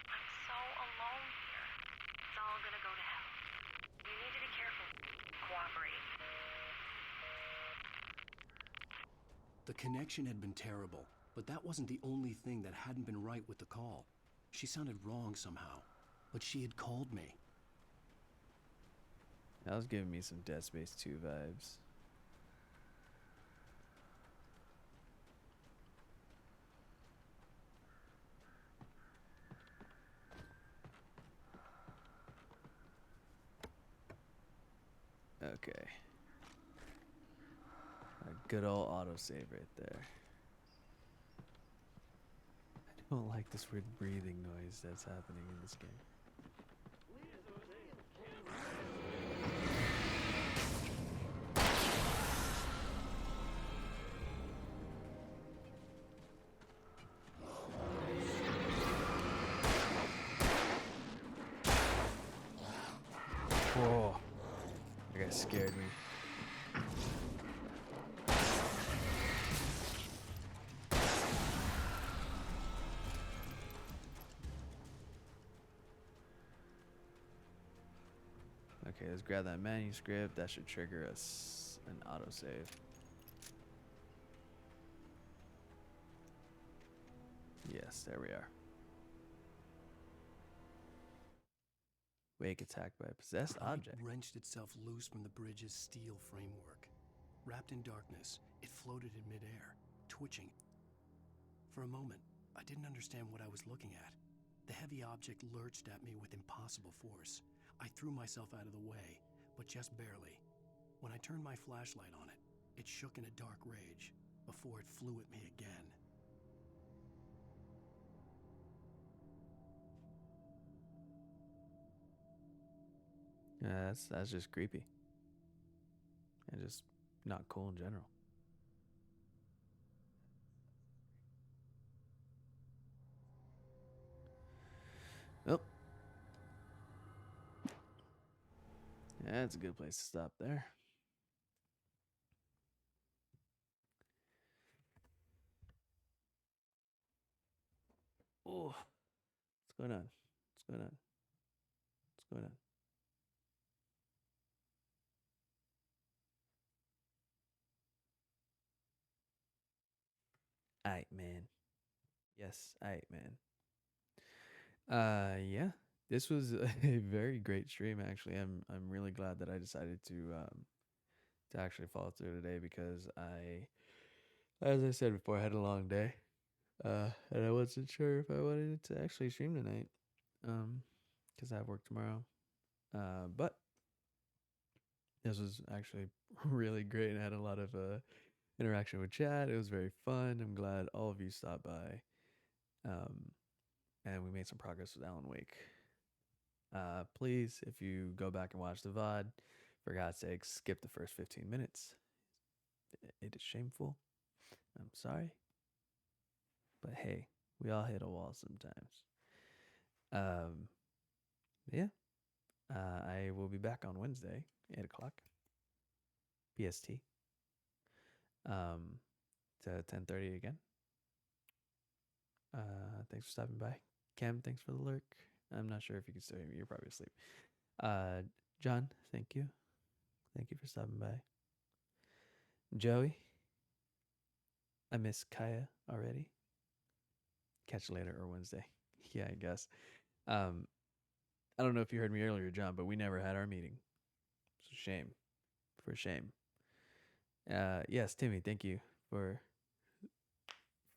I'm so alone here. It's all gonna go to hell. You need to be careful. Cooperate. The connection had been terrible, but that wasn't the only thing that hadn't been right with the call. She sounded wrong somehow, but she had called me. That was giving me some Dead Space 2 vibes. Okay. A good old autosave right there. I don't like this weird breathing noise that's happening in this game. Whoa. That guy scared me. Okay, let's grab that manuscript. That should trigger us an autosave. Yes, there we are. Wake attacked by a possessed object. It wrenched itself loose from the bridge's steel framework. Wrapped in darkness, it floated in midair, twitching. For a moment, I didn't understand what I was looking at. The heavy object lurched at me with impossible force. I threw myself out of the way, but just barely. When I turned my flashlight on it, it shook in a dark rage before it flew at me again. Yeah, that's just creepy. And just not cool in general. Oh. Yeah, that's a good place to stop there. Oh. What's going on? What's going on? What's going on? Aight, man. Yes, aight, man. Yeah. This was a very great stream actually. I'm really glad that I decided to actually follow through today because as I said before, I had a long day. And I wasn't sure if I wanted to actually stream tonight. Because I have work tomorrow. But this was actually really great and I had a lot of interaction with chat. It was very fun. I'm glad all of you stopped by. And we made some progress with Alan Wake. Please, if you go back and watch the VOD, for God's sake, skip the first 15 minutes. It is shameful. I'm sorry. But hey, we all hit a wall sometimes. Yeah. I will be back on Wednesday, 8 o'clock. PST. To 10:30 again. Thanks for stopping by. Cam, thanks for the lurk. I'm not sure if you can still hear me. You're probably asleep. John, thank you. Thank you for stopping by. Joey, I miss Kaya already. Catch you later or Wednesday. Yeah, I guess. I don't know if you heard me earlier, John, but we never had our meeting. It's a shame. For shame. Yes, Timmy, thank you for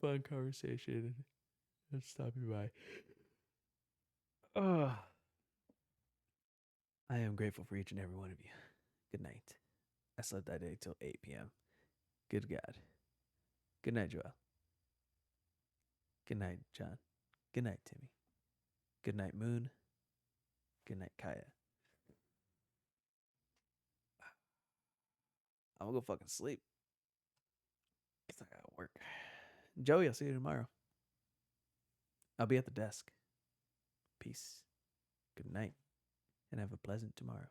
fun conversation and stopping by. I am grateful for each and every one of you. Good night. I slept that day till 8 p.m. Good God. Good night, Joel. Good night, John. Good night, Timmy. Good night, Moon. Good night, Kaya. I'm gonna go fucking sleep. 'Cause I gotta work. Joey, I'll see you tomorrow. I'll be at the desk. Peace. Good night. And have a pleasant tomorrow.